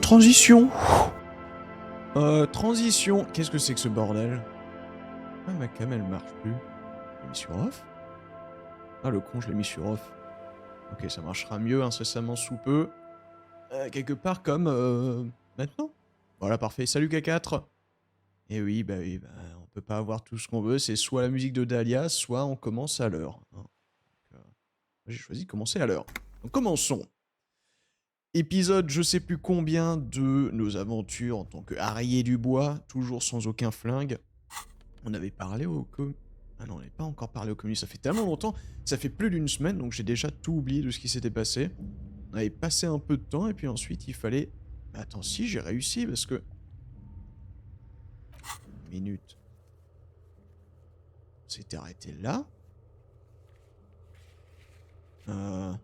Transition. Transition. Qu'est-ce que c'est que ce bordel? Ah, ma cam, elle marche plus. Je l'ai mis sur off? Ah, le con, je l'ai mis sur off. Ok, ça marchera mieux incessamment sous peu. Quelque part comme maintenant. Voilà, parfait. Salut K4. Et oui, bah, on peut pas avoir tout ce qu'on veut. C'est soit la musique de Dahlia, soit on commence à l'heure. Hein. J'ai choisi de commencer à l'heure. Donc commençons. Épisode je sais plus combien de nos aventures en tant que harrier du bois, toujours sans aucun flingue. On avait parlé au Ah non, on n'avait pas encore parlé au communistes, ça fait tellement longtemps, ça fait plus d'une semaine, donc j'ai déjà tout oublié de ce qui s'était passé. On avait passé un peu de temps, et puis ensuite il fallait... Attends, si, j'ai réussi, parce que... Une minute. On s'était arrêté là. On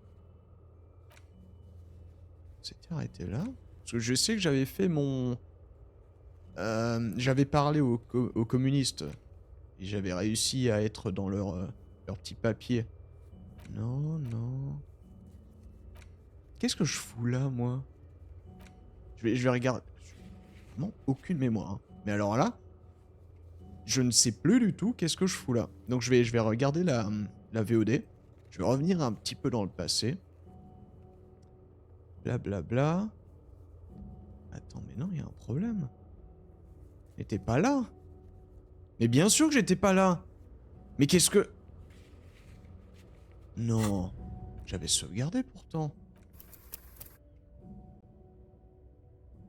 s'était arrêté là. Parce que je sais que j'avais fait mon... j'avais parlé aux communistes. Et j'avais réussi à être dans leur petit papier. Non, non... Qu'est-ce que je fous là, moi? Je vais regarder... Non, aucune mémoire. Hein. Mais alors là... Je ne sais plus du tout qu'est-ce que je fous là. Donc je vais regarder la VOD. Je vais revenir un petit peu dans le passé. Blablabla. Bla bla. Attends, mais non, il y a un problème. Mais t'es pas là. Mais bien sûr que j'étais pas là. Mais qu'est-ce que... Non. J'avais sauvegardé pourtant.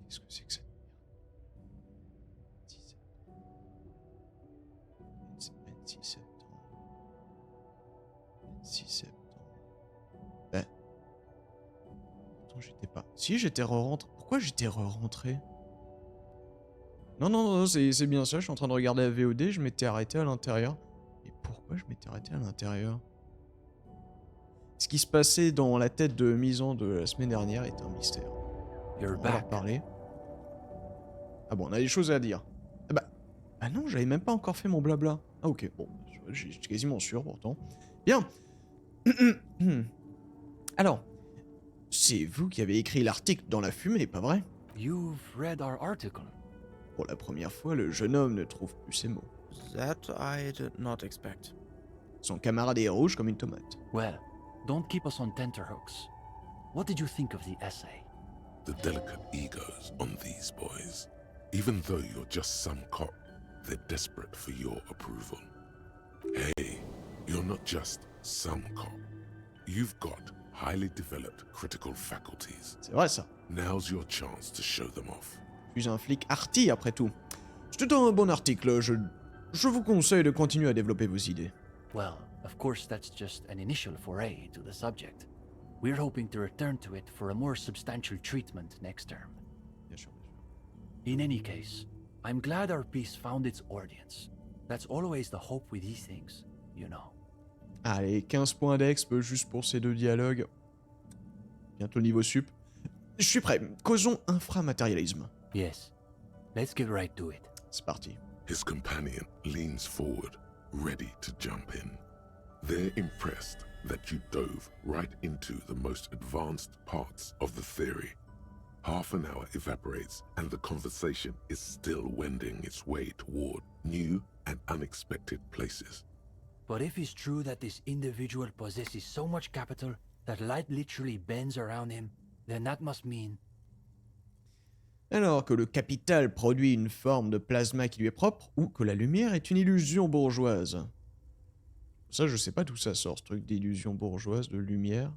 Qu'est-ce que c'est que ça? Si, j'étais re-rentré. Pourquoi j'étais re-rentré? Non, non, non, c'est bien ça. Je suis en train de regarder la VOD. Je m'étais arrêté à l'intérieur. Et pourquoi je m'étais arrêté à l'intérieur? Ce qui se passait dans la tête de Misan de la semaine dernière est un mystère. On va leur parler. Ah bon, on a des choses à dire. Ah bah, ah non, j'avais même pas encore fait mon blabla. Ah ok, bon, j'étais quasiment sûr pourtant. Bien. Alors, c'est vous qui avez écrit l'article dans la fumée, pas vrai? You've read our article. Pour la première fois, le jeune homme ne trouve plus ses mots. That I did not expect. Son camarade est rouge comme une tomate. Well, don't keep us on tenterhooks. What did you think of the essay? The delicate egos on these boys. Even though you're just some cop, they're desperate for your approval. Hey, you're not just some cop. You've got highly developed critical faculties. C'est vrai ça. Now's your chance to show them off. Je suis un flic arty après tout. C'était un bon article, je vous conseille de continuer à développer vos idées. Well, of course that's just an initial foray to the subject. We're hoping to return to it for a more substantial treatment next term. Bien sûr, bien sûr. In any case, I'm glad our piece found its audience. That's always the hope with these things, you know. Allez, 15 points d'exp juste pour ces deux dialogues. Bientôt niveau sup. Je suis prêt, causons inframatérialisme. Yes, let's get right to it. C'est parti. His companion leans forward, ready to jump in. They're impressed that you dove right into the most advanced parts of the theory. Half an hour evaporates and the conversation is still wending its way toward new and unexpected places. But if it's true that this individual possesses so much capital that light literally bends around him, then that must mean... Alors que le capital produit une forme de plasma qui lui est propre, ou que la lumière est une illusion bourgeoise. Ça, je sais pas d'où ça sort, ce truc d'illusion bourgeoise, de lumière.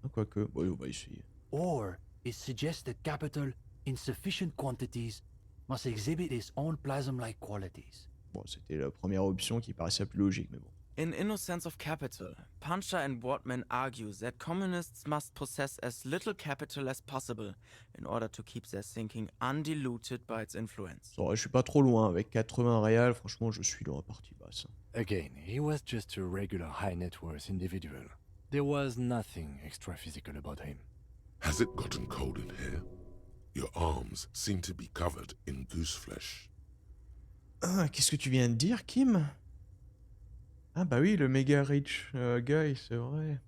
Ah, quoique, bon, on va essayer. Or it suggests that capital, in sufficient quantities, must exhibit its own plasm-like qualities. Bon, c'était la première option qui paraissait la plus logique, mais bon. In Innocence of Capital, Puncher and Wortman argue that communists must possess as little capital as possible in order to keep their thinking undiluted by its influence. Ça, je suis pas trop loin, avec 80 réals, franchement, je suis dans la partie basse. Again, he was just a regular high net worth individual. There was nothing extra physical about him. Has it gotten cold in here? Your arms seem to be covered in goose flesh. Ah, qu'est-ce que tu viens de dire, Kim? Ah bah oui, le méga rich guy, c'est vrai.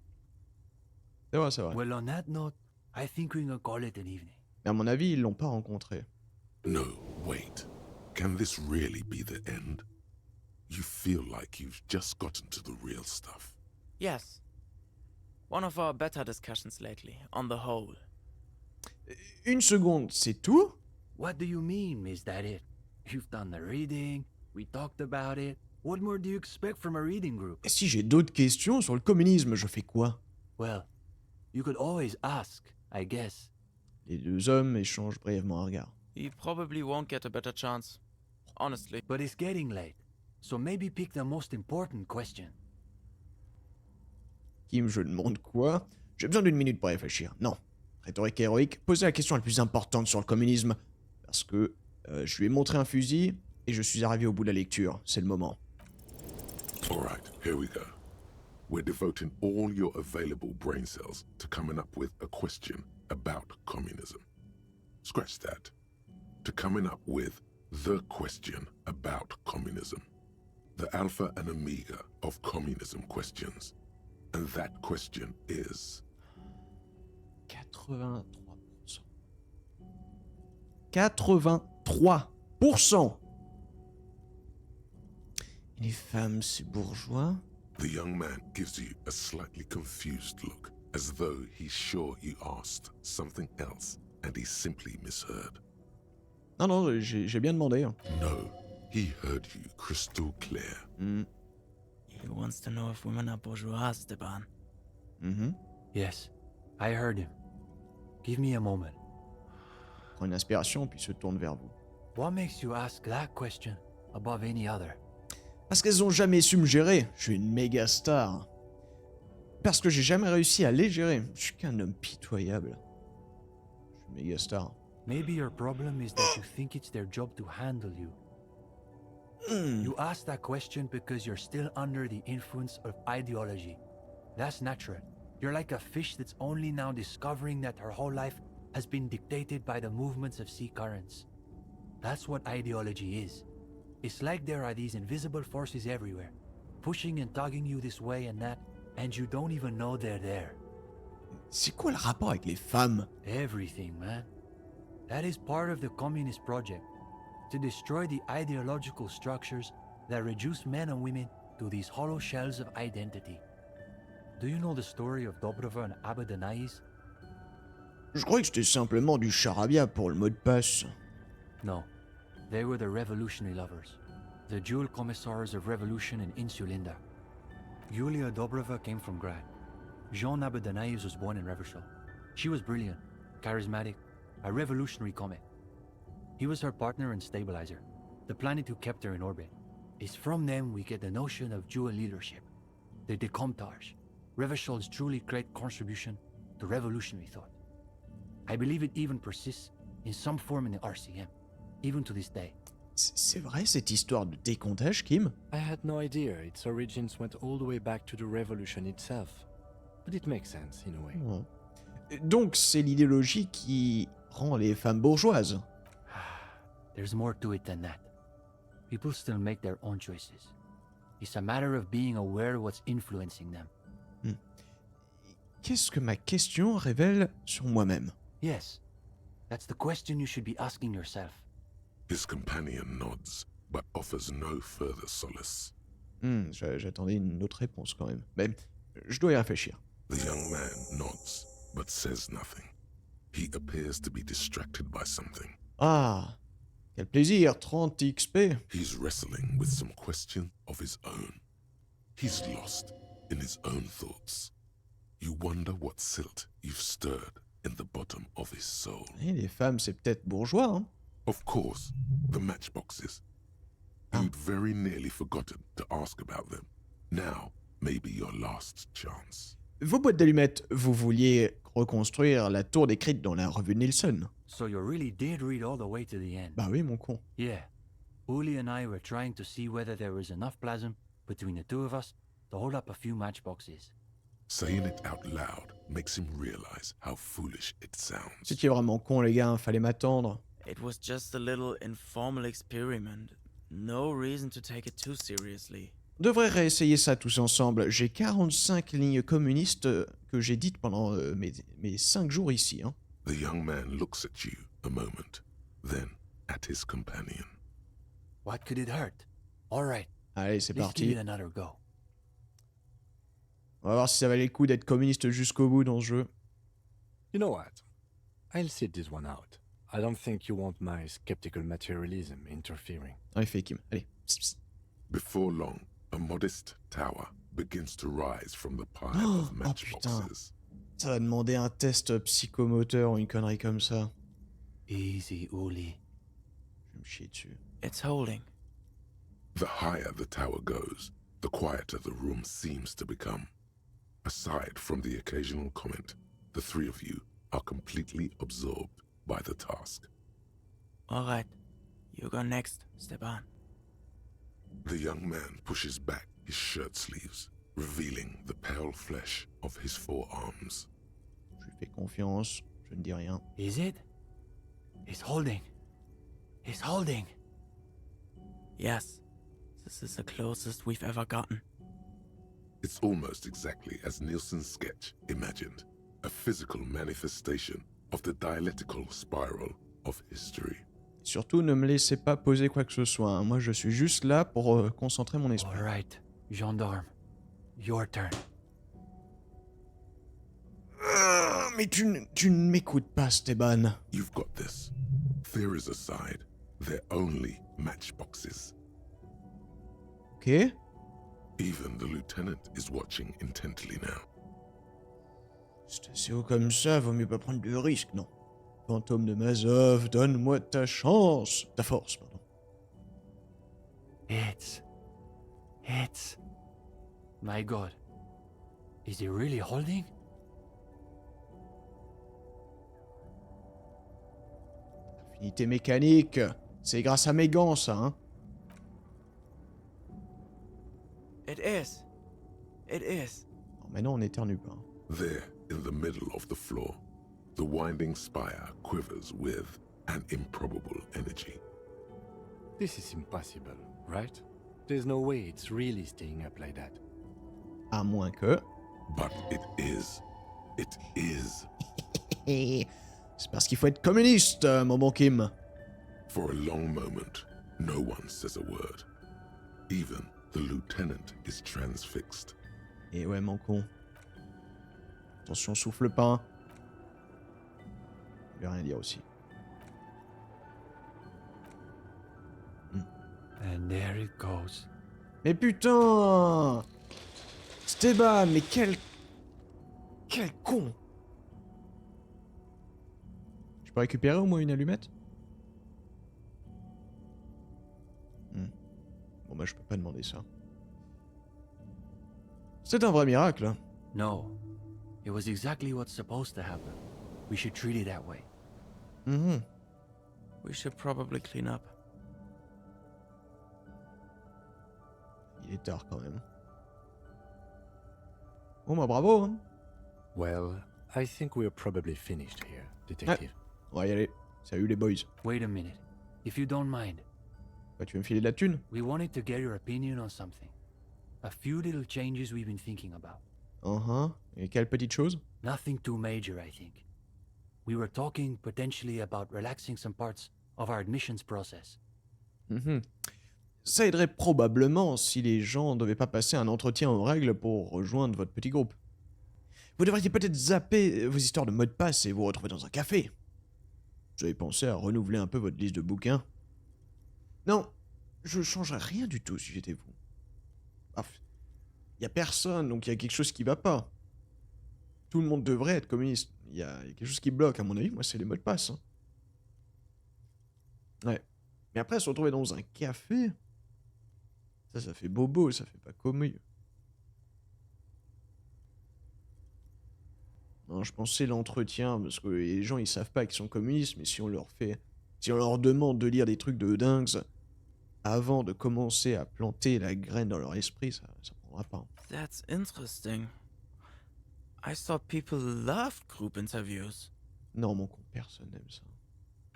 C'est vrai, c'est vrai. Well, on that note, I think we can call it an evening. Mais à mon avis, ils l'ont pas rencontré. No, wait. Can this really be the end? You feel like you've just gotten to the real stuff. Yes. One of our better discussions lately, on the whole. Une seconde, c'est tout? What do you mean, is that it? You've done the reading, we talked about it. What more do you expect from a reading group? Et si j'ai d'autres questions sur le communisme, je fais quoi? Well, you could always ask, I guess. Les deux hommes échangent brièvement un regard. He probably won't get a better chance. Honestly. But it's getting late, so maybe pick the most important question. Kim, je demande quoi? J'ai besoin d'une minute pour réfléchir. Non. Rhétorique héroïque, posez la question la plus importante sur le communisme. Parce que je lui ai montré un fusil et je suis arrivé au bout de la lecture. C'est le moment. Alright, here we go. We're devoting all your available brain cells to coming up with a question about communism. Scratch that. To coming up with the question about communism. The alpha and omega of communism questions. And that question is... 83%. 83%. Les femmes, c'est bourgeois. The young man gives you a slightly confused look, as though he's sure you asked something else and he simply misheard. Non, non, j'ai bien demandé. No, he heard you crystal clear. He wants to know if women are bourgeois, Stepan. Yes, I heard him. Give me a moment. Prend une inspiration puis se tourne vers vous. What makes you ask that question above any other? Parce qu'elles ont jamais su me gérer. Je suis une méga star. Parce que j'ai jamais réussi à les gérer. Je suis qu'un homme pitoyable. une méga star. Maybe your problem is that you think it's their job to handle you. You ask that question because you're still under the influence of ideology. That's natural. You're like a fish that's only now discovering that her whole life has been dictated by the movements of sea currents. That's what ideology is. It's like there are these invisible forces everywhere, pushing and tugging you this way and that, and you don't even know they're there. C'est quoi le rapport avec les femmes? Everything, man. That is part of the communist project, to destroy the ideological structures that reduce men and women to these hollow shells of identity. Do you know the story of Dobrova and Abadanais? Je croyais que c'était simplement du charabia pour le mot de passe. No. They were the revolutionary lovers, the dual commissars of revolution in Insulinda. Yulia Dobrova came from Grad. Jean Abadanais was born in Revachol. She was brilliant, charismatic, a revolutionary comet. He was her partner and stabilizer, the planet who kept her in orbit. It's from them we get the notion of dual leadership, the Decomptage, Revachol's truly great contribution to revolutionary thought. I believe it even persists in some form in the RCM, even to this day. C'est vrai cette histoire de décomptage, Kim? I had no idea its origins went all the way back to the revolution itself. But it makes sense, in a way. Ouais. Donc c'est l'idéologie qui rend les femmes bourgeoises. There's more to it than that. People still make their own choices. It's a matter of being aware of what's influencing them. Qu'est-ce que ma question révèle sur moi-même? Yes, that's the question you should be asking yourself. His companion nods, but offers no further solace. J'attendais une autre réponse quand même. Mais je dois y réfléchir. The young man nods, but says nothing. He appears to be distracted by something. Ah, quel plaisir, 30 XP. He's wrestling with some question of his own. He's lost in his own thoughts. You wonder what silt you've stirred in the bottom of his soul. Et les femmes, c'est peut-être bourgeois, hein? Of course, the matchboxes. You'd very nearly forgotten to ask about them. Now may be your last chance. Vos boîtes d'allumettes, vous vouliez reconstruire la tour décrite dans la revue Nielsen. So you really did read all the way to the end. Bah oui, mon con. Yeah. Uli and I were trying to see whether there was enough plasm between the two of us to hold up a few matchboxes. Saying it out loud makes him realize how foolish it sounds. C'était vraiment con, les gars, fallait m'attendre. It was just a little informal experiment. No reason to take it too seriously. On devrait réessayer ça tous ensemble. J'ai 45 lignes communistes que j'ai dites pendant mes 5 jours ici. Hein. The young man looks at you a moment, then at his companion. What could it hurt? All right. Allez, c'est Let's give parti. it another go. On va voir si ça valait le coup d'être communiste jusqu'au bout dans ce jeu. You know what? I'll sit this one out. I don't think you want my skeptical materialism interfering. En effet, Kim. Allez. Psst, psst. Before long, a modest tower begins to rise from the pile of putain. matchboxes. Ça va demander un test psychomoteur ou une connerie comme ça. Easy, Uli. Je vais me chier dessus. It's holding. The higher the tower goes, the quieter the room seems to become. Aside from the occasional comment, the three of you are completely absorbed by the task. All right. You go next, Stepan. The young man pushes back his shirt sleeves, revealing the pale flesh of his forearms. Je lui fais confiance. Je ne dis rien. Is it? It's holding. It's holding. Yes. This is the closest we've ever gotten. It's almost exactly as Nielsen's sketch imagined, a physical manifestation of the dialectical spiral of history. Surtout, ne me laissez pas poser quoi que ce soit. Hein. Moi, je suis juste là pour concentrer mon esprit. All right, gendarme. Your turn. Mais tu ne m'écoutes pas, Steban. You've got this. Theories aside, they're only matchboxes. Ok. Even the lieutenant is watching intently now. C'est assez haut comme ça, vaut mieux pas prendre de risques, non. Fantôme de Mazov, donne-moi ta chance. Ta force, pardon. It's... My God. Is it really holding? Affinité mécanique. C'est grâce à mes gants, ça, hein. It is. It is. Non, maintenant, on éternue pas. There, in the middle of the floor, the winding spire quivers with an improbable energy. This is impossible, right? There's no way it's really staying up like that. À moins que... But it is. It is. C'est parce qu'il faut être communiste, mon bon Kim. For a long moment, no one says a word. Even the lieutenant is transfixed. Et ouais, mon con. Attention, souffle pas. Je vais rien dire aussi. And there it goes. Mais putain! Esteban, mais quel... Quel con! Je peux récupérer au moins une allumette? Bon bah je peux pas demander ça. C'est un vrai miracle, hein. No. It was exactly what's supposed to happen. We should treat it that way. Mhm. We should probably clean up. Il est tard quand même. Bon bah bravo, hein. Well, I think we're probably finished here, detective. On va y aller. Salut les boys. Wait a minute. If you don't mind, Bah tu veux me filer de la thune? we wanted to get your opinion on something. A few little changes we've been thinking about. Et quelle petite chose? Nothing too major, I think. We were talking potentially about relaxing some parts of our admissions process. Mhm. Ça aiderait probablement si les gens ne devaient pas passer un entretien en règle pour rejoindre votre petit groupe. Vous devriez peut-être zapper vos histoires de mot de passe et vous retrouver dans un café. Vous avez pensé à renouveler un peu votre liste de bouquins? Non, je changerais rien du tout si j'étais vous. Il y a personne, donc il y a quelque chose qui va pas. Tout le monde devrait être communiste. Il y a quelque chose qui bloque, à mon avis. Moi, c'est les mots de passe. Hein. Ouais. Mais après, se retrouver dans un café, ça fait bobo, ça fait pas commun. Non, je pensais l'entretien, parce que les gens, ils savent pas qu'ils sont communistes, mais si on leur demande de lire des trucs de dingues avant de commencer à planter la graine dans leur esprit, ça prendra pas. That's interesting. I thought people loved group interviews. Non, mon con, personne n'aime ça.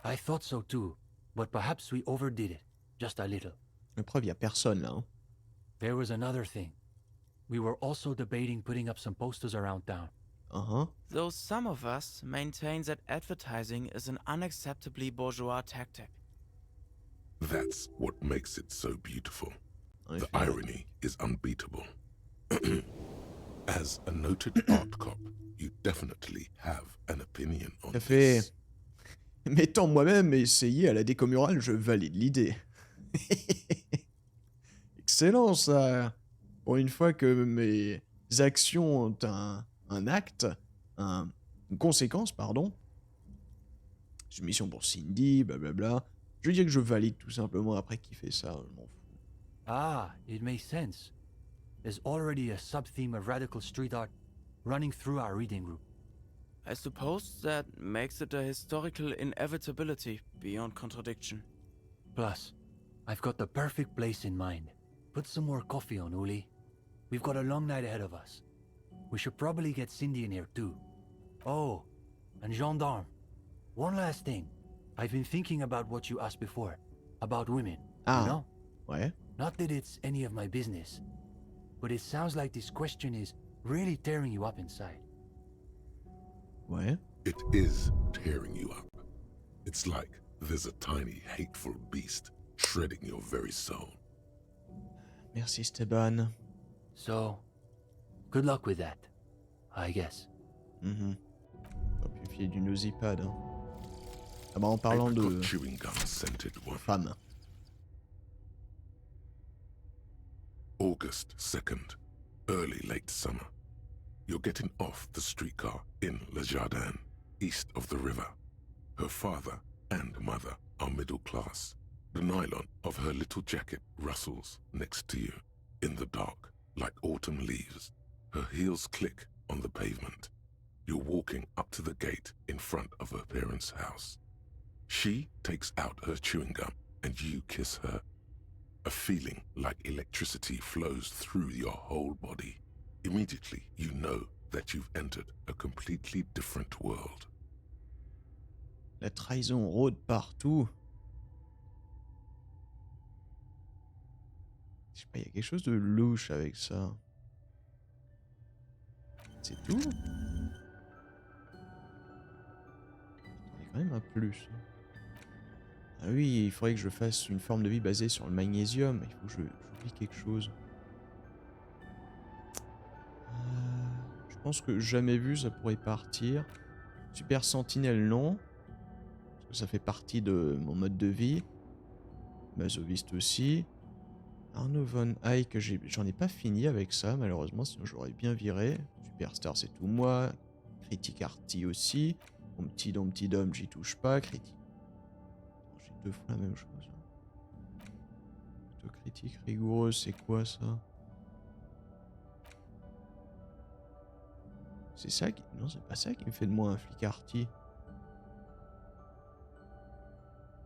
I thought so too, but perhaps we overdid it. Just a little. La preuve, y a personne là. Hein. There was another thing. We were also debating putting up some posters around town. Though some of us maintain that advertising is an unacceptably bourgeois tactic. That's what makes it so beautiful. En The effet. irony is unbeatable. As a noted art cop, you definitely have an opinion on Ça fait... this. M'étant moi-même essayé à la déco murale, je valide l'idée. Excellent ça. Pour une fois que mes actions ont un acte, une conséquence, pardon. C'est une mission pour Cindy, blablabla. Je veux dire que je valide tout simplement après qu'il fait ça, je m'en fous. Ah, it makes sense. There's already a sub-theme of radical street art running through our reading group. I suppose that makes it a historical inevitability beyond contradiction. Plus, I've got the perfect place in mind. Put some more coffee on, Uli. We've got a long night ahead of us. We should probably get Cindy in here too. Oh, and gendarme. One last thing. I've been thinking about what you asked before. About women. Ah. You know? Ouais. Not that it's any of my business. But it sounds like this question is really tearing you up inside. Ouais. It is tearing you up. It's like there's a tiny, hateful beast shredding your very soul. Merci Esteban. So, good luck with that, I guess. Pas pu filer du nosipad. Hein. Ah bah en parlant Apricot de chewing gum scented one. femmes. August 2nd, early late summer. You're getting off the streetcar in Le Jardin, east of the river. Her father and mother are middle class. The nylon of her little jacket rustles next to you in the dark like autumn leaves. Her heels click on the pavement. You're walking up to the gate in front of her parents' house. She takes out her chewing gum and you kiss her. A feeling like electricity flows through your whole body. Immediately, you know that you've entered a completely different world. La trahison rôde partout. Je sais pas, il y a quelque chose de louche avec ça. C'est tout? Il y a quand même un plus. Ah oui, il faudrait que je fasse une forme de vie basée sur le magnésium. Il faut que j'oublie quelque chose. Je pense que jamais vu, ça pourrait partir. Super Sentinelle, non. Parce que ça fait partie de mon mode de vie. Masoviste aussi. Arnaud Von Eyck, j'en ai pas fini avec ça, malheureusement, sinon j'aurais bien viré. Superstar, c'est tout moi. Critique Arty aussi. Mon petit dom, j'y touche pas. Critique. J'ai 2 fois la même chose. Autocritique rigoureuse, c'est quoi ça? C'est ça qui... Non, c'est pas ça qui me fait de moi un flic Arty.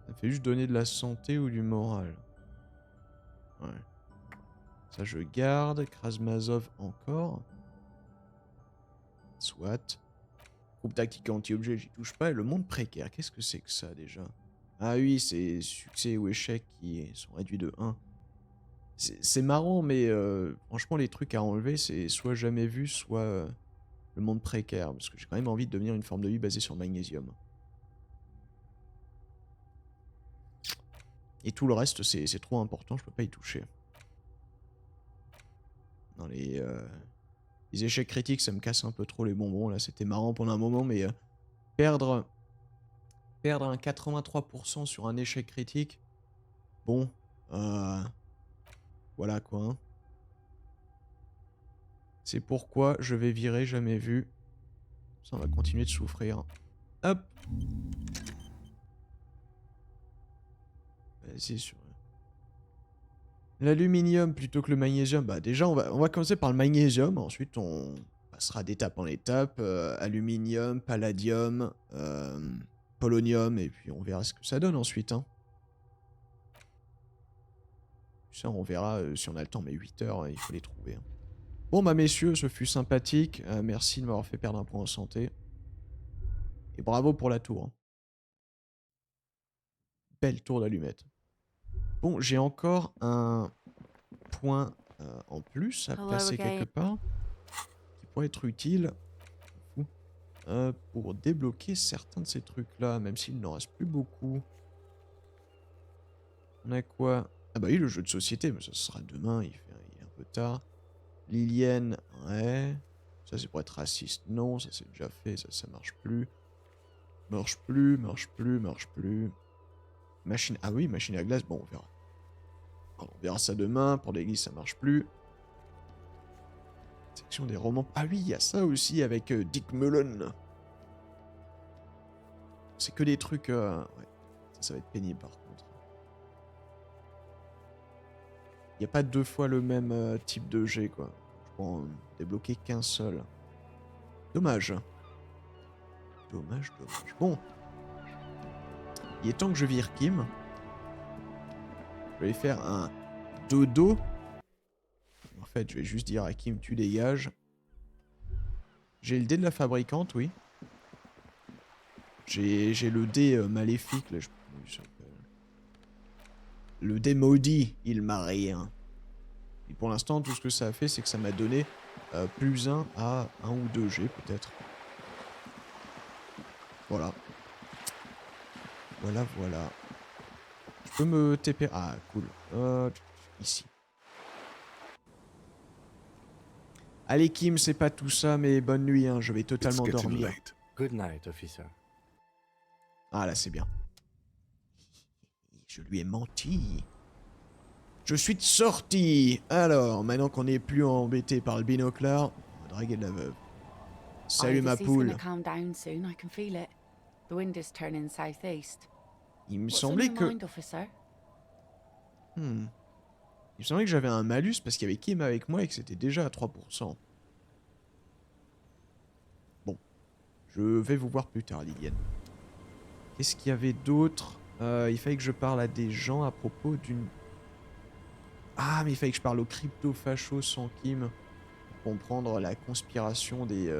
Ça fait juste donner de la santé ou du moral. Ouais. Ça je garde. Krasmazov encore. Soit. Groupe tactique anti-objet, j'y touche pas. Et le monde précaire, qu'est-ce que c'est que ça déjà? Ah oui, c'est succès ou échec qui sont réduits de 1. C'est marrant, mais franchement, les trucs à enlever, c'est soit jamais vu, soit le monde précaire. Parce que j'ai quand même envie de devenir une forme de vie basée sur le magnésium. Et tout le reste, c'est trop important, je peux pas y toucher. Dans les échecs critiques, ça me casse un peu trop les bonbons. Là, c'était marrant pendant un moment, mais perdre un 83% sur un échec critique, bon, voilà quoi. Hein. C'est pourquoi je vais virer jamais vu. Ça, on va continuer de souffrir. Hop. Vas-y, sur... L'aluminium plutôt que le magnésium. Bah déjà, on va commencer par le magnésium. Ensuite, on passera d'étape en étape. Aluminium, palladium, polonium. Et puis, on verra ce que ça donne ensuite. Hein. Ça, on verra si on a le temps. Mais 8 heures, il faut les trouver. Hein. Bon, bah messieurs, ce fut sympathique. Merci de m'avoir fait perdre un point en santé. Et bravo pour la tour. Hein. Belle tour d'allumette. Bon, j'ai encore un point en plus à placer quelque part qui pourrait être utile pour débloquer certains de ces trucs-là, même s'il n'en reste plus beaucoup. On a quoi? Ah bah oui, le jeu de société, mais ça sera demain, il est un peu tard. Lilienne, ouais. Ça c'est pour être raciste, non, ça c'est déjà fait, ça marche plus. Marche plus. Machine, ah oui, machine à glace, bon, on verra. On verra ça demain. Pour l'église, ça marche plus. Section des romans. Ah oui, il y a ça aussi avec Dick Mullen. C'est que des trucs... Ouais, ça va être pénible par contre. Il n'y a pas 2 fois le même type de jet, quoi. Je peux en débloquer qu'un seul. Dommage. Dommage. Bon. Il est temps que je vire Kim. Je vais faire un dodo. En fait, je vais juste dire à Kim, tu dégages. J'ai le dé de la fabricante, oui. J'ai le dé maléfique. Là, le dé maudit, il m'a rien. Et pour l'instant, tout ce que ça a fait, c'est que ça m'a donné plus 1 à 1 ou 2 G, peut-être. Voilà. Voilà. Je peux me TP... Ah, cool. Ici. Allez, Kim, c'est pas tout ça, mais bonne nuit, hein. Je vais totalement dormir. Good night, officer. Ah, là, c'est bien. Je lui ai menti. Je suis sorti. Alors, maintenant qu'on n'est plus embêté par le binoclard, on va draguer de la veuve. Salut, ma poule. Il me semblait que... Il me semblait que j'avais un malus parce qu'il y avait Kim avec moi et que c'était déjà à 3%. Bon. Je vais vous voir plus tard, Liliane. Qu'est-ce qu'il y avait d'autre? Il fallait que je parle à des gens à propos d'une... Ah, mais il fallait que je parle aux crypto-fachos sans Kim pour comprendre la conspiration des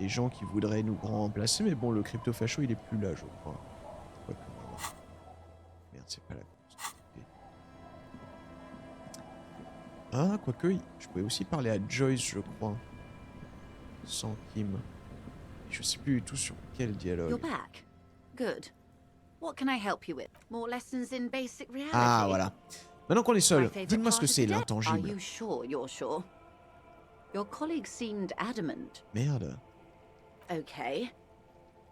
gens qui voudraient nous remplacer. Mais bon, le crypto-facho, il est plus là, je crois. Quoique, non. Merde, c'est pas la constante. Ah, quoique, je pouvais aussi parler à Joyce, je crois. Sans Kim. Je sais plus du tout sur quel You're dialogue. back. Good. What can I help you with? More lessons in basic reality? Ah, voilà. Maintenant qu'on est My seul, favorite dites-moi ce part que of c'est, the day. Are l'intangible. you sure you're sure? Your colleague seemed adamant. Merde. Okay.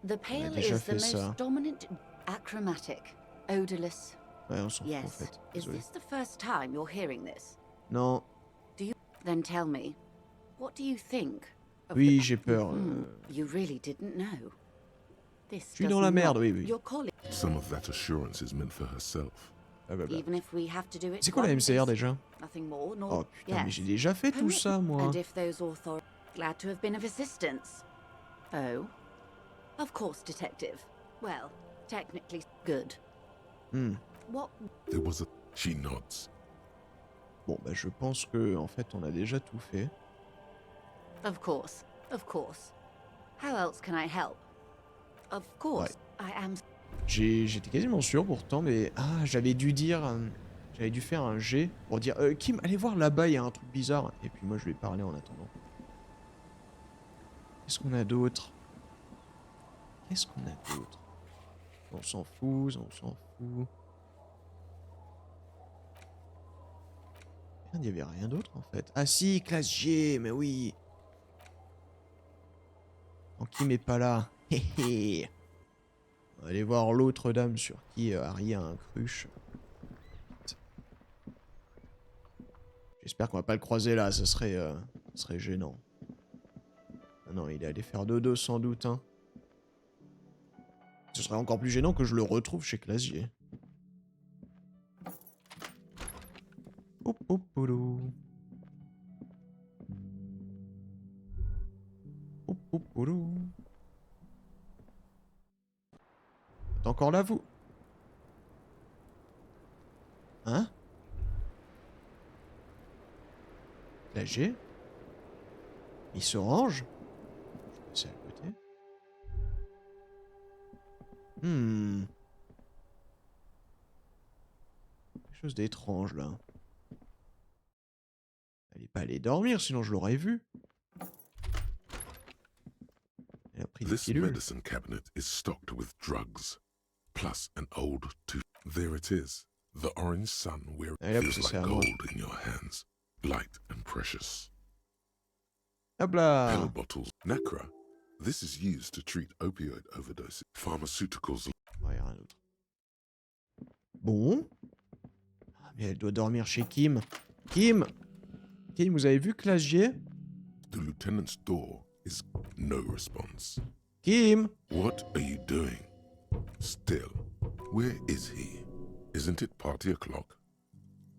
The pale déjà is the fait ça. most dominant, achromatic, odorless. Ouais, on s'en fout en Yes. fait. Is Désolé. this the first time you're hearing this? Non. Then tell me, what do you think of Oui, the... j'ai peur. You really didn't know. This Je suis does dans la merde, not- oui, oui. Your colleague, Some of that assurance is meant for herself. Blablabla. even if we have to do it. C'est quoi la one MCR day, déjà? Nothing more, nor... Oh putain, mais Yes. j'ai déjà fait tout Permit- ça, moi. And if those authorities glad to have been of assistance. Oh, of course, detective. Well, technically good. Hmm. What? There was a... She nods. Bon, bah je pense que en fait, on a déjà tout fait. Of course, of course. How else can I help? Of course, I am. J'étais quasiment sûr pourtant, mais... Ah, j'avais dû dire... J'avais dû faire un G pour dire Kim, allez voir là-bas, il y a un truc bizarre. Et puis moi, je lui ai parlé en attendant. Qu'est-ce qu'on a d'autre? Qu'est-ce qu'on a d'autre? On s'en fout, on s'en fout. Merde, il n'y avait rien d'autre en fait. Ah si, classe G, mais oui. Donc Kim est pas là. Hé hé. On va aller voir l'autre dame sur qui Harry a un crush. J'espère qu'on va pas le croiser là, ce serait gênant. Ah non, il est allé faire dodo sans doute, hein. Ce serait encore plus gênant que je le retrouve chez Classier. Hop hop polo. Hop hop polo. T'es encore là, vous? Hein? Classier? Il se range? C'est à côté. Quelque chose d'étrange là. Elle est pas allée dormir, sinon je l'aurais vu. Elle a pris des This pilules. medicine cabinet is stocked with drugs, plus an old tooth. There it is, the orange sun where Ah, là, it feels c'est like à moi. gold in your hands, light and precious. Hop là. Pill bottles. Nacra. This is used to treat opioid overdoses. Pharmaceuticals. Ouais, rien d'autre. Bon. Ah, mais elle doit dormir chez Kim. Kim! Kim, vous avez vu Classier? The lieutenant's door is no response. Kim! What are you doing? Still, where is he? Isn't it party o'clock?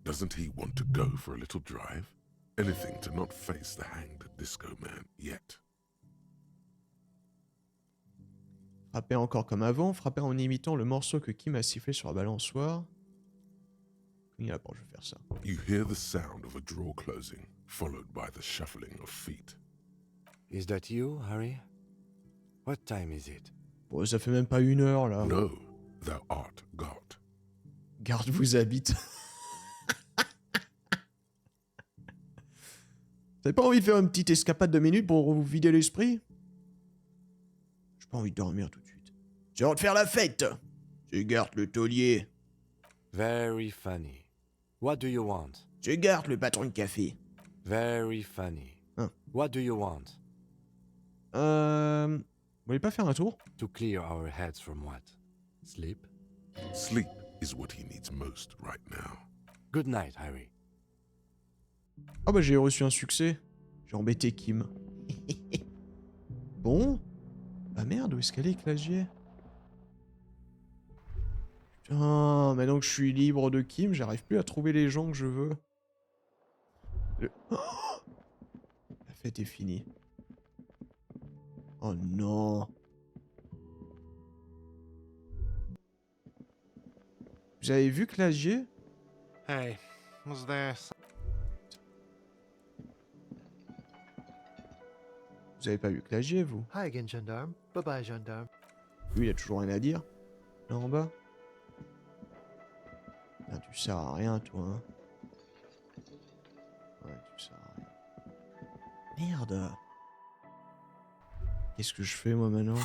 Doesn't he want to go for a little drive? Anything to not face the hanged disco man yet. Frapper encore comme avant, frapper en imitant le morceau que Kim a sifflé sur la balançoire. Oui, là, bon, je vais faire ça. You hear the sound of a drawer closing, followed by the shuffling of feet. Is that you, Harry? What time is it? Bon, ça fait même pas 1 heure, là. No, thou art God. Garde vous habite. Vous avez pas envie de faire une petite escapade de minutes pour vous vider l'esprit? J'ai pas envie de dormir tout de suite. J'ai envie de faire la fête. J'écarte le taulier. Very funny. What do you want? J'écarte le patron de café. Very funny. Hein. What do you want? Vous voulez pas faire un tour? To clear our heads from what? Sleep? Sleep is what he needs most right now. Good night, Harry. Ah bah j'ai reçu un succès. J'ai embêté Kim. Bon. Bah merde, où est-ce qu'elle est, Classier? Putain, maintenant que je suis libre de Kim, j'arrive plus à trouver les gens que je veux. Oh, la fête est finie. Oh non. Vous avez vu Clagier? Hey, was there Vous avez pas vu Clagier, vous? Hi again, gendarme. Bye bye, gendarme. Lui, il a toujours rien à dire. Là en bas. Ah, tu sers à rien, toi, hein. Ouais, tu sers à rien. Merde. Qu'est-ce que je fais, moi, maintenant?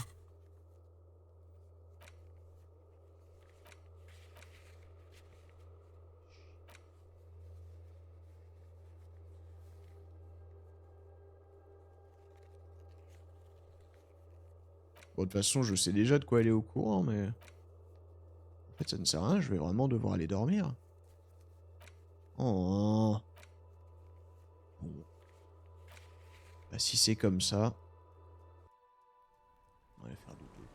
Bon, de toute façon, je sais déjà de quoi aller au courant, mais... En fait, ça ne sert à rien, je vais vraiment devoir aller dormir. Oh. Bon. Bah, si c'est comme ça... On va aller faire dodo.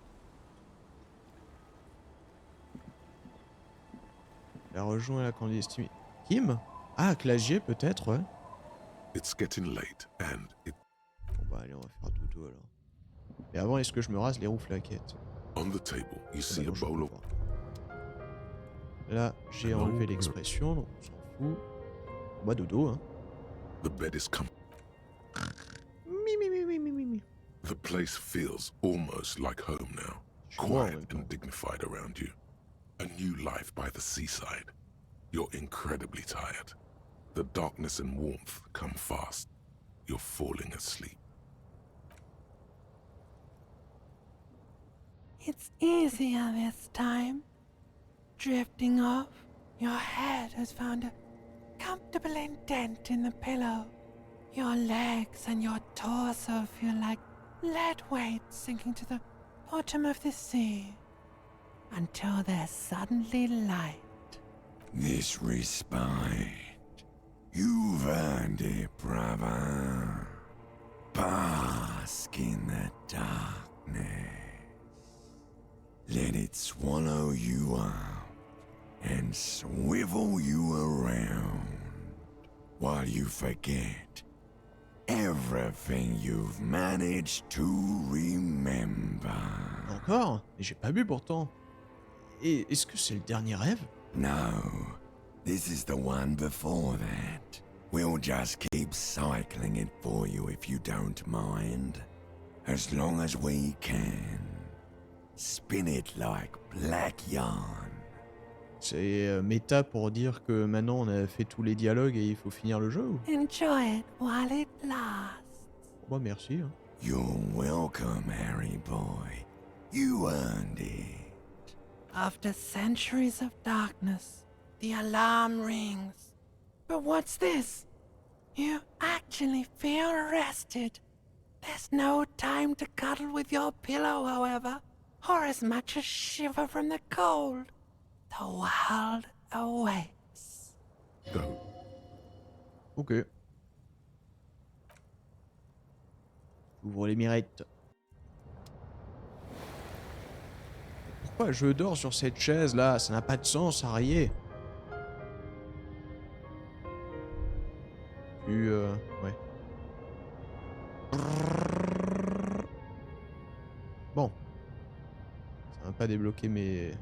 La rejoint la clandestine... Kim? Ah, Clagier, peut-être, ouais. It's getting late, and it... Bon bah allez, on va faire dodo alors. Mais avant, est-ce que je me rase les rouflaquettes? On the table, you Ah see bah a non, je bowl peux of... pas. Là, j'ai Hello, enlevé good. l'expression, donc on s'en fout. Bah dodo, hein. The bed is come. Mi. The place feels almost like home now. Je suis mort en Quiet même temps. and dignified around you. A new life by the seaside. You're incredibly tired. The darkness and warmth come fast. You're falling asleep. It's easier this time. Drifting off, your head has found a comfortable indent in the pillow. Your legs and your torso feel like lead weights sinking to the bottom of the sea. Until there's suddenly light. This respite. You've earned it, brother. Bask in the darkness. Let it swallow you up and swivel you around while you forget everything you've managed to remember. Encore? Mais j'ai pas bu pourtant. Et est-ce que c'est le dernier rêve? No, this is the one before that. We'll just keep cycling it for you if you don't mind. As long as we can. Spin it like black yarn. C'est méta pour dire que maintenant on a fait tous les dialogues et il faut finir le jeu ou? Enjoy it while it lasts. Bah merci. Hein. You're welcome, Harry boy. You earned it. After centuries of darkness, the alarm rings. But what's this? You actually feel rested. There's no time to cuddle with your pillow, however, or as much as shiver from the cold. The world awaits. Go. Ok. Ouvre les mirettes. Pourquoi je dors sur cette chaise là? Ça n'a pas de sens, Arié. Ouais. Bon. Ça va pas débloquer mes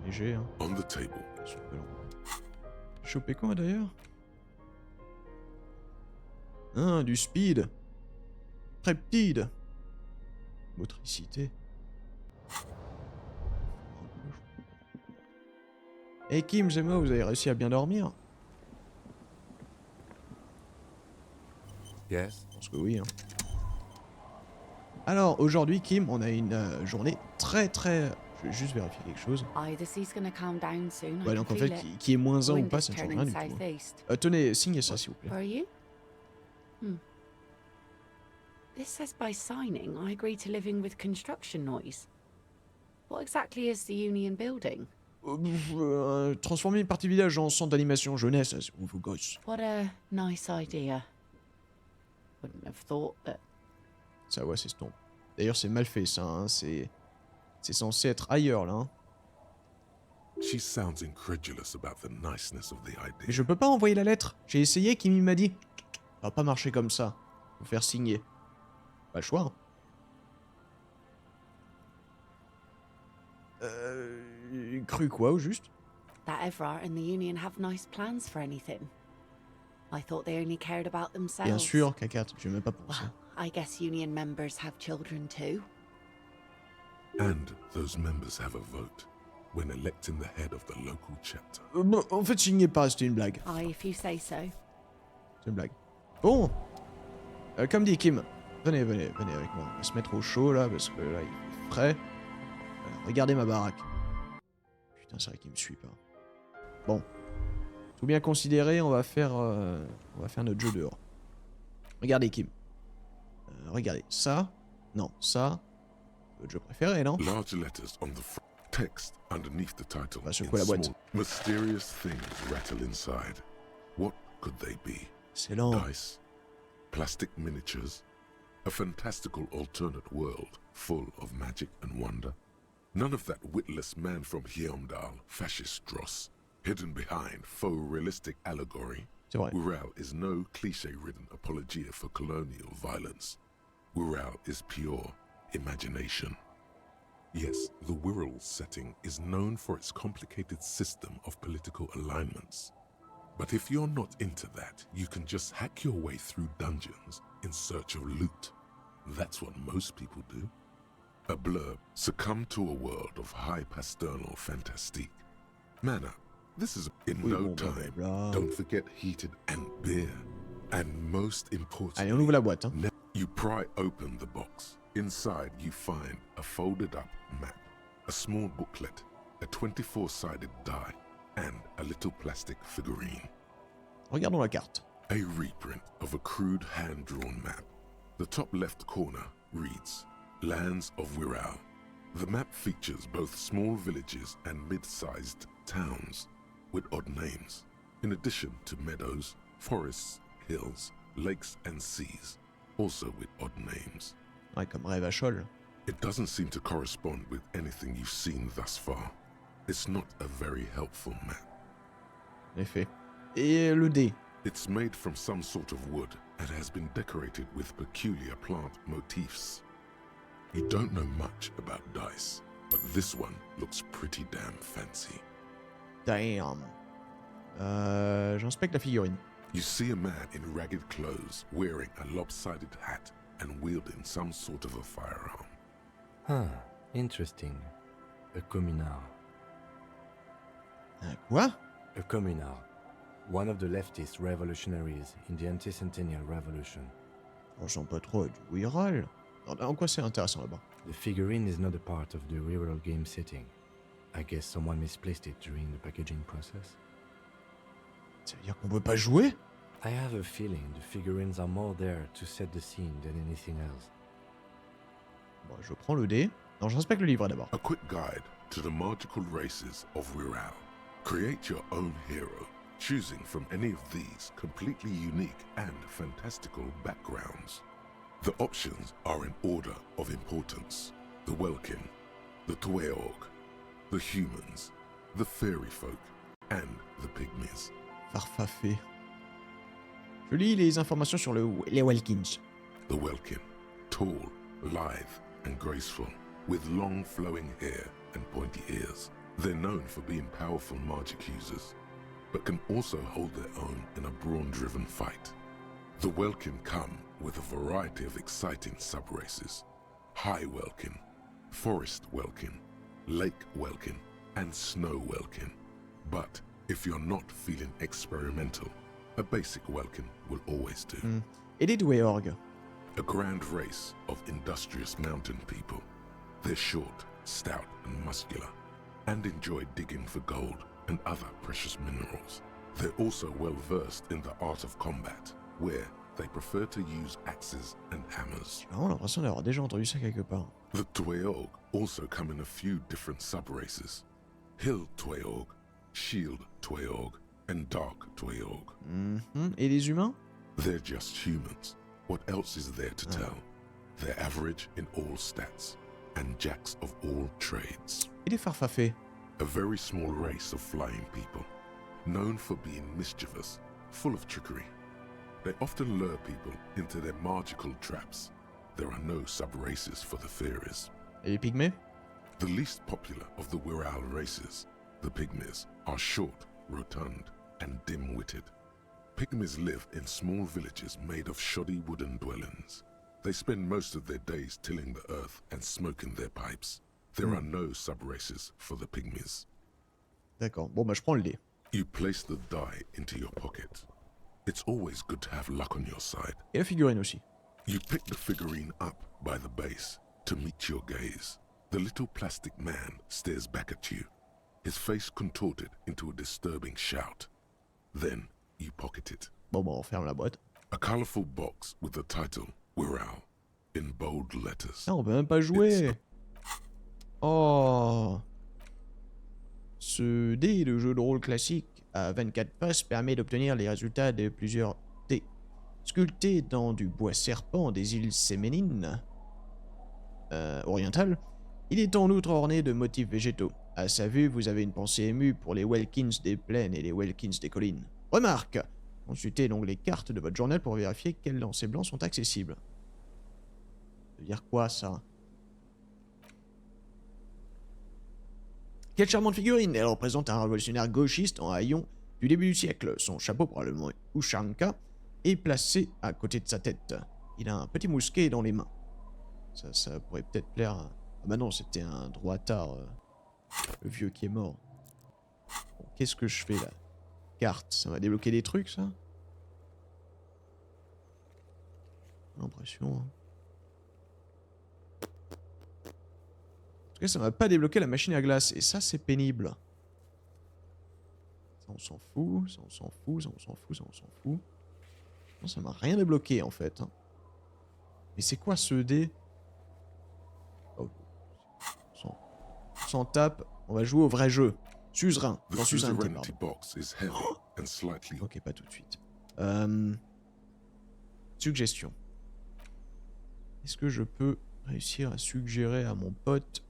jets, hein. On the table. Super long. Choper quoi d'ailleurs? Ah, du speed. Treptide. Motricité. Hey Kim, c'est moi, vous avez réussi à bien dormir? Yes. Je pense que oui. Hein. Alors, aujourd'hui, Kim, on a une journée très... Je vais juste vérifier quelque chose. Ouais, donc en fait, qui est moins 1 ou pas, ça ne change rien du tout. Hein. Tenez, signez ça, s'il vous plaît. Where are you? This says by signing, I agree to living with construction noise. What exactly is the Union building? Transformer une partie village en centre d'animation jeunesse, vous vous gosse. What a nice idea. Wouldn't have thought that. Ça, ouais, c'est stomp. D'ailleurs, c'est mal fait, ça. Hein. C'est censé être ailleurs, là. Hein. She sounds incredulous about the niceness of the Mais idea. je peux pas envoyer la lettre. J'ai essayé, Kim m'a dit. Ça va pas marcher comme ça. Faut faire signer. Pas le choix. Hein. Cru quoi, au juste? that Everard and the Union have nice plans for anything. I thought they only cared about themselves. Bien sûr, Cacat, je vais même pas penser. Well, I guess Union members have children too. And those members have a vote when electing the head of the local chapter. Bon, en fait, j'y ai pas, c'était une blague. Aye, if you say so. C'est une blague. Bon, comme dit Kim, venez avec moi. On va se mettre au chaud là, parce que là, il fait frais. Voilà, regardez ma baraque. Putain, c'est vrai qu'il me suit pas. Bon. Tout bien considéré, on va faire notre jeu dehors. Regardez Kim. Regardez, ça. Non, ça. Votre jeu préféré, non? Large letters on the text underneath the title. Va secouer la boîte. Small, mysterious things rattle inside. What could they be? C'est lent. Dice, plastic miniatures, a fantastical alternate world full of magic and wonder. None of that witless man from Heimdall, fascist dross, hidden behind faux realistic allegory. C'est vrai. Wirral is no cliché-ridden apologia for colonial violence. Wirral is pure imagination. Yes, the Wirral setting is known for its complicated system of political alignments. But if you're not into that, you can just hack your way through dungeons in search of loot. That's what most people do. A blurb, succumb to a world of high pasternal fantastique. Man up, this is in no time. Don't forget heated and beer. And most importantly, allez, on ouvre la boîte. Hein. You pry open the box. Inside you find a folded up map, a small booklet, a 24-sided die, and a little plastic figurine. Regardons la carte. A reprint of a crude hand-drawn map. The top left corner reads, Lands of Wirral. The map features both small villages and mid-sized towns with odd names, in addition to meadows, forests, hills, lakes and seas, also with odd names. Ouais, comme rêve à Scholl. It doesn't seem to correspond with anything you've seen thus far. It's not a very helpful map. En effet. Et le dé. It's made from some sort of wood and has been decorated with peculiar plant motifs. You don't know much about dice, but this one looks pretty damn fancy. Damn. J'inspecte la figurine. You see a man in ragged clothes wearing a lopsided hat and wielding some sort of a firearm. Huh, interesting. A communard. Quoi? A communard. One of the leftist revolutionaries in the anti-centennial revolution. On sent pas trop du Wirral. En quoi c'est intéressant là-bas? The figurine is not a part of the real game setting. I guess someone misplaced it during the packaging process. Ça veut dire qu'on peut pas jouer? I have a feeling the figurines are more there to set the scene than anything else. Bon, je prends le dé. Non, j'inspecte le livret d'abord. A quick guide to the magical races of Wirral. Create your own hero, choosing from any of these completely unique and fantastical backgrounds. The options are in order of importance. The Welkin, the Tweog, the humans, the fairy folk, and the pygmies. Farfafé. Je lis les informations sur les Welkins. The Welkin, tall, lithe, and graceful, with long flowing hair and pointy ears. They're known for being powerful magic users, but can also hold their own in a brawn-driven fight. The Welkin come with a variety of exciting sub-races. High Welkin, Forest Welkin, Lake Welkin, and Snow Welkin. But if you're not feeling experimental, a basic Welkin will always do. Et les Dweorg? A grand race of industrious mountain people. They're short, stout, and muscular, and enjoy digging for gold and other precious minerals. They're also well versed in the art of combat, where they prefer to use axes and hammers. J'ai vraiment l'impression d'avoir déjà entendu ça quelque part. The Tweog also come in a few different sub-races. Hill Tweog, Shield Tweog, and Dark Tweog. Et les humains? They're just humans. What else is there to tell? They're average in all stats, and jacks of all trades. Et les farfafés? A very small race of flying people, known for being mischievous, full of trickery. They often lure people into their magical traps. There are no sub-races for the fairies. Et les pygmées? The least popular of the Wirral races, The pygmies are short, rotund, and dim-witted. Pygmies live in small villages made of shoddy wooden dwellings. They spend most of their days tilling the earth and smoking their pipes. There are no sub-races for the pygmies. D'accord. Bon, bah je prends le dé. You place the die into your pocket. It's always good to have luck on your side. Et la figurine aussi. You pick the figurine up by the base to meet your gaze. The little plastic man stares back at you, his face contorted into a disturbing shout. Then you pocket it. Bon, bah on ferme la boîte. A colorful box with the title BOURRÉ in bold letters. Ah, on peut même pas jouer. Oh. Ce dé de jeu de rôle classique à 24 faces permet d'obtenir les résultats de plusieurs dés. Sculpté dans du bois serpent des îles Séménines orientales, il est en outre orné de motifs végétaux. À sa vue, vous avez une pensée émue pour les Welkins des plaines et les Welkins des collines. Remarque! Consultez l'onglet cartes de votre journal pour vérifier quels lancers blancs sont accessibles. Ça veut dire quoi, ça? Quelle charmante figurine! Elle représente un révolutionnaire gauchiste en haillons du début du siècle. Son chapeau, probablement Ushanka, est placé à côté de sa tête. Il a un petit mousquet dans les mains. Ça pourrait peut-être plaire à... Ah bah non, c'était un droitard, le vieux qui est mort. Bon, qu'est-ce que je fais là? Carte, ça m'a débloqué des trucs, ça? J'ai l'impression. Hein. En tout cas, ça m'a pas débloqué la machine à glace. Et ça, c'est pénible. Ça, on s'en fout. Ça, on s'en fout. Ça, on s'en fout. Ça, on s'en fout. Non, ça m'a rien débloqué, en fait. Hein. Mais c'est quoi ce dé? Oh. On s'en tape. On va jouer au vrai jeu. Suzerain. Dans suzeraineté, pardon. Ok, pas tout de suite. Suggestion. Est-ce que je peux réussir à suggérer à mon pote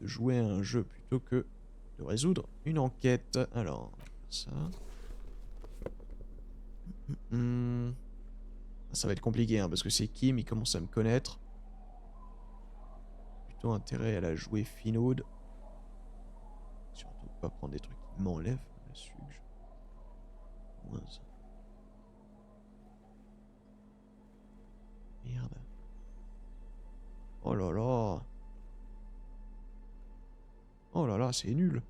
de jouer à un jeu plutôt que de résoudre une enquête? Alors, ça. Ça va être compliqué, hein, parce que c'est Kim, il commence à me connaître. Plutôt intérêt à la jouer finaude. Surtout pas prendre des trucs qui m'enlèvent la suge. Moins ça. Merde. Oh là là. Oh là là, c'est nul.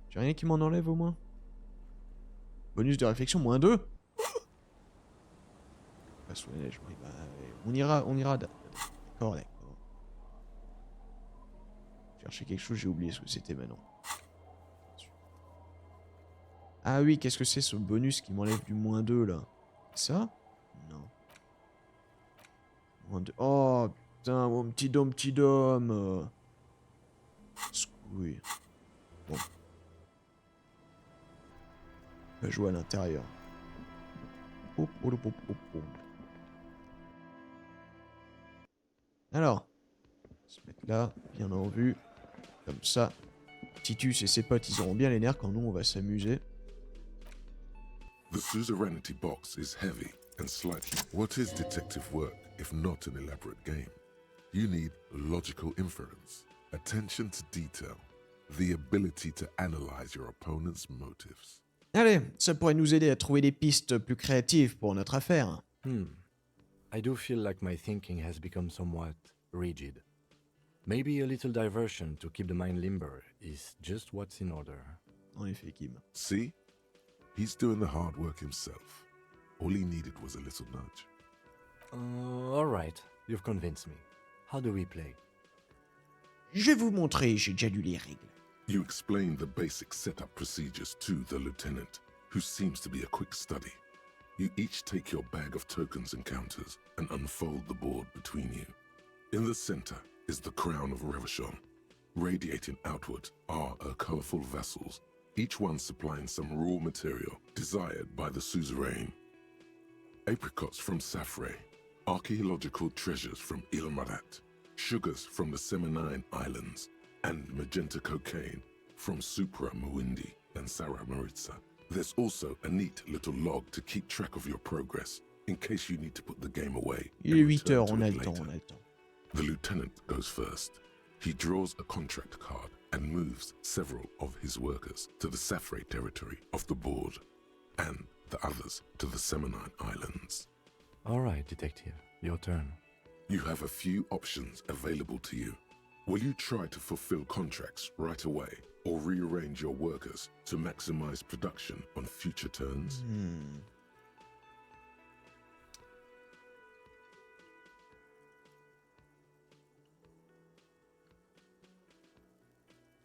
J'ai rien qui m'en enlève au moins. Bonus de réflexion, moins 2. Oui, bah, on ira. D'accord, d'accord. Chercher quelque chose, j'ai oublié ce que c'était maintenant. Ah oui, qu'est-ce que c'est ce bonus qui m'enlève du moins 2 là? Ça? Non. Moins 2. Oh putain, mon petit dôme. Oui. Bon. On va jouer à l'intérieur. Alors, on va se mettre là, bien en vue. Comme ça, Titus et ses potes, ils auront bien les nerfs quand nous, on va s'amuser. The suzerainty box is heavy and slightly... What is detective work if not an elaborate game? You need logical inference, attention to detail, the ability to analyze your opponent's motives. Allez, ça pourrait nous aider à trouver des pistes plus créatives pour notre affaire. I do feel like my thinking has become somewhat rigid. Maybe a little diversion to keep the mind limber is just what's in order. En effet, Kim. See? He's doing the hard work himself. All he needed was a little nudge. Alright, you've convinced me. How do we play? Je vais vous montrer, j'ai déjà lu les règles. You explain the basic setup procedures to the lieutenant, who seems to be a quick study. You each take your bag of tokens and counters and unfold the board between you. In the center is the crown of Revachon. Radiating outward are her colorful vessels, each one supplying some raw material desired by the suzerain. Apricots from Safre, archaeological treasures from Ilmarat, sugars from the Seminine Islands, and magenta cocaine from Supra Muindi and Sarah Maritza. There's also a neat little log to keep track of your progress in case you need to put the game away. Il est 8h, on a le temps, on a le temps. The lieutenant goes first. He draws a contract card and moves several of his workers to the Safre territory of the board, and the others to the Seminine Islands. All right, Detective, your turn. You have a few options available to you. Will you try to fulfill contracts right away, or rearrange your workers to maximize production on future turns?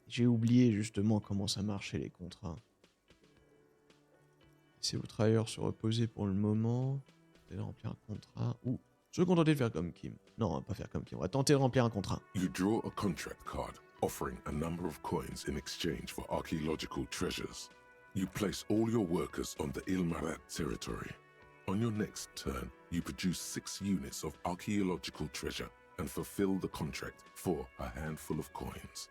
J'ai oublié justement comment ça marchait les contrats. Laissez vos travailleurs se reposer pour le moment. Tentez de remplir un contrat. Ou se contenter de faire comme Kim. Non, on va pas faire comme Kim. On va tenter de remplir un contrat. You draw a contract card offering a number of coins in exchange for archaeological treasures. You place all your workers on the Ilmarat territory. On your next turn, you produce 6 units of archaeological treasure and fulfill the contract for a handful of coins.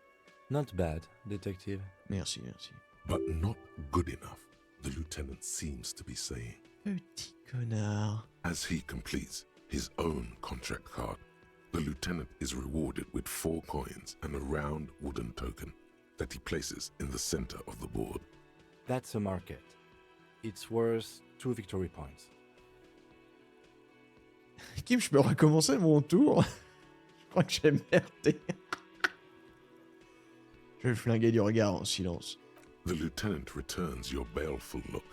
Not bad, Detective. Merci, merci. But not good enough, the lieutenant seems to be saying. Petit connard. As he completes his own contract card, the lieutenant is rewarded with 4 coins and a round wooden token that he places in the center of the board. That's a market. It's worth 2 victory points. Kim, je peux recommencer mon tour. Je crois que j'ai merdé. Je vais le flinguer du regard en silence. The lieutenant returns your baleful look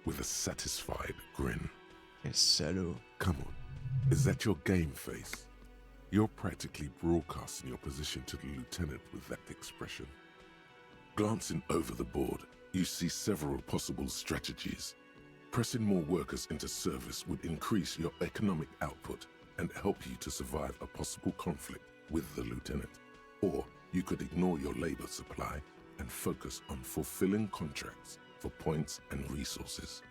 with a satisfied grin. Quel salaud. Come on, is that your game face? You're practically broadcasting your position to the lieutenant with that expression. Glancing over the board, you see several possible strategies. Pressing more workers into service would increase your economic output and help you to survive a possible conflict with the lieutenant. Or you could ignore your labor supply and focus on fulfilling contracts for points and resources.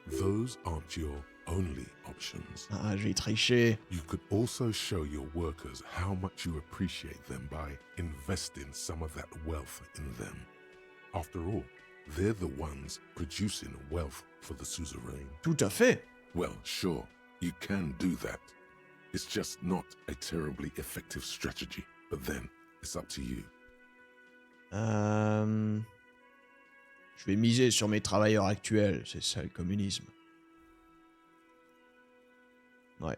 Those aren't your only options. Ah, j'ai triché. You could also show your workers how much you appreciate them by investing some of that wealth in them. After all, they're the ones producing wealth for the suzerain. Tout à fait. Well, sure, you can do that. It's just not a terribly effective strategy, but then it's up to you. Je vais miser sur mes travailleurs actuels, c'est ça le communisme. Ouais.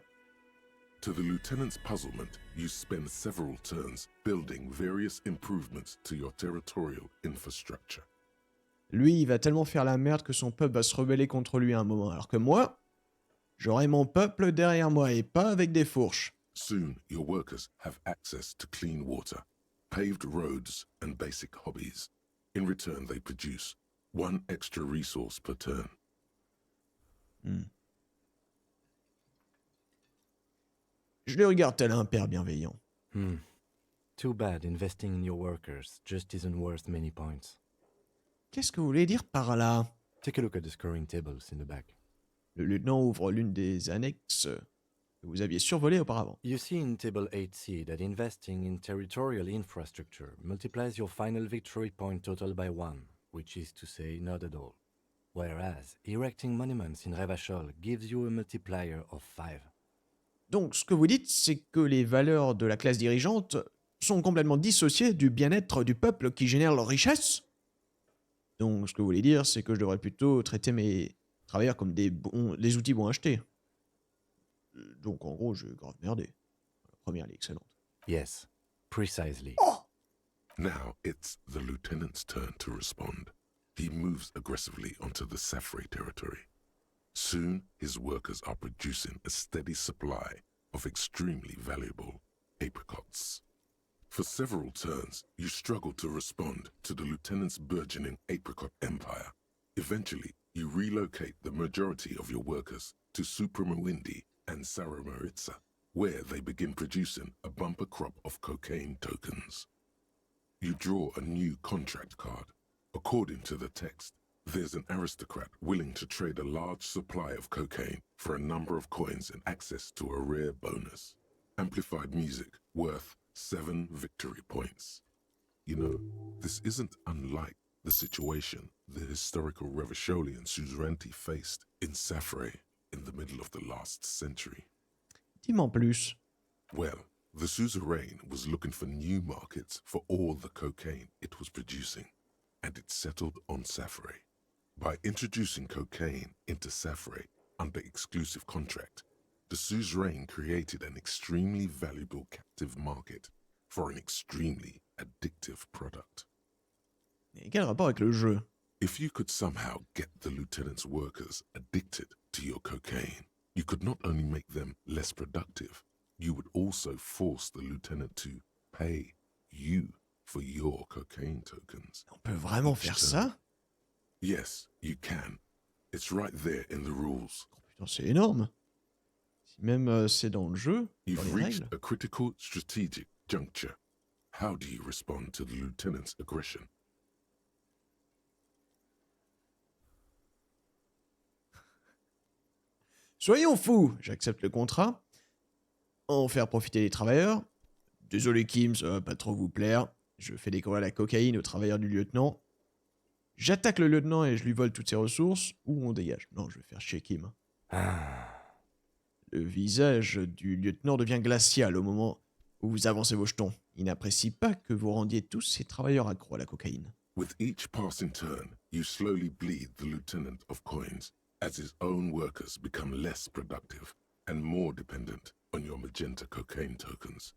To the lieutenant's puzzlement, you spend several turns building various improvements to your territorial infrastructure. Lui, il va tellement faire la merde que son peuple va se rebeller contre lui à un moment, alors que moi, j'aurai mon peuple derrière moi et pas avec des fourches. Soon, your workers have access to clean water, paved roads, and basic hobbies. In return, they produce 1 extra resource per turn. Je les regarde tel un père bienveillant. Too bad investing in your workers just isn't worth many points. Qu'est-ce que vous voulez dire par là? Take a look at the scoring tables in the back. Le lieutenant ouvre l'une des annexes que vous aviez survolées auparavant. You see in table 8C that investing in territorial infrastructure multiplies your final victory point total by 1, which is to say not at all. Whereas erecting monuments in Revachol gives you a multiplier of 5. Donc, ce que vous dites, c'est que les valeurs de la classe dirigeante sont complètement dissociées du bien-être du peuple qui génère leur richesse. Donc, ce que vous voulez dire, c'est que je devrais plutôt traiter mes travailleurs comme des outils bons à acheter. Donc, en gros, je vais grave merder. La première, elle est excellente. Yes, precisely. Now it's the lieutenant's turn to respond. He moves aggressively onto the Safre territory. Soon, his workers are producing a steady supply of extremely valuable apricots. For several turns, you struggle to respond to the lieutenant's burgeoning apricot empire. Eventually, you relocate the majority of your workers to Supremawindi and Saramaritsa, where they begin producing a bumper crop of cocaine tokens. You draw a new contract card. According to the text, there's an aristocrat willing to trade a large supply of cocaine for a number of coins and access to a rare bonus. Amplified music worth 7 victory points. You know, this isn't unlike the situation the historical Revacholian suzerainty faced in Safre in the middle of the last century. Dis-moi en plus. Well, The suzerain was looking for new markets for all the cocaine it was producing, and it settled on Saffray. By introducing cocaine into Saffray under exclusive contract, the suzerain created an extremely valuable captive market for an extremely addictive product. Et quel rapport avec le jeu? If you could somehow get the lieutenant's workers addicted to your cocaine, you could not only make them less productive, you would also force the lieutenant to pay you for your cocaine tokens. On peut vraiment faire ça? Yes, you can. It's right there in the rules. Oh, putain, c'est énorme. Si même c'est dans le jeu, dans You've les reached règles. a critical strategic juncture. How do you respond to the lieutenant's aggression? Soyons fous, j'accepte le contrat. En faire profiter les travailleurs. Désolé Kim, ça va pas trop vous plaire. Je fais découvrir la cocaïne aux travailleurs du lieutenant. J'attaque le lieutenant et je lui vole toutes ses ressources, ou on dégage. Non, je vais faire chier Kim. Le visage du lieutenant devient glacial au moment où vous avancez vos jetons. Il n'apprécie pas que vous rendiez tous ces travailleurs accros à la cocaïne. With each passing turn, you slowly bleed the lieutenant of coins as his own workers become less productive and more dependent on your magenta cocaine tokens.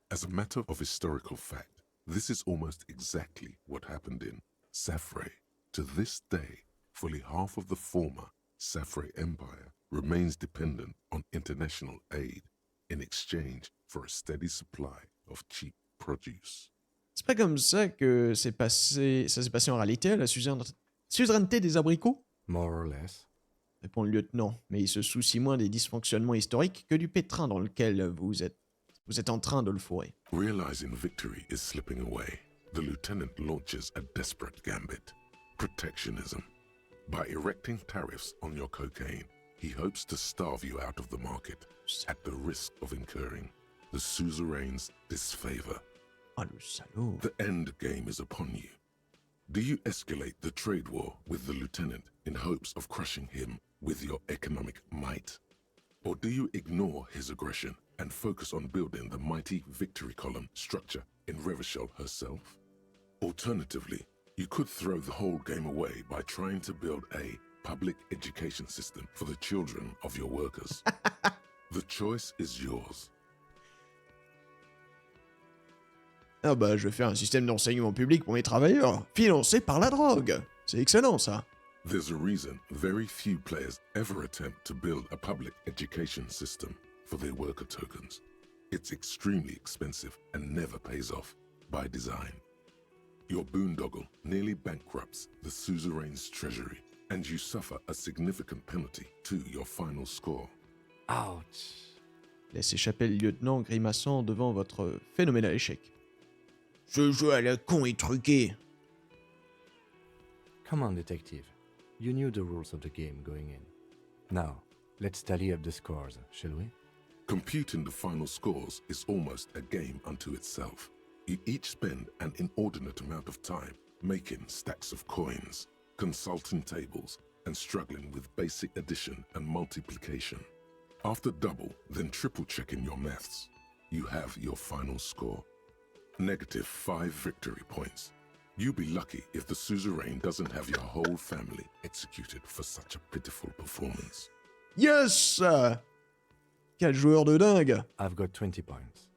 As a matter of historical fact, this is almost exactly what happened in Saffray. To this day, fully half of the former Saffray Empire remains dependent on international aid in exchange for a steady supply of cheap produce. C'est pas comme ça que ça s'est passé en réalité à la suzeraineté des abricots? More or less. Répond le lieutenant, mais il se soucie moins des dysfonctionnements historiques que du pétrin dans lequel vous êtes en train de le fourrer. Realizing victory is slipping away, the lieutenant launches a desperate gambit. Protectionism. By erecting tariffs on your cocaine, he hopes to starve you out of the market at the risk of incurring the suzerain's disfavor. Ah, le salaud. The end game is upon you. Do you escalate the trade war with the lieutenant in hopes of crushing him with your economic might? Or do you ignore his aggression and focus on building the mighty victory column structure in Revachol herself? Alternatively, you could throw the whole game away by trying to build a public education system for the children of your workers. The choice is yours. Ah bah, je vais faire un système d'enseignement public pour mes travailleurs, financé par la drogue. C'est excellent, ça. There's a reason very few players ever attempt to build a public education system for their worker tokens. It's extremely expensive and never pays off by design. Your boondoggle nearly bankrupts the suzerain's treasury, and you suffer a significant penalty to your final score. Ouch. Laisse échapper le lieutenant grimaçant devant votre phénoménal échec. Ce jeu à la con est truqué. Come on, detective. You knew the rules of the game going in. Now, let's tally up the scores, shall we? Computing the final scores is almost a game unto itself. You each spend an inordinate amount of time making stacks of coins, consulting tables, and struggling with basic addition and multiplication. After double, then triple checking your maths, you have your final score. -5 victory points. You'll be lucky if the suzerain doesn't have your whole family executed for such a pitiful performance. Yes! Quel joueur de dingue! I've got 20 points.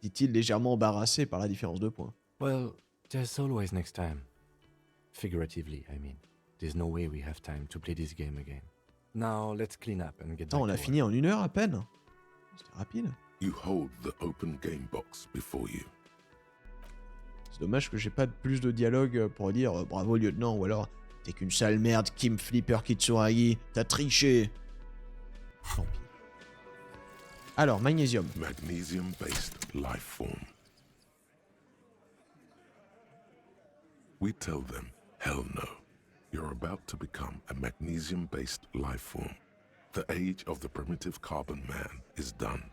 Dit-il légèrement embarrassé par la différence de points. Well, there's always next time. Figuratively, I mean. There's no way we have time to play this game again. Now, let's clean up and get Attends, back on a to fini work. en 1 heure à peine. C'était rapide. You hold the open game box before you. C'est dommage que j'ai pas plus de dialogue pour dire bravo lieutenant ou alors t'es qu'une sale merde Kim Flipper Kitsuragi, t'as triché. Tant pis. Alors, magnésium. Magnesium-based life form. We tell them, hell no. You're about to become a magnesium-based life form. The age of the primitive carbon man is done.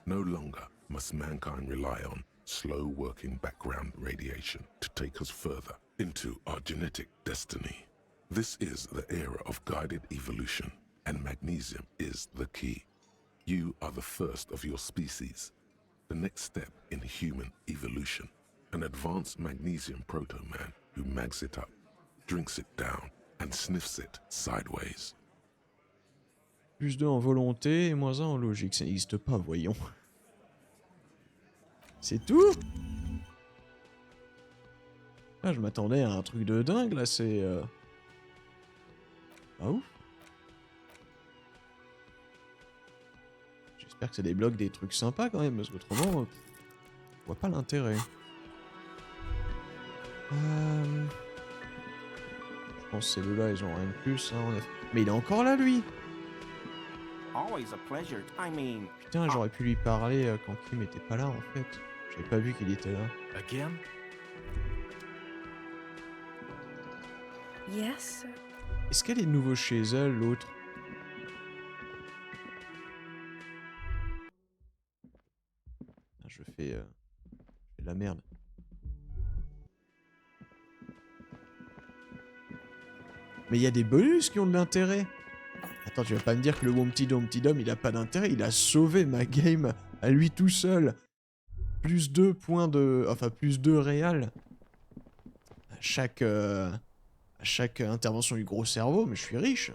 No longer must mankind rely on slow-working background radiation to take us further into our genetic destiny. This is the era of guided evolution, and magnesium is the key. You are the first of your species. the next step in human evolution. An advanced magnesium proto-man who mags it up, drinks it down, and sniffs it sideways. Plus 2 en volonté et moins 1 en logique. Ça n'existe pas, voyons. C'est tout? Là, je m'attendais à un truc de dingue, là, c'est... Ah ouf. J'espère que ça débloque des trucs sympas quand même, parce qu'autrement, je vois pas l'intérêt. Je pense que celles-là, ils ont rien de plus. Hein, mais il est encore là, lui! Always a pleasure. I mean, Putain, j'aurais pu lui parler quand Kim était pas là, en fait. J'avais pas vu qu'il était là. Again? Yes, sir. Est-ce qu'elle est de nouveau chez elle, l'autre? Ah, je fais de la merde. Mais il y a des bonus qui ont de l'intérêt. Attends, tu vas pas me dire que le Humpty Dumpty Dum, il a pas d'intérêt. Il a sauvé ma game à lui tout seul. Plus 2 points de... Enfin, plus 2 réal. À chaque intervention du gros cerveau, mais je suis riche.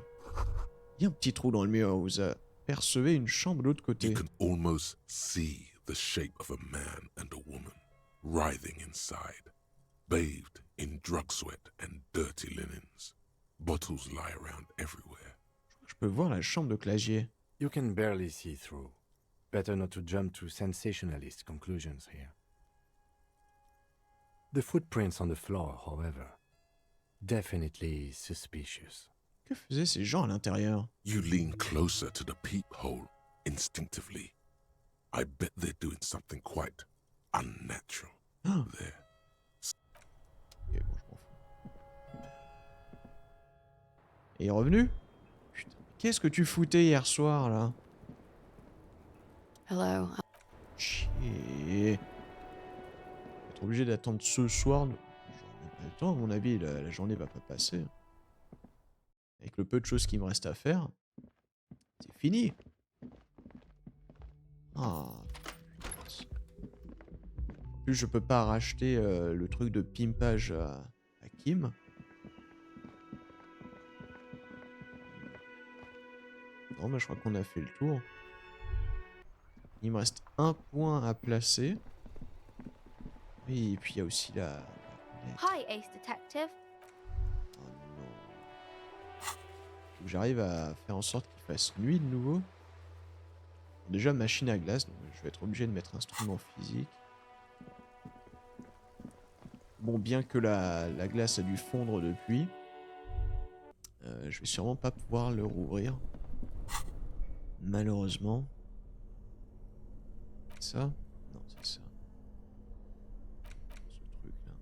Il y a un petit trou dans le mur. Vous apercevez une chambre de l'autre côté. You can almost see the shape of a man and a woman writhing inside, bathed in drug sweat and dirty linens. Bottles lie around everywhere. Je peux voir la chambre de Clagier. You can barely see through. Better not to jump to sensationalist conclusions here. The footprints on the floor, however, definitely suspicious. Que faisaient ces gens à l'intérieur? You lean closer to the peephole instinctively. I bet they're doing something quite unnatural there. Ok, bon, je m'en fous. Et il est revenu? Putain, qu'est-ce que tu foutais hier soir, là? Hello. Chier. Être obligé d'attendre ce soir. J'aurai même pas le temps, à mon avis, la journée va pas passer. Avec le peu de choses qui me reste à faire, c'est fini. Ah. En plus, je peux pas racheter le truc de pimpage à Kim. Non, mais je crois qu'on a fait le tour. Il me reste un point à placer. Oui, et puis il y a aussi la... Hi, Ace Detective. Oh non. Faut que j'arrive à faire en sorte qu'il fasse nuit de nouveau. Déjà, machine à glace, donc je vais être obligé de mettre instrument physique. Bon, bien que la glace a dû fondre depuis, je vais sûrement pas pouvoir le rouvrir. Malheureusement. C'est ça? Non, c'est ça. Ce truc-là.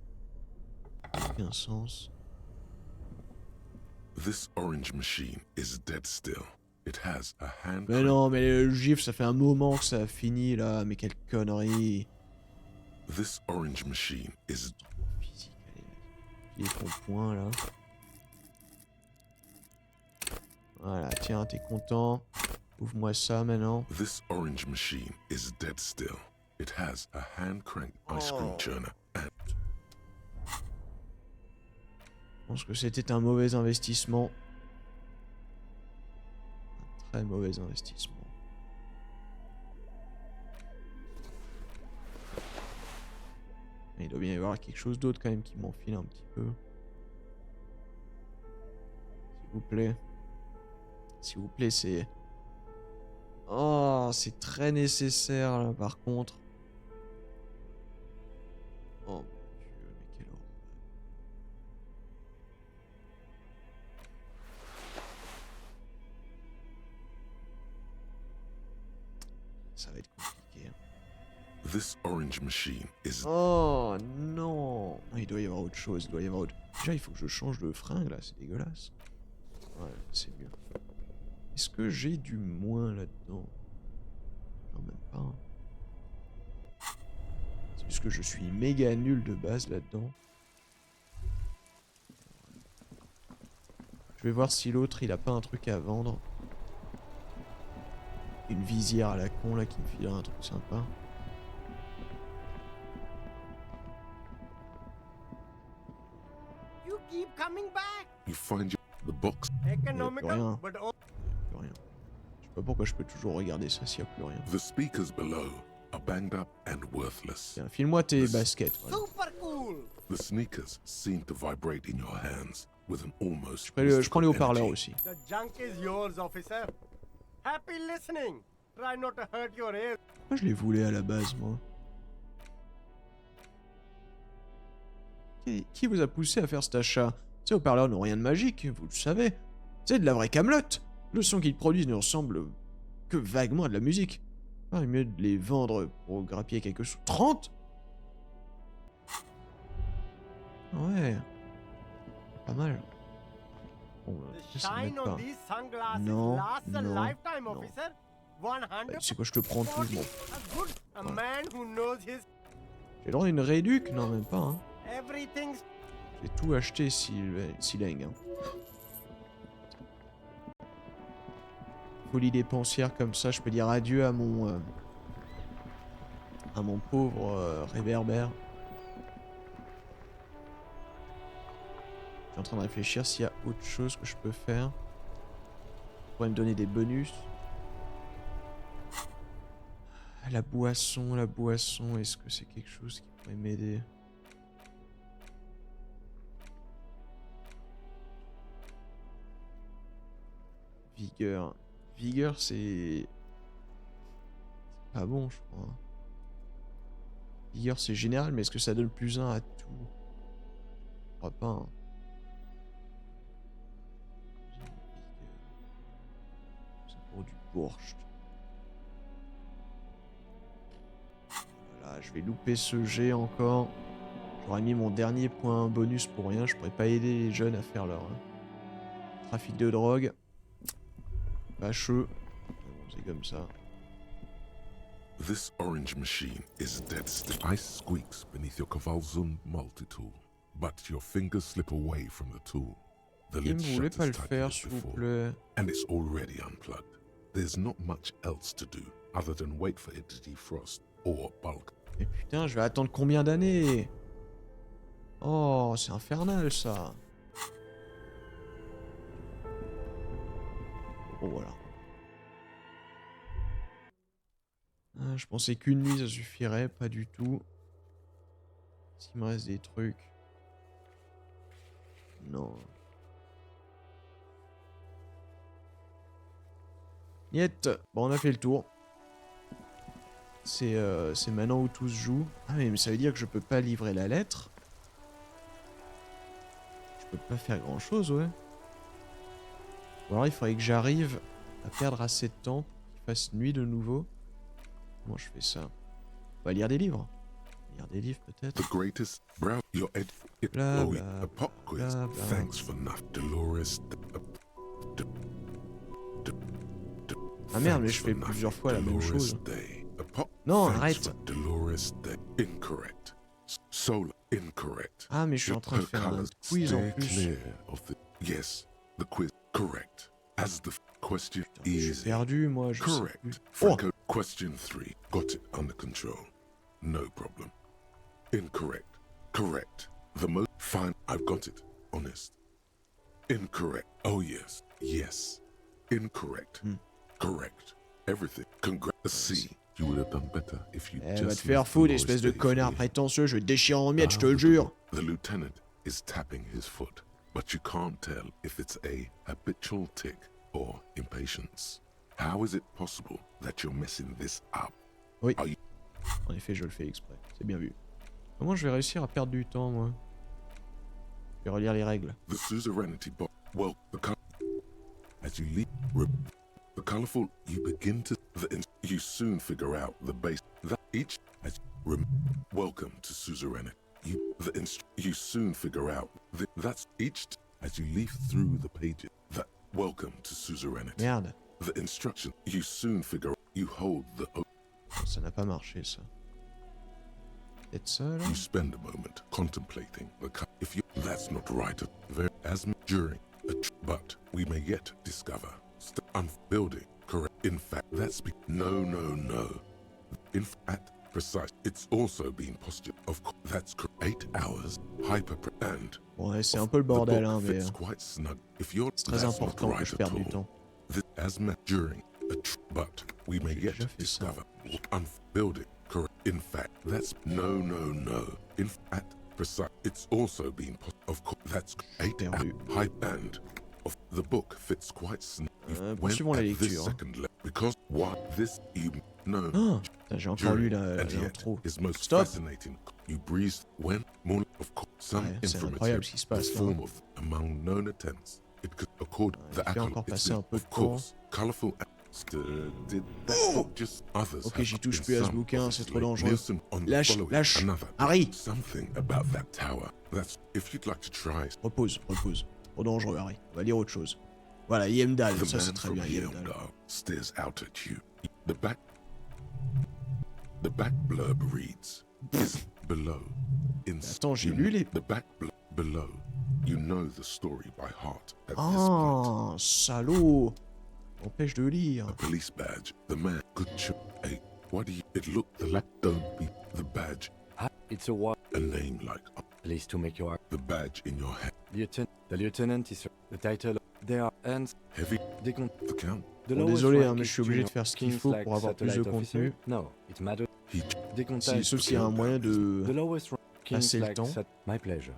Ça n'a aucun sens. This orange machine is dead still. It has a hand. Mais non, mais le gif, ça fait un moment que ça a fini là. Mais quelle connerie. This orange machine is Physique, allez, il est ton point là. Voilà, tiens, t'es content. Ouvre-moi ça maintenant. This orange machine is dead still. It has a hand-cranked ice cream churner and... Je pense que c'était un mauvais investissement. Un très mauvais investissement. Mais il doit bien y avoir quelque chose d'autre quand même qui m'enfile un petit peu. S'il vous plaît. S'il vous plaît, c'est... Oh, c'est très nécessaire là par contre. Oh mon dieu, mais quelle horreur. Ça va être compliqué. This orange machine is... Oh non. Il doit y avoir autre chose, il doit y avoir autre... Déjà, il faut que je change de fringue là, c'est dégueulasse. Ouais, c'est mieux. Est-ce que j'ai du moins là-dedans? Non, même pas. C'est juste que je suis méga nul de base là-dedans. Je vais voir si l'autre il a pas un truc à vendre. Une visière à la con là qui me filera un truc sympa. find the box. Il n'y a plus rien. Plus rien. Je sais pas pourquoi je peux toujours regarder ça s'il n'y a plus rien. The speakers below are banged up and worthless. Tiens, file-moi tes baskets. Voilà. The sneakers seem to vibrate in your hands with an almost. Je prends les haut-parleurs aussi. The junk is yours, officer. Happy listening. Try not to hurt your ears. Moi, je les voulais à la base, moi. Qui vous a poussé à faire cet achat? Ces haut-parleurs n'ont rien de magique, vous le savez. C'est de la vraie camelote. Le son qu'ils produisent ne ressemble que vaguement à de la musique. Il est mieux de les vendre pour grappiller quelques sous. 30? Ouais. Pas mal. Bon, ça m'aide pas. Non, non, non. C'est quoi, je te prends tout, je m'en fous. J'ai le droit à une réduc? Non, même pas, hein. J'ai tout acheté, Sileng. Hein. Folie dépensière comme ça, je peux dire adieu à mon pauvre réverbère. Je suis en train de réfléchir s'il y a autre chose que je peux faire. Ça pourrait me donner des bonus. La boisson, est-ce que c'est quelque chose qui pourrait m'aider? Vigueur. Vigueur, c'est pas bon, je crois. Vigueur, c'est général, mais est-ce que ça donne plus 1 à tout? Je crois pas. Hein. C'est pour du borscht. Voilà, je vais louper ce jet encore. J'aurais mis mon dernier point bonus pour rien. Je pourrais pas aider les jeunes à faire leur trafic de drogue. Bâcheux. Bon, c'est comme ça. This orange machine is dead still. Ice squeaks beneath your Kavalzun multi-tool, but your fingers slip away from the tool. The lid shutters tightly as before, and it's already unplugged. There's not much else to do other than wait for it to defrost or bulk. Mais putain, je vais attendre combien d'années? Oh, c'est infernal ça. Bon, voilà. Ah, je pensais qu'une nuit ça suffirait, pas du tout. S'il me reste des trucs. Non. Niet. Bon, on a fait le tour. C'est maintenant où tout se joue. Ah mais ça veut dire que je peux pas livrer la lettre. Je peux pas faire grand chose, ouais. Ou alors il faudrait que j'arrive à perdre assez de temps pour qu'il fasse nuit de nouveau. Comment je fais ça? On va lire des livres. Lire des livres peut-être. The greatest brow your ed Bla, a bla, pop quiz. bla, bla. Thanks for nothing, Dolores. Ah merde, mais je fais plusieurs fois la même chose. Non, arrête. Dolores Day. Incorrect. Solar. Incorrect. Ah mais je suis en train de faire un quiz en plus. Yes, the quiz. Correct. As the question Putain, je suis perdu, moi. Je correct. Franco, oh. Question 3. Got it under control. No problem. Incorrect. Correct. The most fine. I've got it. Honest. Incorrect. Oh yes. Yes. Incorrect. Correct. Everything. Congrats. C. You would have done better if you just. Va te faire foutre, espèce de connard prétentieux. Je vais te déchirer en miettes, je te le jure. The lieutenant is tapping his foot, but you can't tell if it's a habitual tic or impatience. How is it possible that you're messing this up? Oui. En effet, je le fais exprès. C'est bien vu. Comment je vais réussir à perdre du temps, moi? Je vais relire les règles. The suzerainty box. Well, as you leave, the colorful, you begin to. You soon figure out the base that each. Welcome to suzerainty. You soon figure out that's each as you leaf through the pages. That welcome to suzerainty. Merde. The instruction. You soon figure. You hold the. Ça n'a pas marché, ça. Peut-être ça, là? You spend a moment contemplating the. If you. That's not right. As during. But we may yet discover. Building. Correct. In fact, that's no. In fact, precise. It's also been postured. Of course, that's 8 hours. And Bon, ouais, c'est un peu le bordel, hein, mais quite snug. If you're c'est très important que je perde du temps. This as met during a but we may yet discover unbuilding. Correct. In fact, that's no. In fact, precise. It's also been of course that's 8 high and of the book fits quite snug. Poursuivons la lecture. Because what this you know. Oh, j'ai encore lu l'intro. Stop. You breathe when more of course some incroyable ce qui se passe là. Among known attempts. It could accord the encore passer un peu de of course colorful. Did that book just others? Ok, j'y touche plus à ce bouquin, c'est trop dangereux. Lâche, Harry. Something about that tower. That's if you'd like to try. Repose. Trop dangereux, Harry. On va lire autre chose. Voilà, Yemdal, ça c'est très bien, Yemdal. Stares out at you. The back blurb reads, is below. Attends, j'ai lu les... The back blurb below. You know the story by heart at this point. Salaud. Empêche de lire. A police badge. The man could show. Hey, what do you... It looked the lack don't be the badge. It's a what? A name like... Please to make your... The badge in your head. The lieutenant is... The title... They are hands... Heavy... The count. Bon, désolé, hein, mais je suis obligé de faire ce qu'il faut pour avoir plus de contenu. No, it matters. Sauf s'il y a un moyen de passer le temps. My pleasure.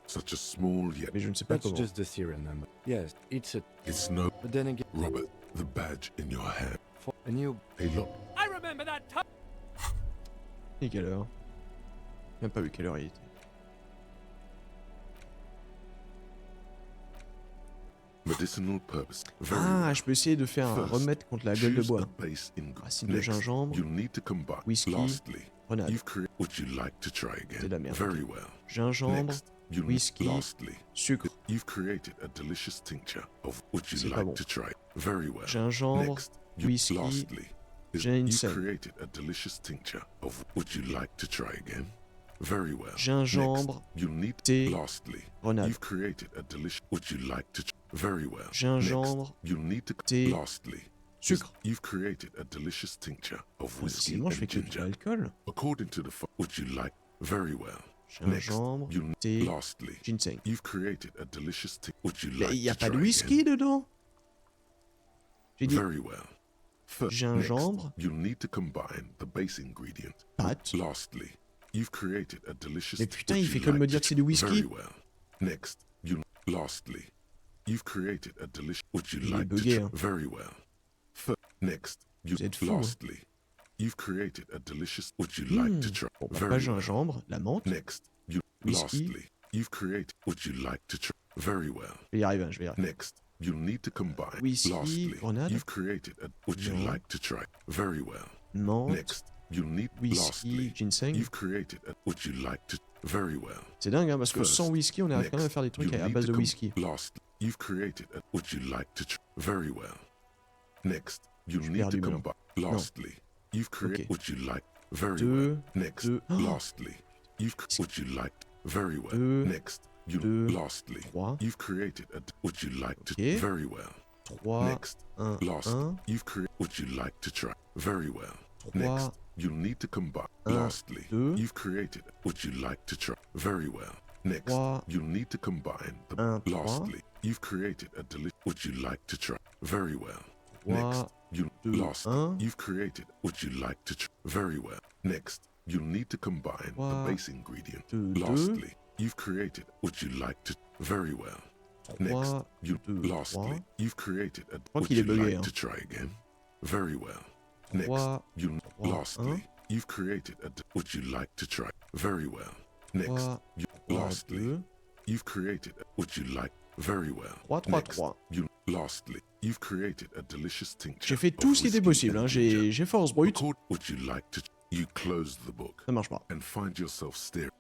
Such a small yet. Mais je ne sais pas comment. Just the serial number. Yes, it's no. But then again, Robert, the badge in your hand. For a new. Hey, look. I remember that time. Et quelle heure? J'ai même pas vu quelle heure il était. Medicinal purpose. Ah, je peux essayer de faire un remède contre la gueule de bois. Racine de gingembre, whisky, grenade. C'est de la merde. Gingembre, whisky, sucre. C'est pas bon. Gingembre, whisky, ginseng. Gingembre, thé, grenade. Gingembre, thé, sucre. Décidément, je fais que de l'alcool. Gingembre, thé, ginseng. Mais il n'y a pas de whisky dedans. J'ai dit gingembre, pâte. Mais putain, il fait que de me dire que c'est du whisky. Il est bugué, hein. Vous êtes fou, Bon, bah, pas gingembre, la menthe, whisky. Je vais y arriver, je vais y arriver. Whisky, grenade, menthe, whisky, ginseng. C'est dingue, hein, parce que sans whisky, on arrive quand même à faire des trucs à base de whisky. Je suis perdu maintenant. Non. Ok. Deux. Trois. Ok. 3, 1, 1. 2. You've created what you like to try very well. Next, 3, you need to combine the 1, lastly, you've created a what you like to try very well. 3, Next, you 2, lastly, 1. you've created what you like to try very well. Next, you need to combine 3, the base ingredient. 2, Lastly, you've created what you like to very well. Next, 3, you 2, lastly, 3. you've created a crois what qu'il est you bugué, like hein. to try again very well. Next, 3, you 3, lastly, 1. you've created a what you like to try very well. Next, 3, you 3, lastly, 2. you've created a what you like very well. 3, 3, Next, 3. you lastly, you've created a delicious tincture. J'ai fait tout ce qui était possible, hein. J'ai force brute. Record what you like to. You close the book Ça marche pas. and find yourself staring.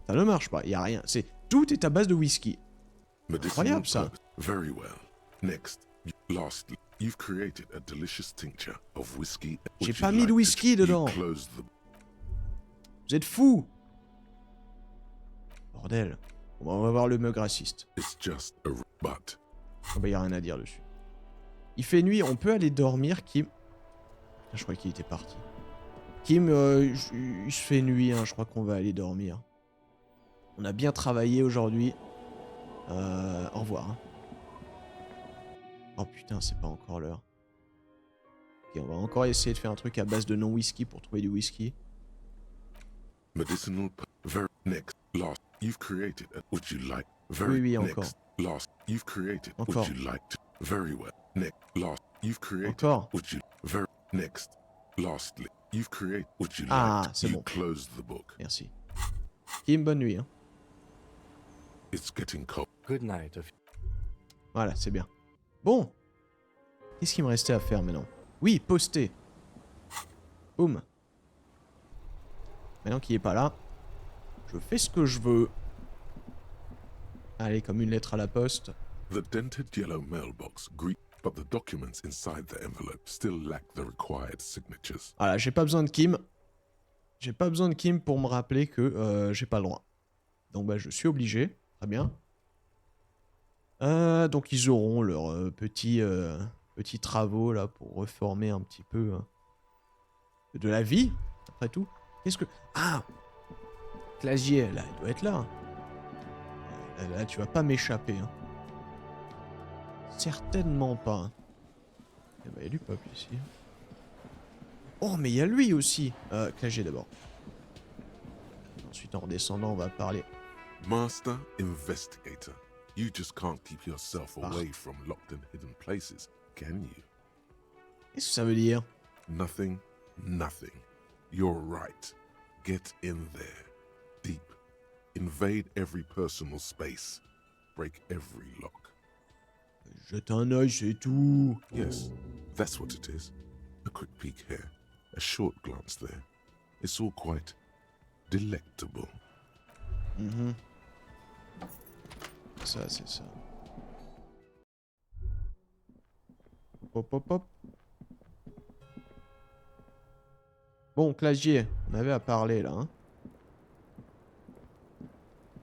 Ça ne marche pas, y a rien. Tout est à base de whisky. Incroyable ça. Very well. Next, lastly, you've created a delicious tincture of whiskey. J'ai pas mis de whisky dedans. Vous êtes fous. Bordel. Bon, on va voir le mug raciste. It's just a but. Oh bah y a rien à dire dessus. Il fait nuit, on peut aller dormir. Je croyais qu'il était parti. Kim, il se fait nuit, hein, je crois qu'on va aller dormir. On a bien travaillé aujourd'hui. Au revoir. Hein. Oh putain, c'est pas encore l'heure. Ok, on va encore essayer de faire un truc à base de non-whisky pour trouver du whisky. Medicinal. Very next. Last. You've created. Would you like? Very Oui, encore. next. Last. You've created. Encore. Would you like to? Very well. Next. Last. You've created. Encore. Would you? Very next. Lastly. You've created. Would you Ah, like? c'est You bon. close the book. Merci. Kim, bonne nuit. Hein. It's getting cold. Good night. Voilà, c'est bien. Bon. Qu'est-ce qu'il me restait à faire maintenant? Oui, poster. Boum. Maintenant qu'il est pas là, je fais ce que je veux. Allez, comme une lettre à la poste. The dented yellow mailbox greet, but the documents inside the envelope still lack the required signatures. Voilà, j'ai pas besoin de Kim. J'ai pas besoin de Kim pour me rappeler que j'ai pas le droit. Donc bah je suis obligé. Très bien. Donc ils auront leurs petits travaux là pour reformer un petit peu de la vie, après tout. Qu'est-ce que... Ah, Clagier, là, il doit être là. Là, tu vas pas m'échapper. Hein. Certainement pas. Eh ben, il y a du peuple ici. Oh, mais il y a lui aussi. Clagier d'abord. Ensuite, en redescendant, on va parler. Master Investigator, you just can't keep yourself away from locked and hidden places, can you? Qu'est-ce que ça veut dire? Nothing, nothing. You're right. Get in there. Deep. Invade every personal space. Break every lock. Jette un œil, c'est tout. Yes, that's what it is. A quick peek here. A short glance there. It's all quite delectable. Mhm. Ça, c'est ça. Hop, hop, hop. Bon, Clagier, on avait à parler là. Hein.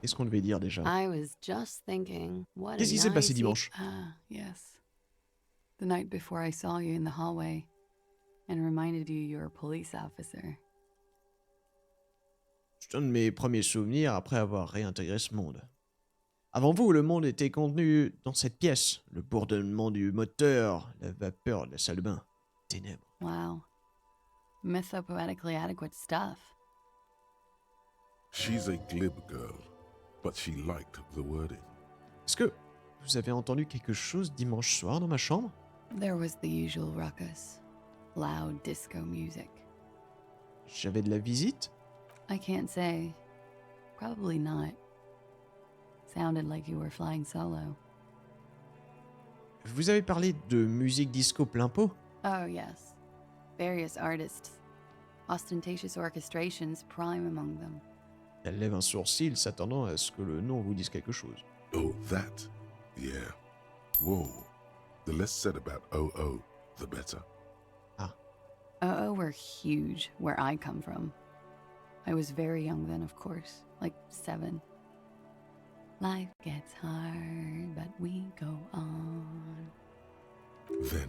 Qu'est-ce qu'on devait dire déjà? Qu'est-ce qui s'est passé dimanche? Ah, yes. The night before I saw you in the hallway and reminded you you're a police officer. C'est un de mes premiers souvenirs après avoir réintégré ce monde. Avant vous, le monde était contenu dans cette pièce. Le bourdonnement du moteur, la vapeur de la salle de bain, ténèbres. Wow. Mythopoetically adequate stuff. She's a glib girl, but she liked the wording. Est-ce que vous avez entendu quelque chose dimanche soir dans ma chambre? There was the usual ruckus. Loud disco music. J'avais de la visite? I can't say. Probably not. Sounded like you were flying solo. Vous avez parlé de musique disco plein pot? Oh, yes. Various artists. Ostentatious orchestrations prime among them. Elle lève un sourcil, s'attendant à ce que le nom vous dise quelque chose. Oh, that? Yeah. Whoa. The less said about OO, the better. Ah. OO were huge where I come from. I was very young then, of course, like 7. Life gets hard, but we go on. Then,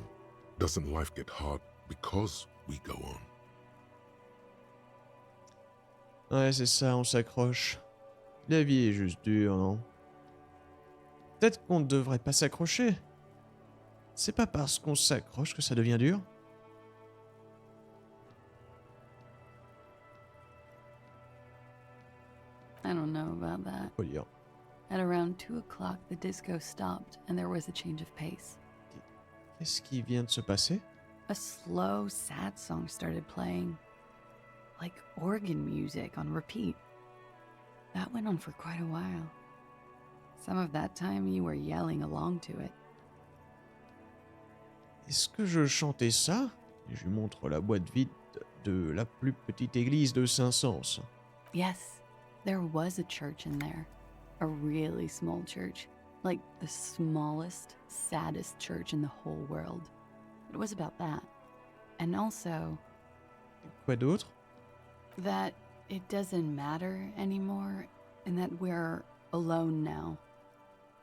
doesn't life get hard because we go on? Ouais, c'est ça, on s'accroche. La vie est juste dure, non? Peut-être qu'on ne devrait pas s'accrocher. C'est pas parce qu'on s'accroche que ça devient dur. I don't know about that. Faut dire. At around 2 o'clock, the disco stopped and there was a change of pace. Qu'est-ce qui vient de se passer? A slow, sad song started playing. Like organ music on repeat. That went on for quite a while. Some of that time you were yelling along to it. Est-ce que je chantais ça? Et je lui montre la boîte vide de la plus petite église de Saint-Saëns. Yes, there was a church in there. A really small church. Like the smallest, saddest church in the whole world. It was about that. And also... Quoi d'autre? That it doesn't matter anymore, and that we're alone now.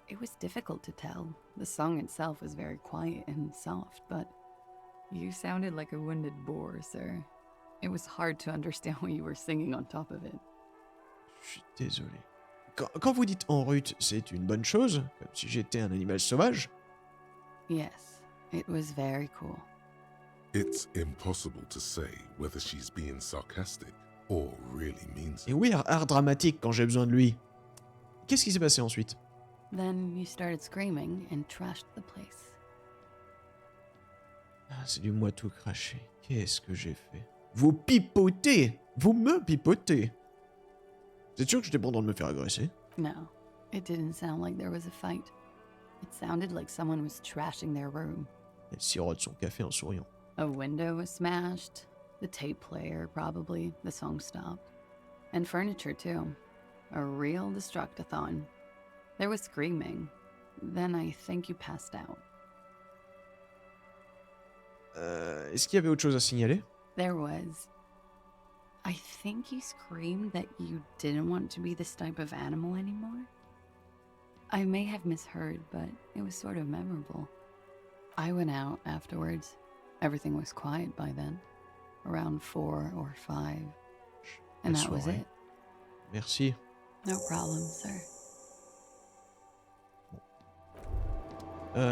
It was difficult to tell. The song itself was very quiet and soft, but you sounded like a wounded boar, sir. It was hard to understand what you were singing on top of it. Je suis désolé. Quand vous dites en route, c'est une bonne chose, comme si j'étais un animal sauvage. Yes, it was very cool. It's impossible to say whether she's being sarcastic or really means it. Et oui, art dramatique quand j'ai besoin de lui. Qu'est-ce qui s'est passé ensuite? Then you started screaming and trashed the place. Ah, c'est du moi tout craché. Qu'est-ce que j'ai fait? Vous pipotez! Vous me pipotez! Vous êtes sûr que j'étais pas en train de me faire agresser? No, it didn't sound like there was a fight. It sounded like someone was trashing their room. Elle sirote son café en souriant. A window was smashed, the tape player probably, the song stopped. And furniture too. A real destructathon. There was screaming. Then I think you passed out. Est-ce qu'il y avait autre chose à signaler? There was. I think you screamed that you didn't want to be this type of animal anymore. I may have misheard, but it was sort of memorable. I went out afterwards. Everything was quiet by then. Around 4 or 5. And that was it. Merci. No problem, sir.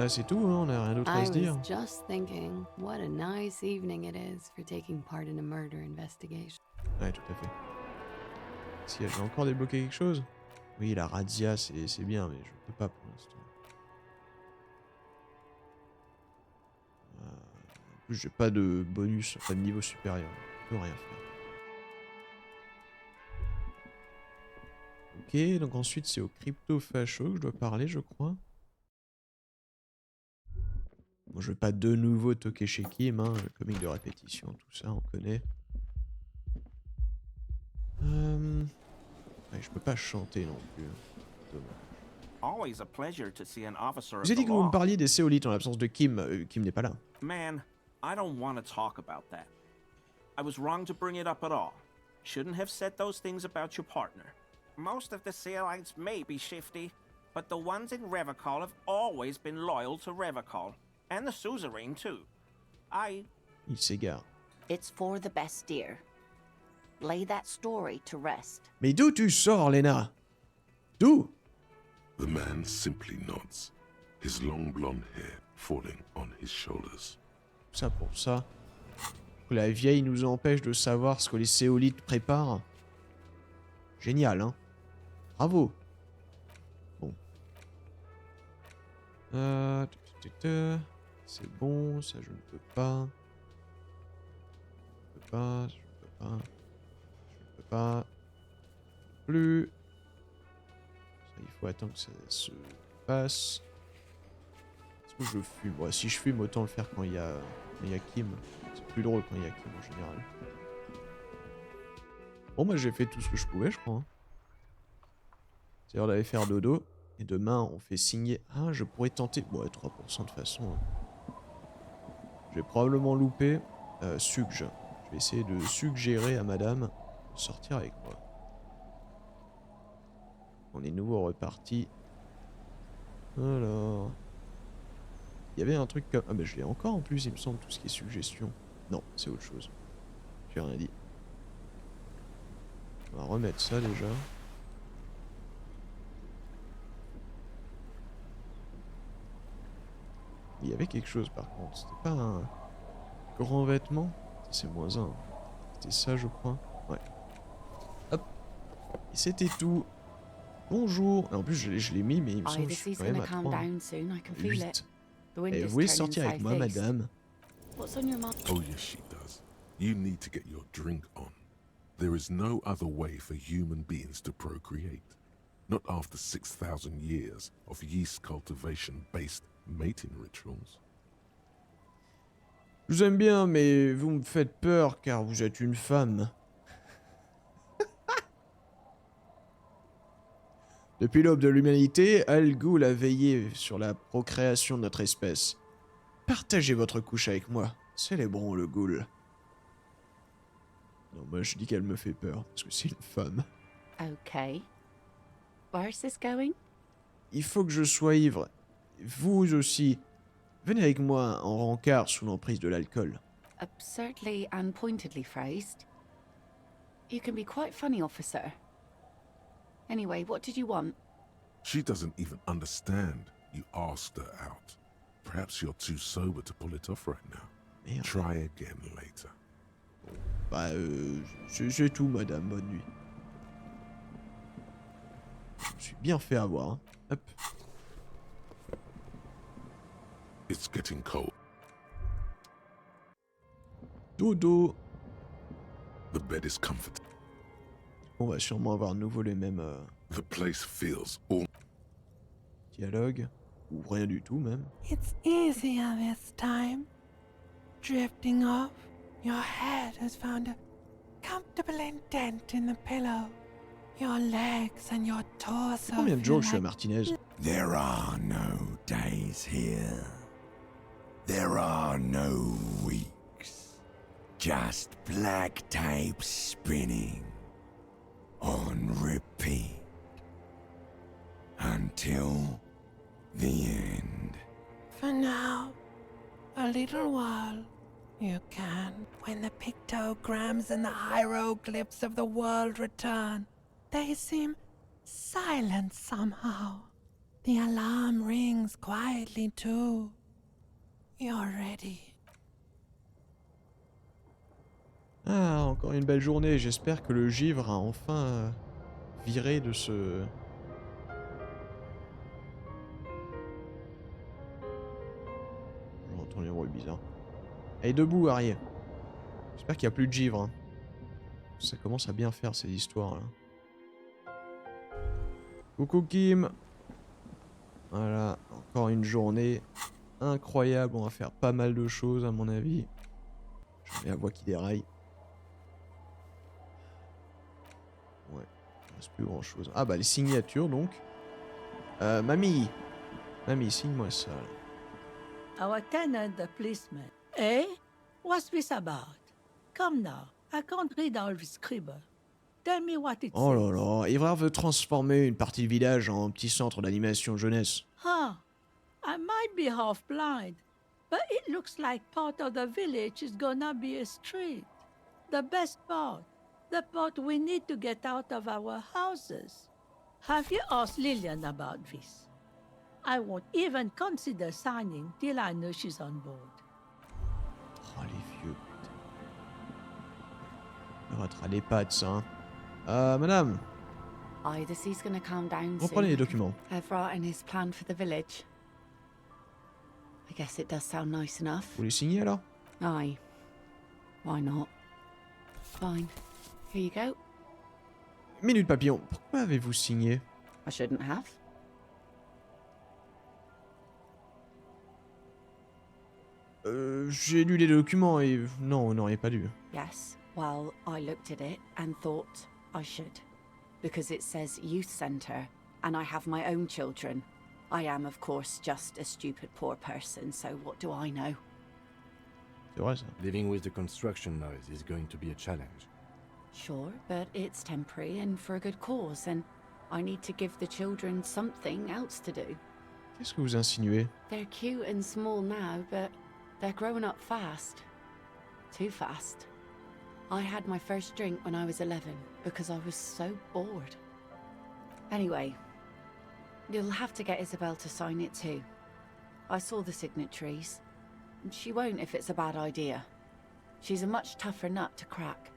C'est tout, hein, on n'a rien d'autre à se dire. I was just thinking, what a nice evening it is for taking part in a murder investigation. Ouais, tout à fait. Est-ce qu'il y a encore débloqué quelque chose? Oui, la razzia, c'est bien, mais je peux pas pour l'instant. En plus, j'ai pas de bonus, pas de niveau supérieur. Je peux rien faire. Ok, donc ensuite, c'est au crypto-facho que je dois parler, je crois. Bon, je vais pas de nouveau toquer chez Kim, hein, le comique de répétition, tout ça, on connaît. Ouais, je peux pas chanter non plus. Dommage. Always a pleasure to see an officer of Vous avez dit the que vous law. me parliez des céolites en l'absence de Kim. Kim n'est pas là. Man, I don't want to talk about that. I was wrong to bring it up at all. Shouldn't have said those things about your partner. Most of the Sealites may be shifty, but the ones in Revacol have always been loyal to Revacol. And the suzerain, too. Il s'égare. It's for the best, dear. Lay that story to rest. Mais d'où tu sors, Lena? D'où? The man simply nods, his long blonde hair falling on his shoulders. Ça pour ça. Que la vieille nous empêche de savoir ce que les céolites préparent. Génial, hein? Bravo. Bon. C'est bon, ça je ne peux pas. Je peux pas, je peux pas. Je peux pas. Plus. Ça, il faut attendre que ça se passe. Est-ce que je fume? Ouais, si je fume, autant le faire quand il y a Kim. C'est plus drôle quand il y a Kim en général. Bon, bah j'ai fait tout ce que je pouvais, je crois. Hein. C'est l'heure d'aller faire dodo. Et demain, on fait signer... Ah, je pourrais tenter... Bon, ouais, 3% de toute façon. Hein. Je vais probablement louper. Je vais essayer de suggérer à madame de sortir avec moi. On est nouveau reparti. Alors... Il y avait un truc comme... Ah bah je l'ai encore en plus, il me semble, tout ce qui est suggestion. Non, c'est autre chose. J'ai rien dit. On va remettre ça déjà. Il y avait quelque chose par contre. C'était pas un grand vêtement. C'est -1. C'était ça, je crois. Ouais. Hop. Et c'était tout. Bonjour. Et en plus, je l'ai mis, mais il me semble que je suis quand même à 3. 8. Et vous voulez sortir avec moi, madame? Oh yes, she does. You need to get your drink on. There is no other way for human beings to procreate. Not after 6,000 years of yeast cultivation-based mating rituals. Je vous aime bien, mais vous me faites peur car vous êtes une femme. Depuis l'aube de l'humanité, Al Ghul a veillé sur la procréation de notre espèce. Partagez votre couche avec moi. Célébrons le Ghoul. Non, moi je dis qu'elle me fait peur, parce que c'est une femme. Okay. Where's this going? Il faut que je sois ivre. Vous aussi. Venez avec moi en rencard sous l'emprise de l'alcool. absurdly and pointedly phrased. You can be quite funny, officer. Anyway, what did you want? She doesn't even understand you asked her out. Perhaps you're too sober to pull it off right now. Merde. Try again later. Bah, c'est tout, madame. Bonne nuit. Je me suis bien fait avoir. Hein. Hop. It's getting cold. Dodo. The bed is comfortable. On va sûrement avoir de nouveau les mêmes The place feels all dialogues. Ou rien du tout, même. It's easier this time. Drifting off, your head has found a comfortable indent in the pillow. Your legs and your torso. Combien de jours que je suis à Martinez? There are no days here. There are no weeks. Just black tape spinning on repeat until the end. For now, a little while, you can. When the pictograms and the hieroglyphs of the world return, they seem silent somehow. The alarm rings quietly too. You're ready. Ah, encore une belle journée. J'espère que le givre a enfin viré de ce... J'entends les bruits bizarres. Allez, debout, Harry. J'espère qu'il n'y a plus de givre. Hein. Ça commence à bien faire ces histoires là. Coucou Kim. Voilà, encore une journée incroyable. On va faire pas mal de choses à mon avis. J'en ai la voix qui déraille. Ouais, il reste plus grand chose. Ah bah les signatures donc. Mamie. Mamie, signe-moi ça. Là. Our tenant, the policeman. Eh? What's this about? Come now, I can't read all this scribble. Tell me what it Oh là says. là, Ivrard veut transformer une partie du village en petit centre d'animation jeunesse. Huh. I might be half blind, but it looks like part of the village is gonna be a street. The best part. The part we need to get out of our houses. Have you asked Lillian about this? I won't even consider signing till I know she's on board. Oh les vieux, putain. Il ratera les pattes ça. Hein. Madame. Either he's gonna calm down Reprenez les soon. documents. Evrart and his plan for the village. I guess it does sound nice enough. Vous les signez alors? Aye. Why not? Fine. Here you go. Minute papillon. Pourquoi avez-vous signé? I shouldn't have. J'ai lu les documents et... Non, vous n'auriez pas dû. Yes. Well, I looked at it and thought I should. Because it says youth centre, and I have my own children. I am, of course, just a stupid poor person, so what do I know? C'est vrai ça. Living with the construction noise is going to be a challenge. Sure, but it's temporary and for a good cause, and I need to give the children something else to do. Qu'est-ce que vous insinuez? They're cute and small now, but they're growing up fast. Too fast. I had my first drink when I was 11 because I was so bored. Anyway, you'll have to get Isabel to sign it too. I saw the signatories. She won't if it's a bad idea. She's a much tougher nut to crack.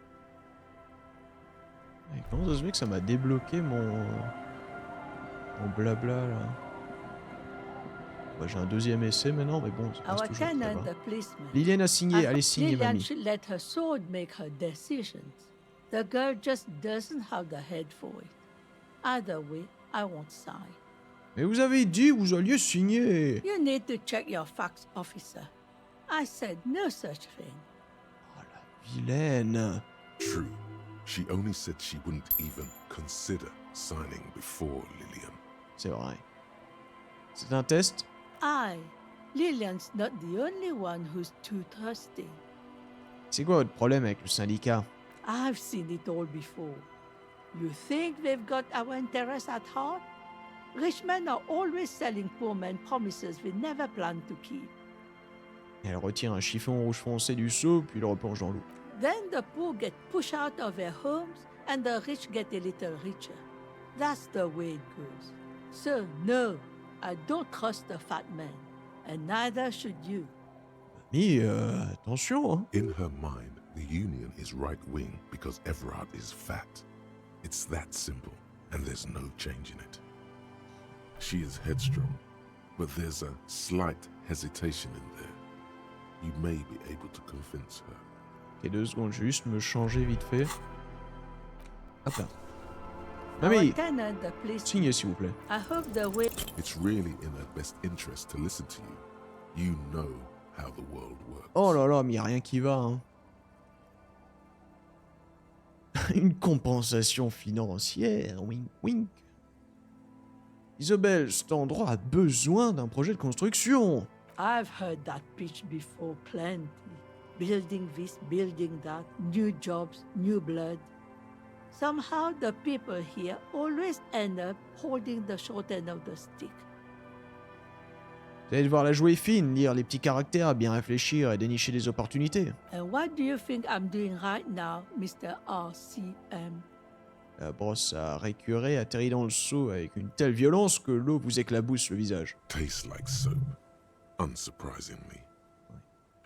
Mais comment ça se fait que ça m'a débloqué mon blabla là? Bah, j'ai un deuxième essai maintenant, mais bon, ça Our reste toujours très tenant, bas. the policeman. Liliane a signé, allez signer Lillian mamie. should let her sword make her decisions. The girl just doesn't have the head for it. Either way, I won't sign. Mais vous avez dit vous alliez signer. You need to check your facts, officer. I said no such thing. Vilaine. True. She only said she wouldn't even consider signing before Lillian. C'est vrai. C'est un test. Lillian's not the only one who's too thirsty. C'est quoi votre problème avec le syndicat? I've seen it all before. You think they've got our interests at heart? Rich men are always selling poor men promises we never plan to keep. Et elle retire un chiffon rouge foncé du seau, puis le replonge dans l'eau. Then the poor get pushed out of their homes and the rich get a little richer. That's the way it goes. So, no, I don't trust the fat man, and neither should you. Mais attention, hein. In her mind, the Union is right-wing because Everard is fat. It's that simple, and there's no change in it. She is headstrong, but there's a slight hesitation in there. You may be able to convince her. Ok, 2 secondes, je vais juste me changer vite fait. Hop là. Mamie, Our tenant, the police. signez s'il vous plaît. I hope the way. It's really in her best interest to listen to you. You know how the world works. Oh là là, mais y a rien qui va, hein. Une compensation financière, wink wink. Isabelle, cet endroit a besoin d'un projet de construction. I've heard that pitch before plenty. Building this, building that, new jobs, new blood. Somehow the people here always end up holding the short end of the stick. Vous allez devoir la jouer fine, lire les petits caractères, bien réfléchir et dénicher des opportunités. And what do you think I'm doing right now, Mr. RCM? La brosse à récurer atterrit dans le seau avec une telle violence que l'eau vous éclabousse le visage. Tastes like soap, unsurprisingly.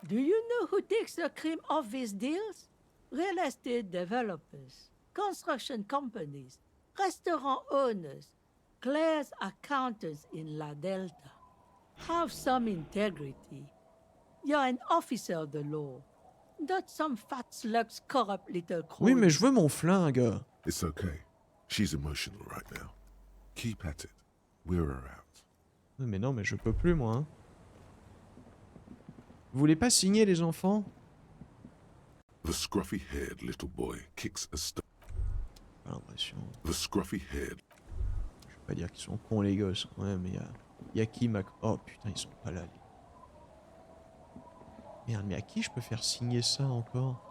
Do you know who takes the cream of these deals? Real estate developers, construction companies, restaurant owners, Claire's accountants in La Delta. Have some integrity. You're an officer of the law, not some fat slug's corrupt little crow. Oui, mais je veux mon flingue. It's okay. She's emotional right now. Keep at it. We're her out. Mais non, mais je peux plus, moi. Hein. Vous voulez pas signer, les enfants? The scruffy-haired little boy kicks a stone. J'ai l'impression. The scruffy-haired. Je vais pas dire qu'ils sont cons, les gosses. Ouais, mais y a qui, Mac... Oh, putain, ils sont pas là. Merde, mais à qui je peux faire signer ça encore?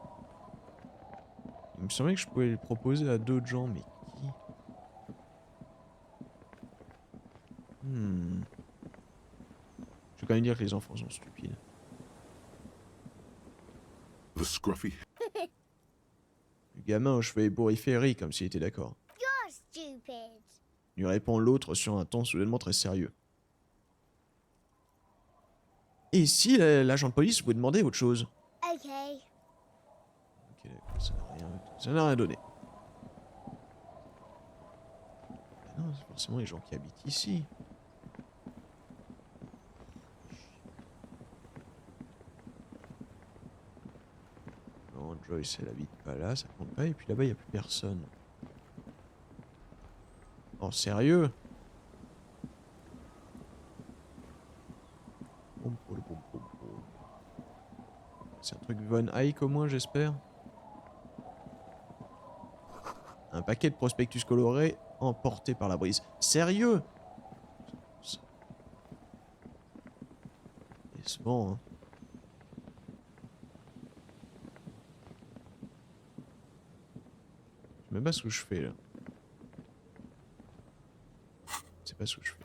Il me semblait que je pouvais le proposer à d'autres gens, mais qui? Je vais quand même dire que les enfants sont stupides. The scruffy. Le gamin aux cheveux ébouriffés comme s'il était d'accord. You're stupid. Lui répond l'autre sur un ton soudainement très sérieux. Et si l'agent de police vous demandait autre chose? Okay. Ok, d'accord, ça n'a rien donné. Ah non, c'est forcément les gens qui habitent ici. Non, Joyce, elle habite pas là, ça compte pas. Et puis là-bas, il n'y a plus personne. Oh, sérieux? C'est un truc Von Eyck au moins, j'espère. Un paquet de prospectus colorés emporté par la brise. Sérieux? C'est bon, hein. Je sais même pas ce que je fais là. Je sais pas ce que je fais.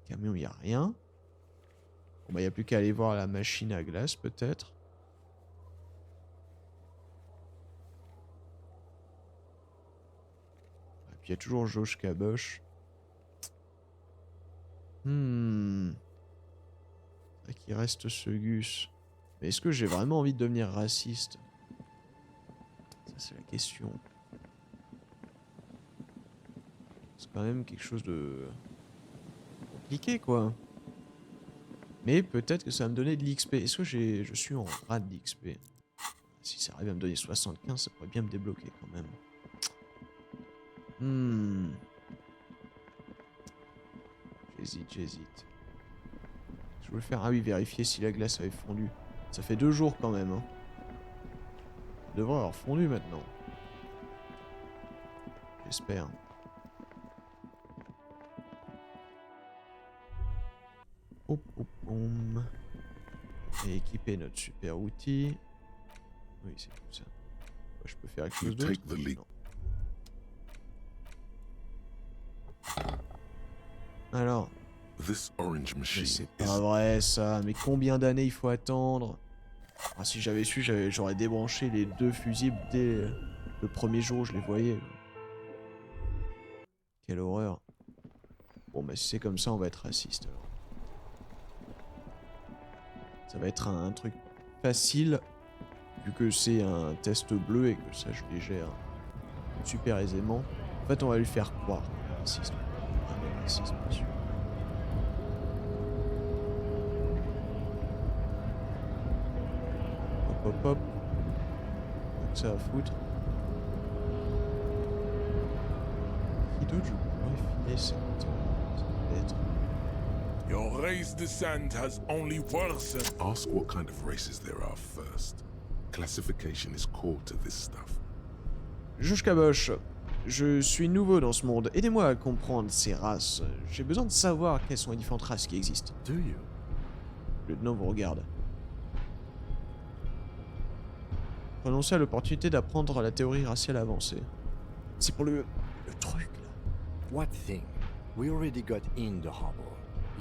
Camion, y a rien. Bon bah y a plus qu'à aller voir la machine à glace peut-être. Et puis y a toujours Josh Caboche. C'est vrai qu'il reste ce Gus. Mais est-ce que j'ai vraiment envie de devenir raciste? Ça c'est la question. C'est quand même quelque chose de compliqué quoi. Mais peut-être que ça va me donner de l'XP. Est-ce que je suis en rade d'XP? Si ça arrive à me donner 75, ça pourrait bien me débloquer quand même. J'hésite. Je voulais faire... Ah oui, vérifier si la glace avait fondu. Ça fait 2 jours quand même. Hein. Ça devrait avoir fondu maintenant. J'espère. Et équiper notre super outil. Oui, c'est tout ça. Je peux faire quelque chose d'autre. Alors, This orange Mais machine c'est is pas vrai ça, mais combien d'années il faut attendre? Ah, si j'avais su, j'aurais débranché les 2 fusibles dès le premier jour où je les voyais. Quelle horreur. Bon bah si c'est comme ça, on va être raciste alors. Ça va être un truc facile, vu que c'est un test bleu et que ça je les gère super aisément. En fait on va lui faire croire qu'on est raciste. On est raciste bien sûr. Hop hop hop. Donc ça va foutre. Qui d'autre je pourrais filer cette lettre? Your race descent has only worsened. Ask what kind of races there are first. Classification is core to this stuff. Juge Caboche, je suis nouveau dans ce monde. Aidez-moi à comprendre ces races. J'ai besoin de savoir quelles sont les différentes races qui existent. Do you? Le lieutenant vous regarde. Renoncez à l'opportunité d'apprendre la théorie raciale avancée. C'est pour le truc là. What thing? We already got in the harbor.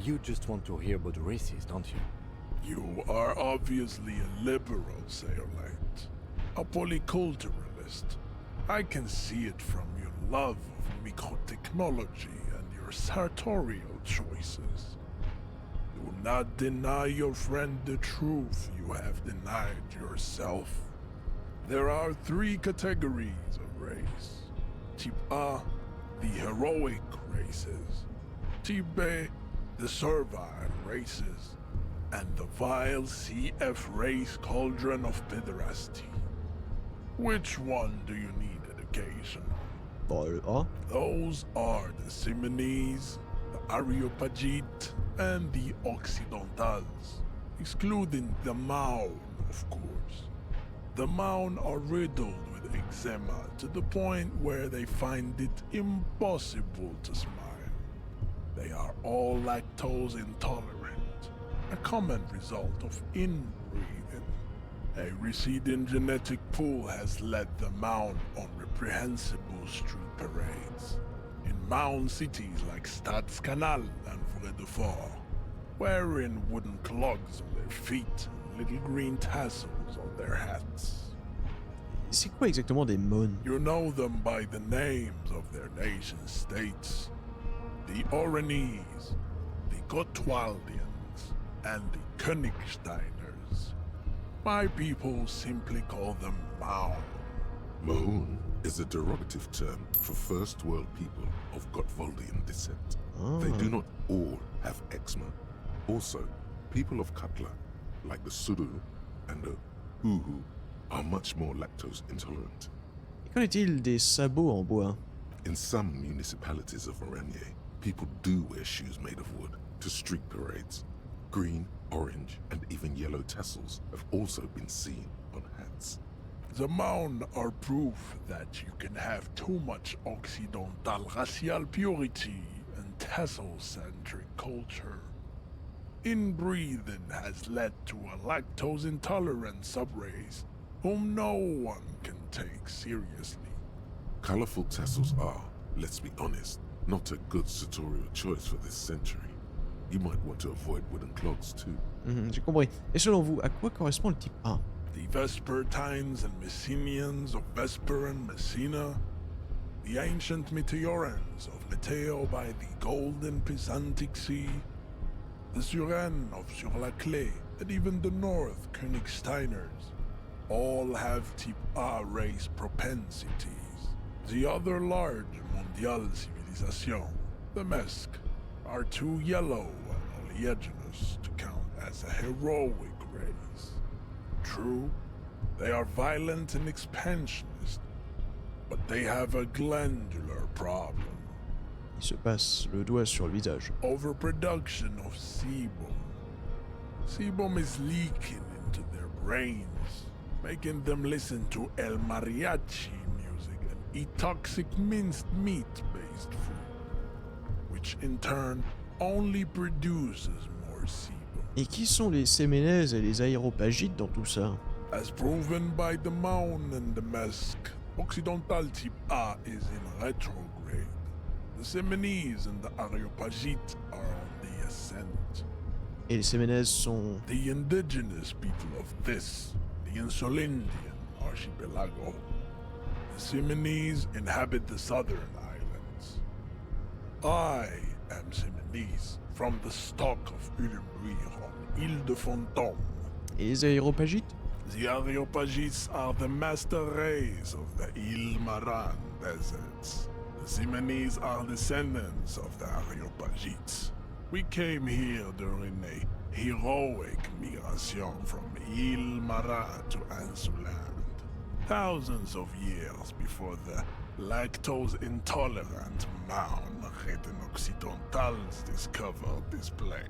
You just want to hear about races, don't you? You are obviously a liberal, Sailite. A polyculturalist. I can see it from your love of microtechnology and your sartorial choices. Do not deny your friend the truth you have denied yourself. There are 3 categories of race. Type A, the heroic races. Type B, the servile races. And the vile CF race cauldron of pederasty. Which one do you need education on? Those are the Simonese, the Areopagite, and the Occidentals, excluding the Maun, of course. The Maun are riddled with eczema to the point where they find it impossible to smile. They are all lactose intolerant, a common result of inbreeding. A receding genetic pool has led the Maun on reprehensible street parades. In Maun cities like Stadskanal and Vredefort, wearing wooden clogs on their feet and little green tassels on their hats. C'est quoi exactement des Mon? You know them by the names of their nation states. The Oranese, the Gotwaldians, and the Königsteiners. My people simply call them Maun. Mahun is a derogative term for first world people of Gotwaldian descent. They do not all have eczema. Also, people of Katla, like the Suru and the Uhu, are much more lactose intolerant. Qu'en est-il des sabots en bois? In some municipalities of Oranje, people do wear shoes made of wood to street parades. Green, orange, and even yellow tassels have also been seen on hats. The Maun are proof that you can have too much Occidental racial purity and tassel-centric culture. Inbreeding has led to a lactose-intolerant subrace whom no one can take seriously. Colorful tassels are, let's be honest, not a good sartorial choice for this century. You might want to avoid wooden clogs too. J'ai compris. Et selon vous, à quoi correspond le type A? The Vespertines and Messenians of Vesper and Messina, the ancient Meteorans of Meteo by the golden Pisantic Sea, the Suren of Sur-la-Clé, and even the North Königsteiners, all have type A race propensities. The other large Mondial civilization, the Mesk, are too yellow and oleaginous to count as a heroic race. True, they are violent and expansionist, but they have a glandular problem. Il se passe le doigt sur le visage. Overproduction of sebum. Sebum is leaking into their brains, making them listen to El Mariachi music and eat toxic minced meat-based food, which in turn only produces more sebum. Et qui sont les Séménèses et les Aéropagites dans tout ça? As proven by the Maun and the Mesk, Occidental type A is in retrograde. The Semenese and the Areopagite are on the descent. Et les Semenez sont... The indigenous people of this, the Insulindian archipelago. The Simonese inhabit the southern islands. I am Simonese, from the stock of Ulumbuir on Île de Fantôme. Et les Aéropagites? The Areopagites are the master race of the Ilmaran deserts. The Simonese are descendants of the Areopagites. We came here during a heroic migration from Ilmaran to Ansuland, thousands of years before the lactose-intolerant Maun Occidentals discovered this place.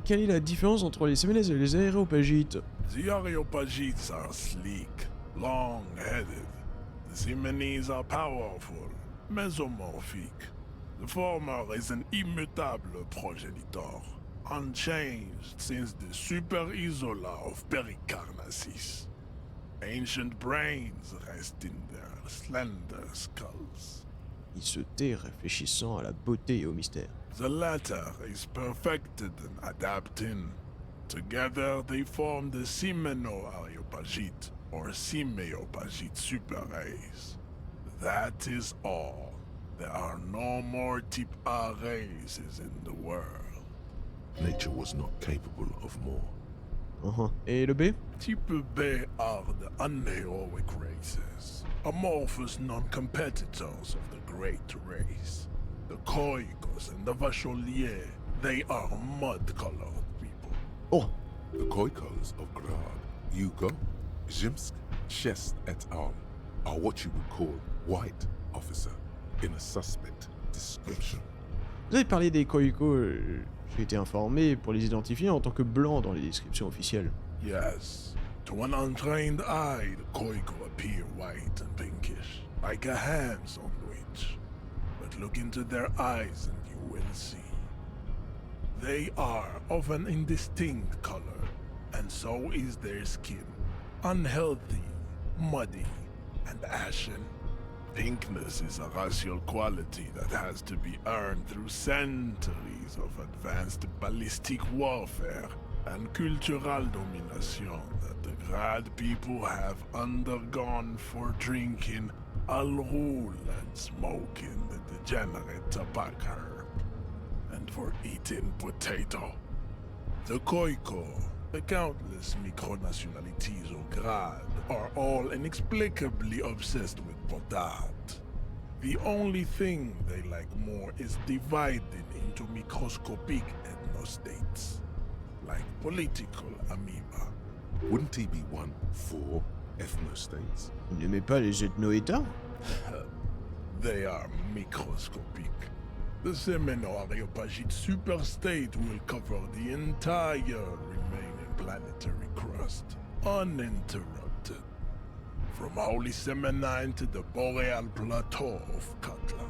Quelle est la différence entre les Semenez et les Aéropagites? The Areopagites are sleek, long-headed. The Simonese are powerful, mesomorphic. The former is an immutable progenitor, unchanged since the Super Isola of Pericarnassus. Ancient brains rest in their slender skulls. Il se tait réfléchissant à la beauté et au mystère. The latter is perfected and adapting. Together they form the Simeno-Areopagite or Simeopagite super race. That is all. There are no more type A races in the world. Nature was not capable of more. Et le B? Type B are the unheroic races, amorphous non-competitors of the great race. The Koikos and the Vacholier, they are mud-colored people. Oh! The Koikos of Grad, Yugo, Zhimsk, Shest et al. Are what you would call white, officer, in a suspect description. Vous avez parlé des Koiko, j'ai été informé pour les identifier en tant que blancs dans les descriptions officielles. Yes. To an untrained eye, the Koiko appear white and pinkish, like a ham sandwich. But look into their eyes and you will see. They are of an indistinct color, and so is their skin. Unhealthy, muddy, and ashen. Pinkness is a racial quality that has to be earned through centuries of advanced ballistic warfare and cultural domination that the Grad people have undergone for drinking Al-Rul and smoking the degenerate tobacco herb, and for eating potato. The Koiko, the countless micronationalities of Grad, are all inexplicably obsessed with potat. The only thing they like more is dividing into microscopic ethnostates, like political amoeba. Wouldn't he be one for ethnostates? Il n'aimait pas les ethno-états? They are microscopic. The Semeno-Areopagite superstate will cover the entire remaining planetary crust, uninterrupted. From Holy Semenine to the Boreal Plateau of Katla.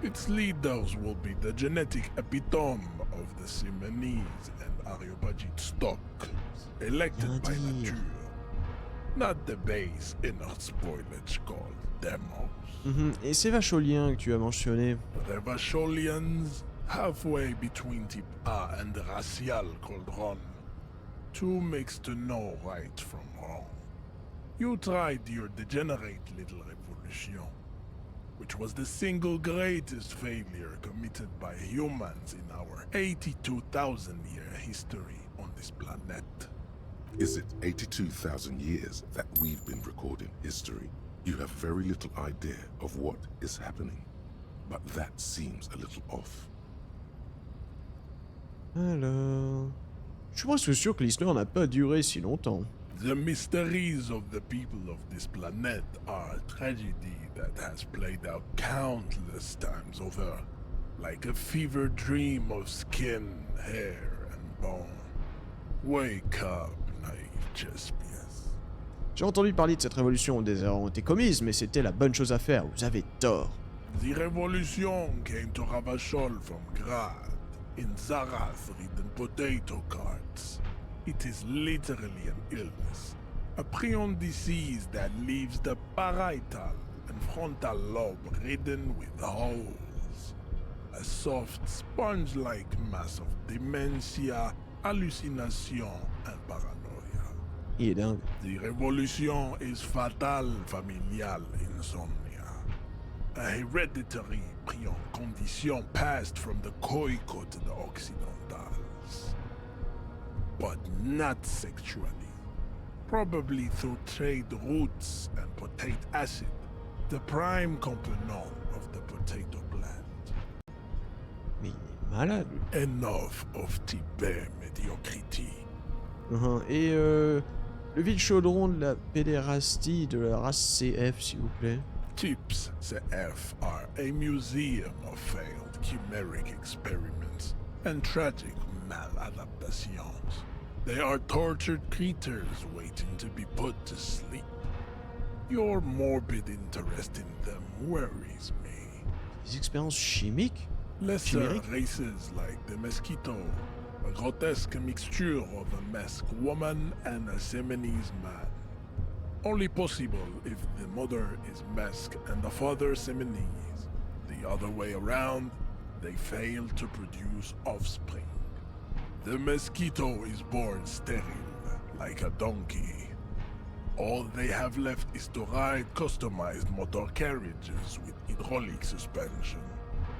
Its leaders will be the genetic epitome of the Simonese and Areopagite stock, elected by nature. Not the base inner spoilage called demos. Et ces vacholiens que tu as mentionnés? The Vacholians, halfway between type A and the racial called Ron. Two mixed to know right from wrong. You tried your degenerate little revolution, which was the single greatest failure committed by humans in our 82,000-year history on this planet. Is it 82,000 years that we've been recording history? You have very little idea of what is happening, but that seems a little off. Alors... Je suis presque sûr que l'histoire n'a pas duré si longtemps. The mysteries of the people of this planet are a tragedy that has played out countless times over, like a fever dream of skin, hair, and bone. Wake up, naive Chespias. J'ai entendu parler de cette révolution, des erreurs ont été commises, mais c'était la bonne chose à faire, vous avez tort. The revolution came to Ravachol from Grad, in Zarath-ridden potato carts. It is literally an illness, a prion disease that leaves the parietal and frontal lobe ridden with holes. a soft, sponge-like mass of dementia, hallucination, and paranoia. Il est dingue. The revolution is fatal familial insomnia. A hereditary prion condition passed from the Koiko to the Occidentals. But not sexually. Probably through trade routes and potate acid, the prime component of the potato plant. Mais il est malade. Enough of Tibet mediocrity. Et le vide chaudron de la pédérastie de la race CF, s'il vous plaît. Tips CF are a museum of failed chimeric experiments and tragic maladaptations. They are tortured creatures waiting to be put to sleep. Your morbid interest in them worries me. Des expériences chimiques? Lesser races like the mosquito, a grotesque mixture of a masked woman and a Semenese man. Only possible if the mother is masked and the father Semenese. The other way around, they fail to produce offspring. The mosquito is born sterile, like a donkey. All they have left is to ride customized motor carriages with hydraulic suspension,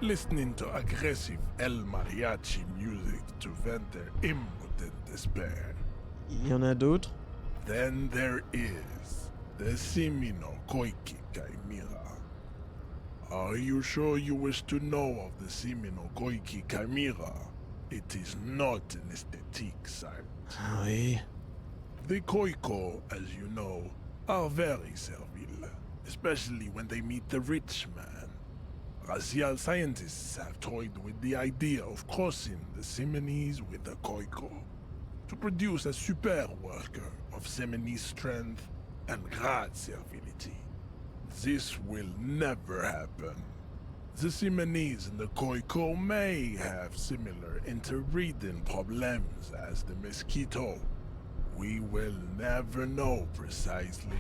listening to aggressive El Mariachi music to vent their impotent despair. Il y en a d'autres? Then there is the Simino Koiki Chimera. Are you sure you wish to know of the Simino Koiki Chimera? It is not an aesthetic site. Oui. The Koiko, as you know, are very servile, especially when they meet the rich man. Racial scientists have toyed with the idea of crossing the Semenese with the Koiko to produce a super worker of Semenese strength and great servility. This will never happen. The Semenese and the Koiko may have similar interbreeding problems as the mosquito. We will never know precisely.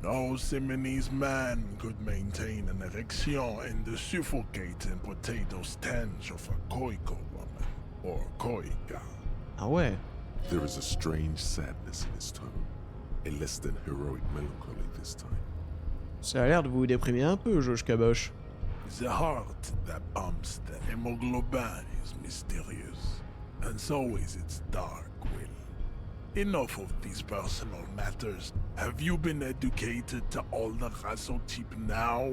No Semenese man could maintain an erection in the suffocating potato stench of a Koiko woman or Koika. Ah ouais. There is a strange sadness in his tone, a less than heroic melancholy this time. Ça a l'air de vous déprimer un peu, Josh Caboche. The heart that pumps the hemoglobin is mysterious, and so is its dark will. Enough of these personal matters. Have you been educated to all the rasotype now?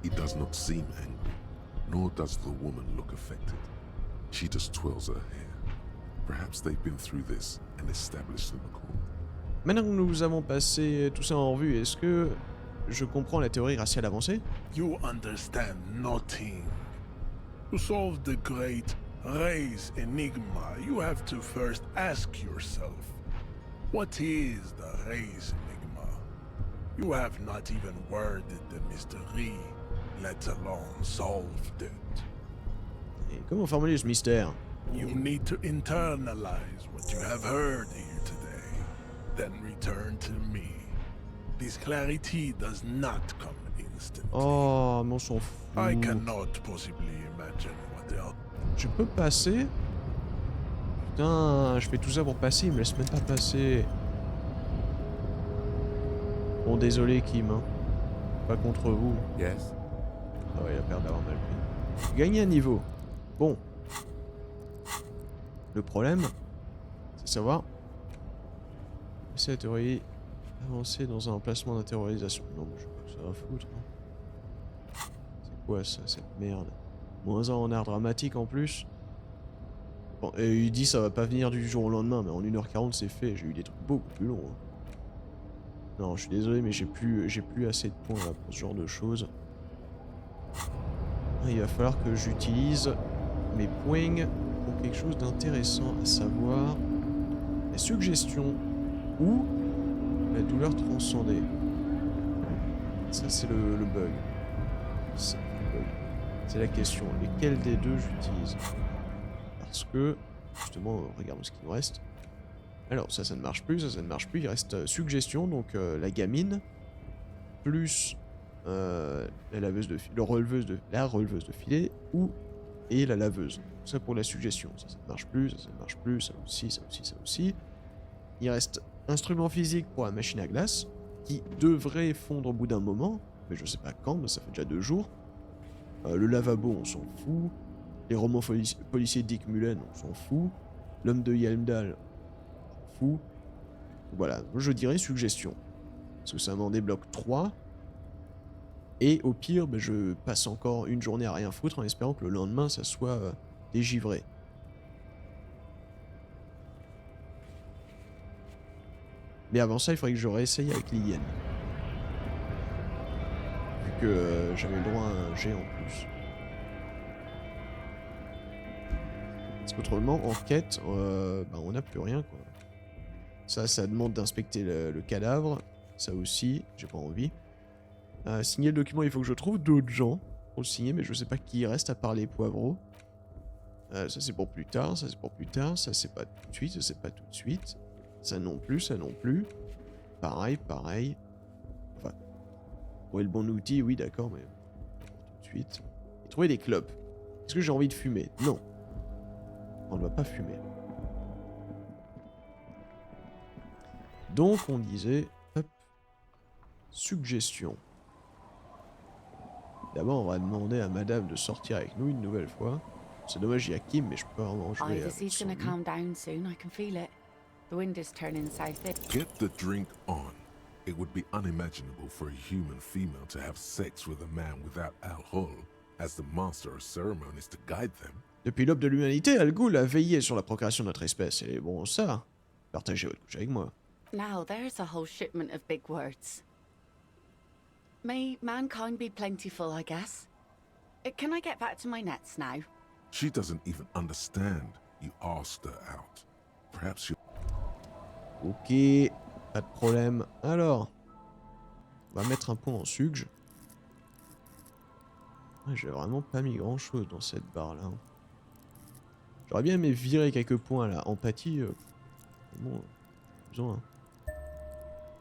He does not seem angry, nor does the woman look affected. She just twirls her hair. Perhaps they've been through this and established an accord. Maintenant que nous avons passé tout ça en revue, est-ce que je comprends la théorie raciale avancée? You understand nothing. To solve the great race enigma, you have to first ask yourself, what is the race enigma? You have not even worded the mystery, let alone solved it. Et comment formuler ce mystère? You need to internalize what you have heard here today, then return to me. This clarity does not come instantly. Oh, mais on s'en fout. I cannot possibly imagine what else. Je peux passer? Putain, je fais tout ça pour passer, il me laisse même pas passer. Bon, désolé Kim, hein. Pas contre vous. Yes. Ah ouais, il a peur d'avoir mal pris. Gagner un niveau. Bon. Le problème, c'est savoir... C'est la théorie... Avancer dans un emplacement d'intériorisation. Non, mais je sais pas que ça va foutre. Hein. C'est quoi ça, cette merde? -1 en art dramatique en plus. Bon, et il dit ça va pas venir du jour au lendemain, mais en 1h40 c'est fait. J'ai eu des trucs beaucoup plus longs. Hein. Non, je suis désolé, mais j'ai plus assez de points là, pour ce genre de choses. Il va falloir que j'utilise mes points pour quelque chose d'intéressant, à savoir la suggestion ou la douleur transcendée. Ça c'est le bug. C'est le bug. C'est la question. Lesquels des deux j'utilise? Parce que, justement, regardons ce qu'il nous reste. Alors, ça ne marche plus, ça ne marche plus. Il reste suggestion, donc la gamine, plus la laveuse de la releveuse de filet ou et la laveuse. Tout ça pour la suggestion. Ça ne marche plus, ça ne marche plus, ça aussi, ça aussi, ça aussi. Il reste instrument physique pour la machine à glace qui devrait fondre au bout d'un moment, mais je sais pas quand, mais ça fait déjà 2 jours. Le lavabo, on s'en fout. Les romans policiers Dick Mullen, on s'en fout. L'homme de Yelmdal, on s'en fout. Voilà, je dirais suggestion. Parce que ça m'en débloque 3. Et au pire, ben, je passe encore une journée à rien foutre en espérant que le lendemain, ça soit dégivré. Mais avant ça, il faudrait que je réessaye avec Liliane. Vu que j'avais le droit à un G en plus. Parce qu'autrement, en quête, bah, on n'a plus rien, quoi. Ça demande d'inspecter le cadavre. Ça aussi, j'ai pas envie. Signer le document, il faut que je trouve d'autres gens pour le signer, mais je sais pas qui reste à part les poivreaux. Ça c'est pour plus tard, ça c'est pour plus tard, ça c'est pas tout de suite, ça c'est pas tout de suite. Ça non plus, ça non plus. Pareil, pareil. Enfin, trouver le bon outil, oui d'accord, mais tout de suite. Et trouver des clopes. Est-ce que j'ai envie de fumer? Non. On ne va pas fumer. Donc on disait, hop, suggestion. D'abord, on va demander à madame de sortir avec nous une nouvelle fois. C'est dommage, il y a Kim, mais je peux pas vraiment jouer avec He's son gonna lit. calm down soon, I can feel it. The wind is turning south. Get the drink on. It would be unimaginable for a human female to have sex with a man without alcohol, as the master of ceremonies to guide them. Depuis l'aube de l'humanité, Al Ghul a veillé sur la procréation de notre espèce. Et bon, ça, partagez votre couche avec moi. Now there's a whole shipment of big words. May mankind be plentiful, I guess. Can I get back to my nets now? She doesn't even understand. You asked her out. Perhaps you... Ok, pas de problème. Alors, on va mettre un point en sugge. Ouais, j'ai vraiment pas mis grand chose dans cette barre là. J'aurais bien aimé virer quelques points là. Empathie, bon, besoin.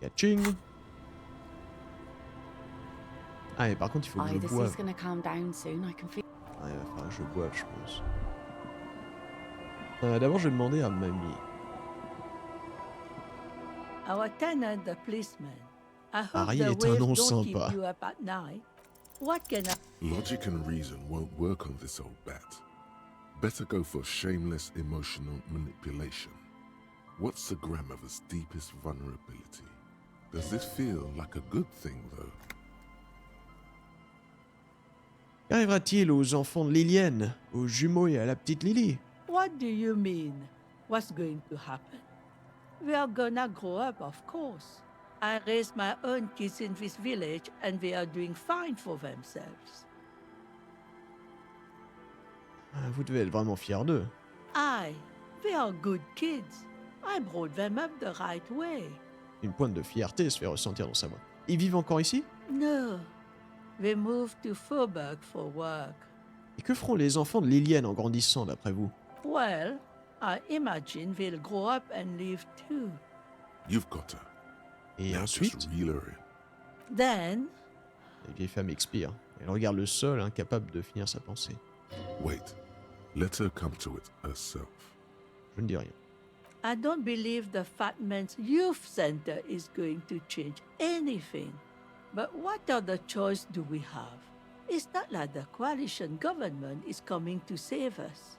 Catching. Ah, et par contre, il faut que je boive. Ouais, il va falloir que je boive, je pense. D'abord, je vais demander à mamie. Our tenant, the policeman. I hope Harry the est un waves nom don't keep sympa. you up at night. What can I... Logic and reason won't work on this old bat. Better go for shameless emotional manipulation. What's the grandmother's deepest vulnerability? Does this feel like a good thing, though? Qu'arrivera-t-il aux enfants de Liliane, aux jumeaux et à la petite Lily? What do you mean? What's going to happen? We are gonna grow up, of course. I raised my own kids in this village and they are doing fine for themselves. Vous devez être vraiment fiers d'eux. They are good kids. I brought them up the right way. Une pointe de fierté se fait ressentir dans sa voix. Ils vivent encore ici? No, they moved to Faubourg for work. Et que feront les enfants de Liliane en grandissant, d'après vous? Well, I imagine they'll grow up and live too. You've got her. Et Now ensuite, just reel her in. Then, la vieille femme expire. Elle regarde le sol, incapable de finir sa pensée. Wait. Let her come to it herself. Je ne dis rien. I don't believe the Fat Man's Youth Center is going to change anything. But what other choice do we have? It's not like the coalition government is coming to save us.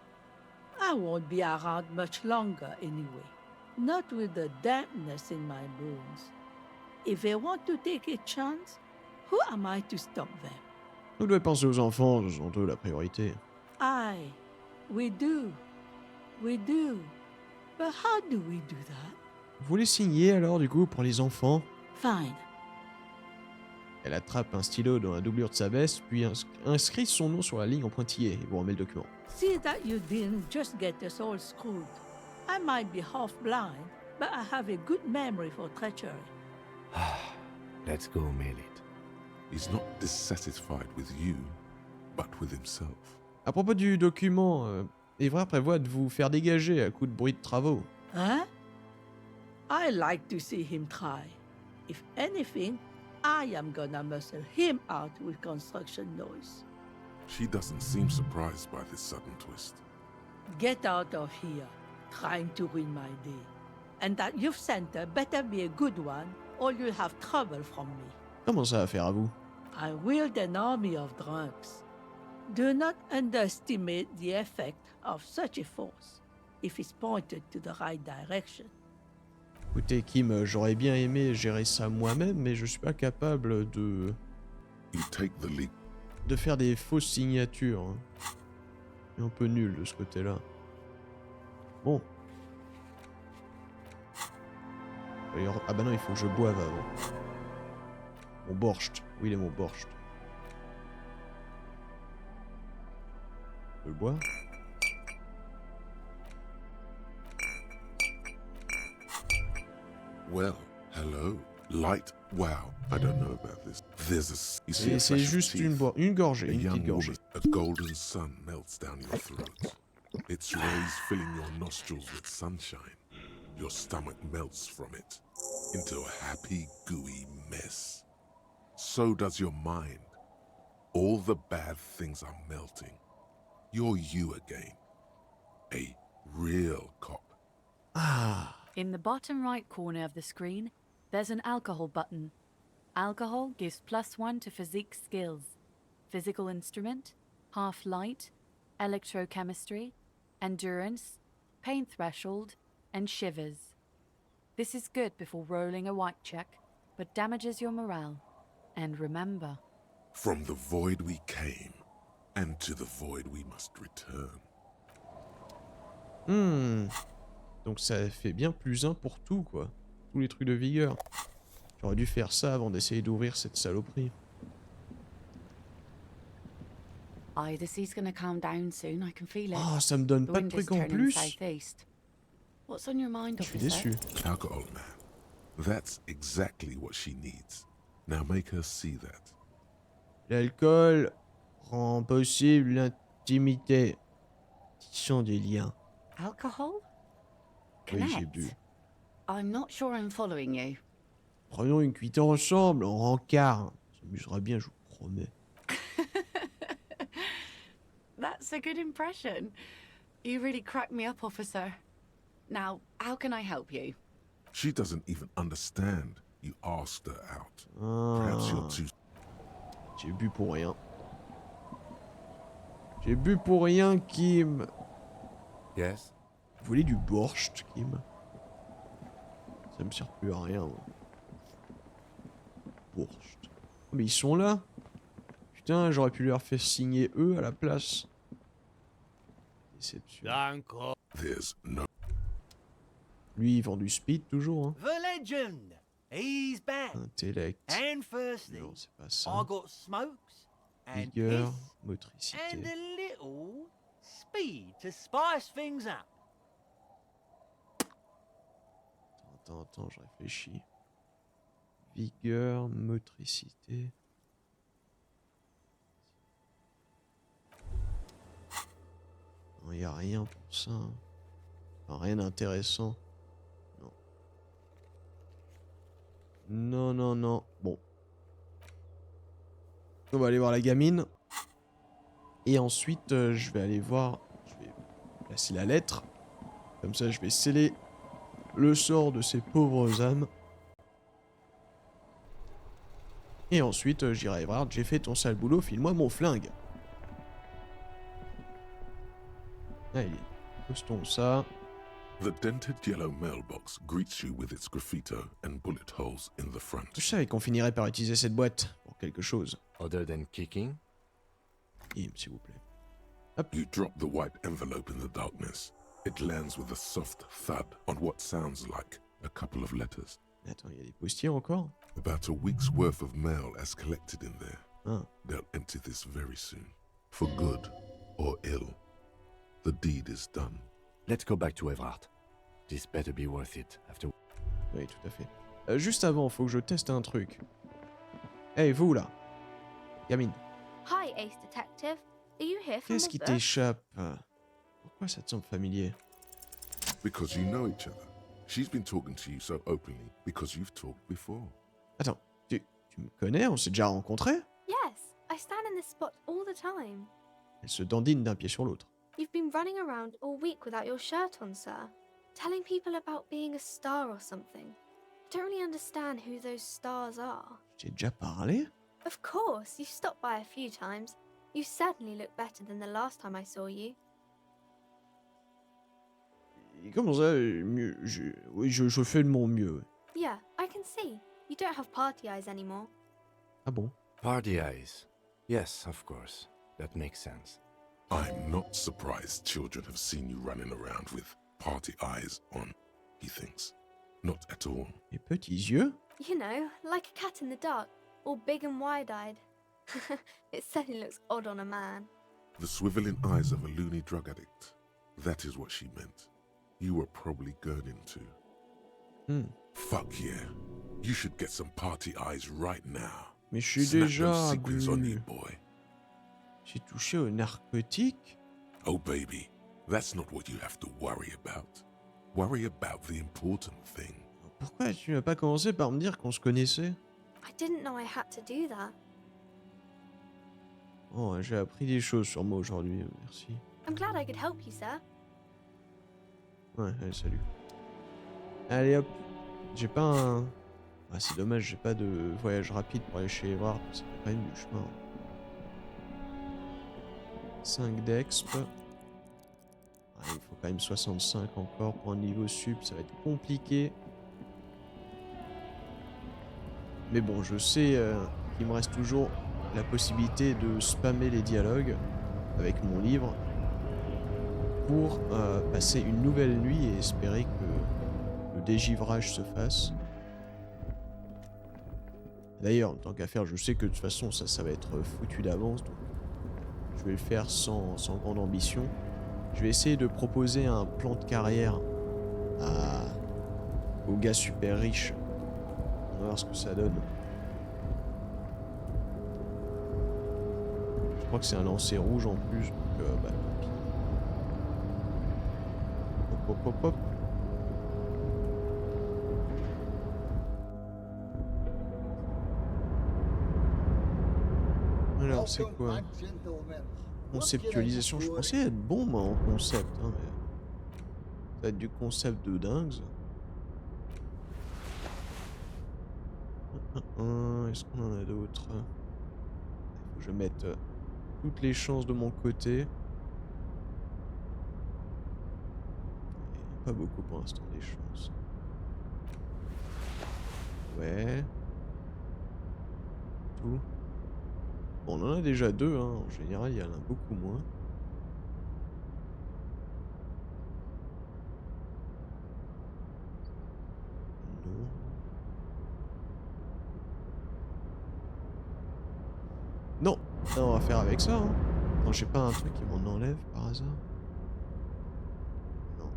I won't be around much longer anyway. Not with the dampness in my bones. If they want to take a chance, who am I to stop them? Vous devez penser aux enfants, ce sont eux la priorité. We do. We do. But how do we do that? Vous les signez alors, du coup, pour les enfants? Fine. Elle attrape un stylo dans la doublure de sa veste, puis inscrit son nom sur la ligne en pointillé et vous remet le document. See that you didn't just get us all screwed. I might be half blind, but I have a good memory for treachery. Let's go, Melit. He's not dissatisfied with you, but with himself. À propos du document, Evra prévoit de vous faire dégager à coup de bruit de travaux. Huh? I like to see him try. If anything, I am gonna muscle him out with construction noise. She doesn't seem surprised by this sudden twist. Get out of here, trying to ruin my day. And that youth center better be a good one, or you'll have trouble from me. Comment ça va faire à vous? I wield an army of drunks. Do not underestimate the effect of such a force, if it's pointed to the right direction. Écoutez, Kim, j'aurais bien aimé gérer ça moi-même, mais je suis pas capable de... You take the lead. de faire des fausses signatures. Hein. Je suis un peu nul de ce côté-là. Bon. Ah bah non, il faut que je boive avant. Mon borscht. Où il est mon borscht? Je le bois? Well, hello. Light. Wow, I don't know about this. There's a... You see a C'est flash of juste teeth. une gorgée, A une young petite gorgée. woman, a golden sun melts down your throat. Its rays filling your nostrils with sunshine. Your stomach melts from it into a happy, gooey mess. So does your mind. All the bad things are melting. You're you again. A real cop. Ah. In the bottom right corner of the screen, there's an alcohol button. Alcohol gives +1 to physique skills. Physical instrument, half light, electrochemistry, endurance, pain threshold, and shivers. This is good before rolling a white check, but damages your morale. And remember... From the void we came, and to the void we must return. Donc ça fait bien +1 pour tout, quoi. Tous les trucs de vigueur. J'aurais dû faire ça avant d'essayer d'ouvrir cette saloperie. Aye, the sea's gonna calm down soon, I can feel it. Oh, ça me donne The pas de wind is trucs en turning plus. southeast. What's on your mind, Je suis officer? déçu. Alcohol, man. That's exactly what she needs. Now make her see that. L'alcool rend possible l'intimité. Tissant des liens. Alcohol? Oui, j'ai Connect? bu. I'm not sure I'm following you. Prenons une cuite ensemble, en rencard. Ça s'amusera bien, je vous promets. That's a good impression. You really cracked me up, officer. Now, how can I help you? She doesn't even understand you asked her out. Ah. Perhaps you're too... J'ai bu pour rien. J'ai bu pour rien, Kim. Yes? Vous voulez du borscht, Kim? Ça me sert plus à rien. Moi. Borscht. Oh, mais ils sont là? Putain, j'aurais pu leur faire signer eux à la place. Déception. There's no... Lui, il vend du speed toujours, hein. The legend, he's back. Intellect. And firstly, Non, c'est pas ça. I got smokes and Vigueur, piss motricité. and a little speed to spice things up. Attends, je réfléchis. Vigueur, motricité. Non, y a rien pour ça. Hein. Enfin, rien d'intéressant. Non. Non. Bon. On va aller voir la gamine. Et ensuite, je vais aller voir... Je vais placer la lettre. Comme ça, je vais sceller le sort de ces pauvres âmes. Et ensuite, j'irai voir, j'ai fait ton sale boulot, file-moi mon flingue. Allez, postons ça. The dented yellow mailbox greets you with its graffito and bullet holes in the front. Je savais qu'on finirait par utiliser cette boîte pour quelque chose. Other than kicking? S'il vous plaît. Hop. You drop the white envelope in the darkness. It lands with a soft thud on what sounds like a couple of letters. Attends, il y a des postiers encore? About a week's worth of mail as collected in there. Ah. They'll empty this very soon. For good or ill. The deed is done. Let's go back to Everard. This better be worth it after... Oui, tout à fait. Juste avant, faut que je teste un truc. Hey, vous là. Gamine. Hi, Ace Detective. Are you here from Qu'est-ce qui the t'échappe? Pourquoi ça te semble familier? Because you know each other. She's been talking to you so openly because you've talked before. Attends, tu Tu me connais? On s'est déjà rencontrés? Yes, I stand in this spot all the time. Elle se dandine d'un pied sur l'autre. You've been running around all week without your shirt on, sir. Telling people about being a star or something. I don't really understand who those stars are. J'ai déjà parlé? Of course, you've stopped by a few times. You certainly look better than the last time I saw you. Et comment ça, mieux? Oui, je fais de mon mieux. Yeah, I can see. You don't have party eyes anymore. Ah bon? Party eyes. Yes, of course. That makes sense. I'm not surprised children have seen you running around with party eyes on, he thinks. Not at all. Les petits yeux? You know, like a cat in the dark, all big and wide-eyed. It certainly looks odd on a man. The swiveling eyes of a loony drug addict. That is what she meant. You were probably gurning too. Fuck yeah. You should get some party eyes right now. Mais je suis Snap déjà those sequins on bu. you, boy. J'ai touché aux narcotiques? Oh baby, that's not what you have to worry about. Worry about the important thing. Pourquoi tu n'as pas commencé par me dire qu'on se connaissait? I didn't know I had to do that. Oh, j'ai appris des choses sur moi aujourd'hui, merci. I'm glad I could help you, sir. Ouais, allez, salut. Allez hop. J'ai pas un... Ah, c'est dommage, j'ai pas de voyage rapide pour aller chez Evrard, ça fait quand même du chemin. 5 d'exp. Ah, il faut quand même 65 encore pour un niveau sup, ça va être compliqué. Mais bon, je sais qu'il me reste toujours la possibilité de spammer les dialogues avec mon livre pour passer une nouvelle nuit et espérer que le dégivrage se fasse. D'ailleurs, en tant qu'à faire, je sais que de toute façon ça va être foutu d'avance, donc je vais le faire sans grande ambition. Je vais essayer de proposer un plan de carrière aux gars super riches. On va voir ce que ça donne. Je crois que c'est un lancer rouge en plus, donc bah tant pis. Hop hop hop hop. Alors c'est quoi? Conceptualisation, je pensais être bon moi en concept, hein, mais ça va être du concept de dingue. Est-ce qu'on en a d'autres? Il faut que je mette toutes les chances de mon côté. Pas beaucoup pour l'instant des chances. Ouais. Tout. Bon, on en a déjà 2, hein. En général, il y en a beaucoup moins. Non. Non, on va faire avec ça. Hein. Non, j'ai pas un truc qui m'en enlève par hasard. Non.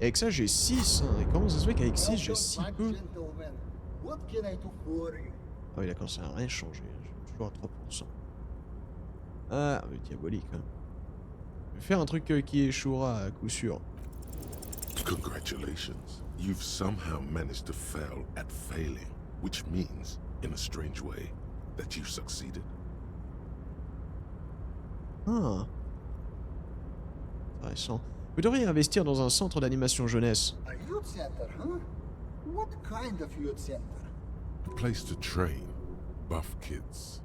Et avec ça, j'ai 6. Hein. Et comment ça se fait qu'avec 6, j'ai si peu? Ah oui, d'accord, ça n'a rien changé. J'ai toujours à 3%. Ah, mais diabolique. Hein. Je vais faire un truc qui échouera à coup sûr. Congratulations. You've somehow managed to fail at failing, which means, in a strange way, that you've succeeded. Ah. Intéressant. Vous devriez investir dans un centre d'animation jeunesse. A youth center, huh? What kind of youth center? A place to train buff kids.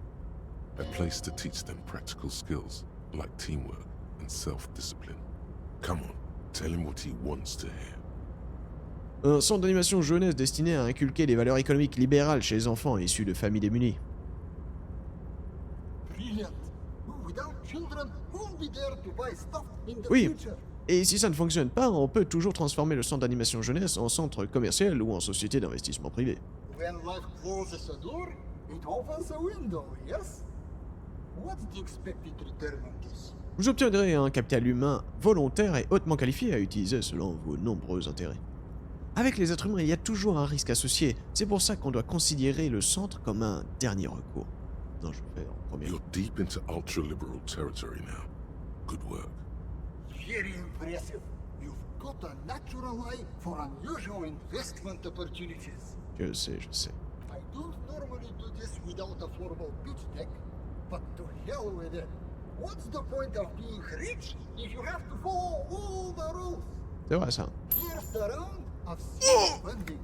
A place to teach them practical skills like teamwork and self-discipline. Come on, tell him what he wants to hear. Un centre d'animation jeunesse destiné à inculquer les valeurs économiques libérales chez les enfants issus de familles démunies. Brilliant. Without children, who'll be there to buy stuff in the Oui. future? Et si ça ne fonctionne pas, on peut toujours transformer le centre d'animation jeunesse en centre commercial ou en société d'investissement privé. When life closes a door, it opens a window, yes? What's the expected return on this? Vous obtiendrez un capital humain volontaire et hautement qualifié à utiliser selon vos nombreux intérêts. Avec les êtres humains, il y a toujours un risque associé. C'est pour ça qu'on doit considérer le centre comme un dernier recours. Non, je fais en premier. You're deep into ultra-liberal territory now. Good work. Very impressive. You've got a natural eye for unusual investment opportunities. Je sais, je sais. I don't normally do this without a formal pitch deck, but to hell with it. What's the point of being rich if you have to follow all the rules? C'est vrai ça. Here's the round of seed funding.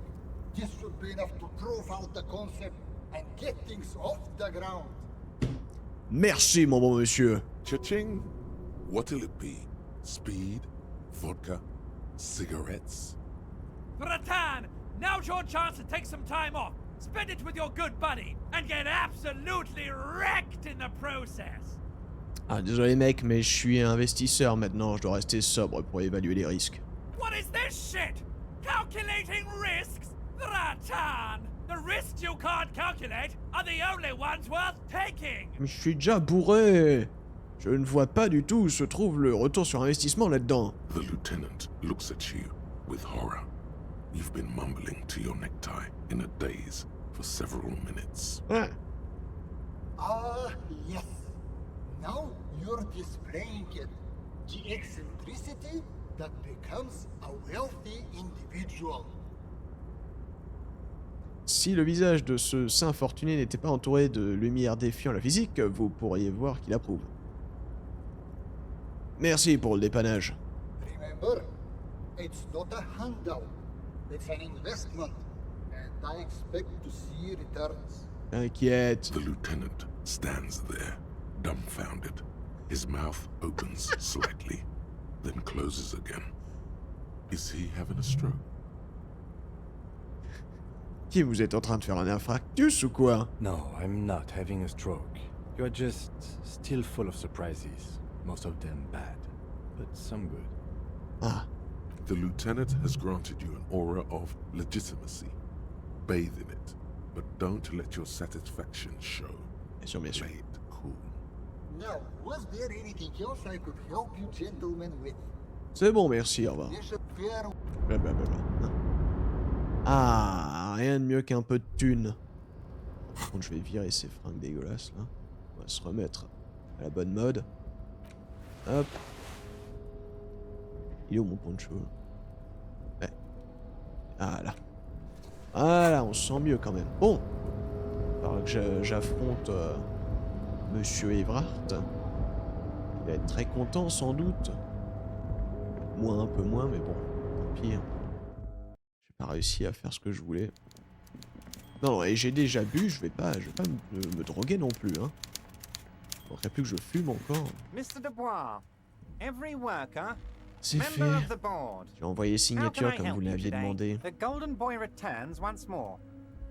This should be enough to prove out the concept and get things off the ground. Merci, mon bon monsieur. Cha-ching! What'll it be? Speed? Vodka? Cigarettes? Vratan, now's your chance to take some time off. Spend it with your good buddy and get absolutely wrecked in the process. Ah, désolé mec, mais je suis investisseur maintenant, je dois rester sobre pour évaluer les risques. What is this shit? Calculating risks? Vratan! The risks you can't calculate are the only ones worth taking! Mais je suis déjà bourré. Je ne vois pas du tout où se trouve le retour sur investissement là-dedans. The lieutenant looks at you with horror. You've been mumbling to your necktie in a daze for several minutes. Ouais. Ah, yes. Now you're displaying it. The eccentricity that becomes a wealthy individual. Si le visage de ce saint fortuné n'était pas entouré de lumière défiant la physique, vous pourriez voir qu'il approuve. Merci pour le dépannage. Remember, it's not a handout. It's an investment. And I expect to see returns. T'inquiète. The lieutenant stands there, dumbfounded. His mouth opens slightly, then closes again. Is he having a stroke? Qui, vous êtes en train de faire un infarctus ou quoi? No, I'm not having a stroke. You're just still full of surprises. Most of them bad, but some good. Ah. The lieutenant has granted you an aura of legitimacy. Bathe in it, but don't let your satisfaction show. Bien sûr, bien sûr. Play it cool. Now, was there anything else I could help you gentlemen with? C'est bon, merci, au revoir. There's a fair... Blablabla. Ah, rien de mieux qu'un peu de thunes. Par contre, je vais virer ces fringues dégueulasses là. On va se remettre à la bonne mode. Hop. Il est où mon poncho? Ouais. Ah là. Voilà, on se sent mieux quand même. Bon. Alors que j'affronte Monsieur Everhart. Il va être très content sans doute. Moi un peu moins, mais bon, tant pis. J'ai pas réussi à faire ce que je voulais. Non, et j'ai déjà bu, je vais pas me droguer non plus, hein. Il faudrait plus que je fume encore. Mr. Dubois, every worker, C'est fait. member of the board. J'ai envoyé signature comme vous l'aviez today? demandé. The Golden Boy returns once more.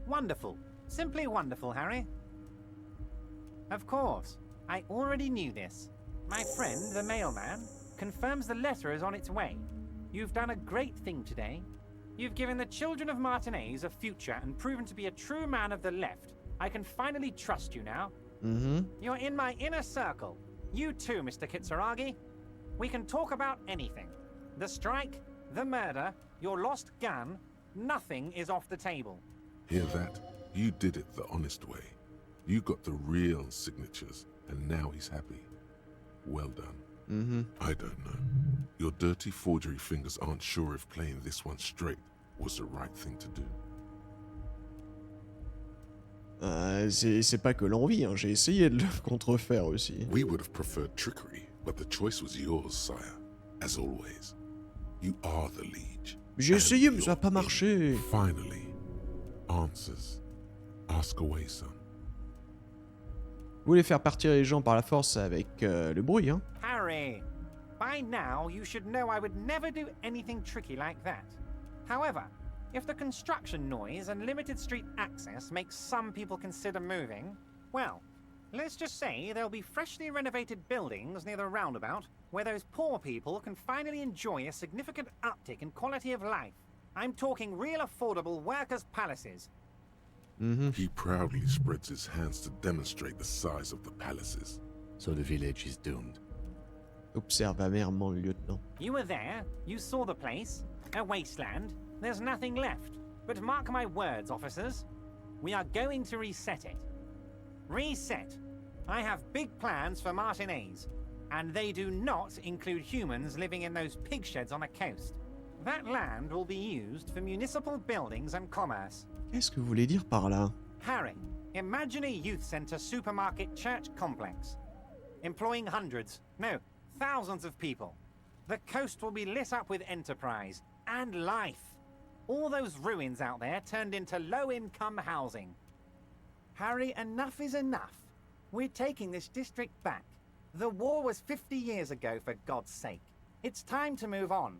Wonderful. Simply wonderful, Harry. Of course. I already knew this. My friend, the mailman, confirms the letter is on its way. You've done a great thing today. You've given the children of Martinez a future and proven to be a true man of the left. I can finally trust you now. You're in my inner circle. You too, Mr. Kitsuragi. We can talk about anything. The strike, the murder, your lost gun, nothing is off the table. Hear that? You did it the honest way. You got the real signatures, and now he's happy. Well done. I don't know. Your dirty forgery fingers aren't sure if playing this one straight was the right thing to do. C'est pas que l'envie, hein. J'ai essayé de le contrefaire aussi. We would have preferred trickery, but the choice was yours, sire. As always, you are the liege. J'ai essayé, mais ça n'a pas marché. Finally, answers. Ask away, son. Vous voulez faire partir les gens par la force avec le bruit, hein? Harry, by now you should know I would never do anything tricky like that. However, if the construction noise and limited street access makes some people consider moving, well, let's just say there'll be freshly renovated buildings near the roundabout where those poor people can finally enjoy a significant uptick in quality of life. I'm talking real affordable workers' palaces. He proudly spreads his hands to demonstrate the size of the palaces. So the village is doomed. Observe amèrement le lieutenant. You were there, you saw the place, a wasteland, there's nothing left. But mark my words, officers, we are going to reset it. Reset. I have big plans for Martinez, and they do not include humans living in those pig sheds on the coast. That land will be used for municipal buildings and commerce. Qu'est-ce que vous voulez dire par là? Harry, imagine a youth centre supermarket church complex. Employing hundreds, no, thousands of people. The coast will be lit up with enterprise and life. All those ruins out there turned into low-income housing. Harry, enough is enough. We're taking this district back. The war was 50 years ago, for God's sake. It's time to move on.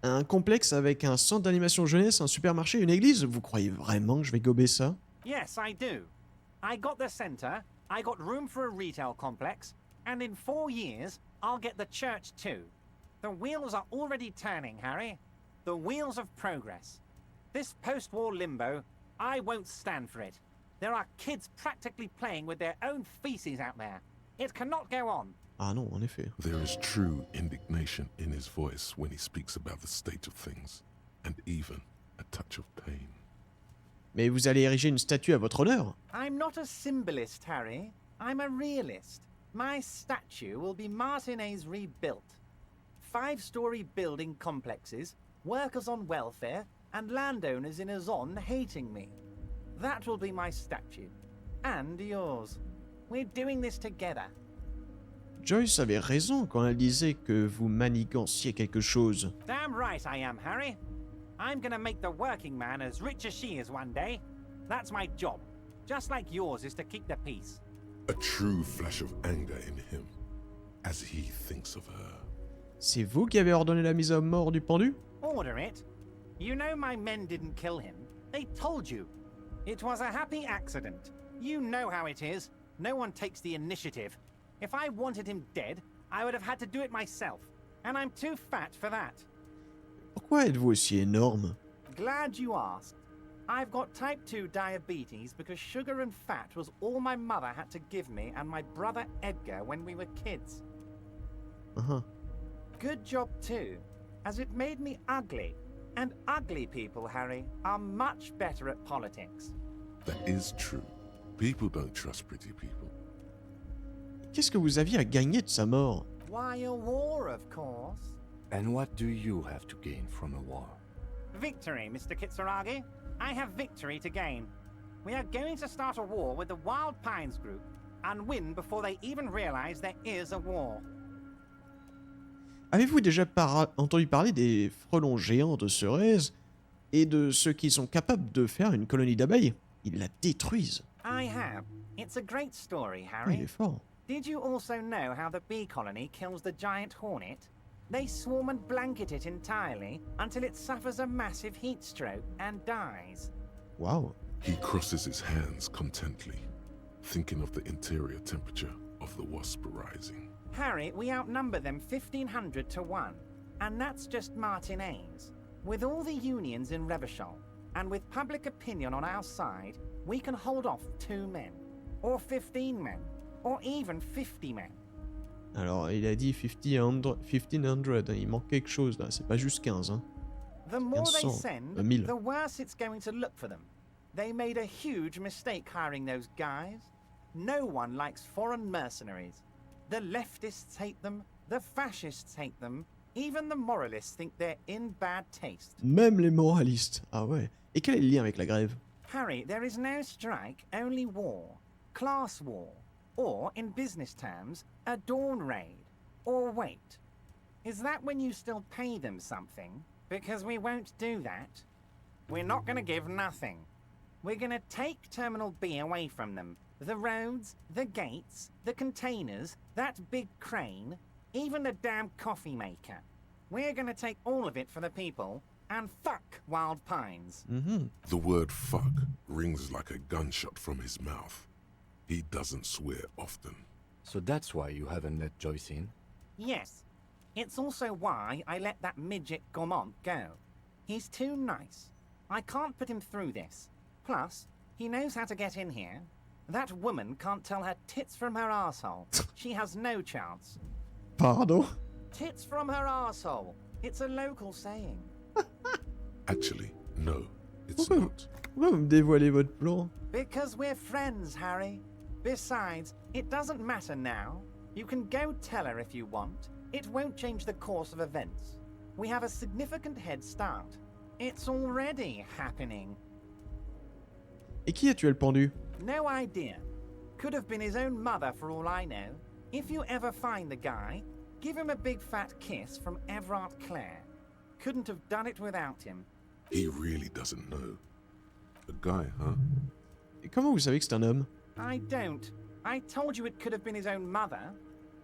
Un complexe avec un centre d'animation jeunesse, un supermarché, une église? Vous croyez vraiment que je vais gober ça? Yes, I do. I got the centre, I got room for a retail complex, and in 4 years, I'll get the church too. The wheels are already turning, Harry. The wheels of progress. This post-war limbo, I won't stand for it. There are kids practically playing with their own feces out there. It cannot go on. Ah non, en effet. There is true indignation in his voice when he speaks about the state of things, and even a touch of pain. Mais vous allez ériger une statue à votre honneur? I'm not a symbolist, Harry. I'm a realist. My statue will be Martinez rebuilt. 5-story building complexes, workers on welfare, and landowners in Azon hating me. That will be my statue. And yours. We're doing this together. Joyce avait raison quand elle disait que vous maniganciez quelque chose. Damn right I am, Harry. I'm gonna make the working man as rich as she is one day. That's my job. Just like yours is to keep the peace. A true flash of anger in him, as he thinks of her. C'est vous qui avez ordonné la mise à mort du pendu? Order it? You know my men didn't kill him. They told you. It was a happy accident. You know how it is. No one takes the initiative. If I wanted him dead, I would have had to do it myself. And I'm too fat for that. Pourquoi êtes-vous aussi énorme? Glad you asked. I've got type 2 diabetes because sugar and fat was all my mother had to give me and my brother Edgar when we were kids. Uh-huh. Good job too, as it made me ugly. And ugly people, Harry, are much better at politics. That is true. People don't trust pretty people. Qu'est-ce que vous aviez à gagner de sa mort? Why, a war, of course. And what do you have to gain from a war? Victory, Mr. Kitsuragi. I have victory to gain. We are going to start a war with the Wild Pines group and win before they even realize there is a war. Avez-vous déjà entendu parler des frelons géants de Cerise et de ceux qui sont capables de faire une colonie d'abeilles? Ils la détruisent. I have. It's a great story, Ah, Harry. il est fort. Did you also know how the bee colony kills the giant hornet? They swarm and blanket it entirely until it suffers a massive heat stroke and dies. Wow. He crosses his hands contently, thinking of the interior temperature of the wasp rising. Harry, we outnumber them 1,500 to 1, and that's just Martinez. With all the unions in Revachol, and with public opinion on our side, we can hold off 2 men, or 15 men, or even 50 men. Alors, il a dit 1500, il manque quelque chose là, c'est pas juste 15. Hein. The more they 1500, send, 1000. the worse it's going to look for them. They made a huge mistake hiring those guys. No one likes foreign mercenaries. The leftists hate them, the fascists hate them, even the moralists think they're in bad taste. Même les moralistes. Ah ouais. Et quel est le lien avec la grève? Harry, there is no strike, only war. Class war. Or, in business terms, a dawn raid. Or wait. Is that when you still pay them something? Because we won't do that. We're not going to give nothing. We're going to take Terminal B away from them. The roads, the gates, the containers, that big crane, even the damn coffee maker. We're going to take all of it for the people, and fuck Wild Pines. Mm-hmm. The word fuck rings like a gunshot from his mouth. He doesn't swear often. So that's why you haven't let Joyce in? Yes. It's also why I let that midget Gaumont go. He's too nice. I can't put him through this. Plus, he knows how to get in here. That woman can't tell her tits from her arsehole. She has no chance. Pardon? Tits from her arsehole. It's a local saying. Actually, no, it's Pourquoi not. vous me dévoilez votre plan? Because we're friends, Harry. Besides, it doesn't matter now. You can go tell her if you want. It won't change the course of events. We have a significant head start. It's already happening. Et qui a tué le pendu? No idea. Could have been his own mother for all I know. If you ever find the guy, give him a big fat kiss from Everard Clare. Couldn't have done it without him. He really doesn't know. A guy, huh? Et comment vous savez que c'est un homme? I don't. I told you it could have been his own mother.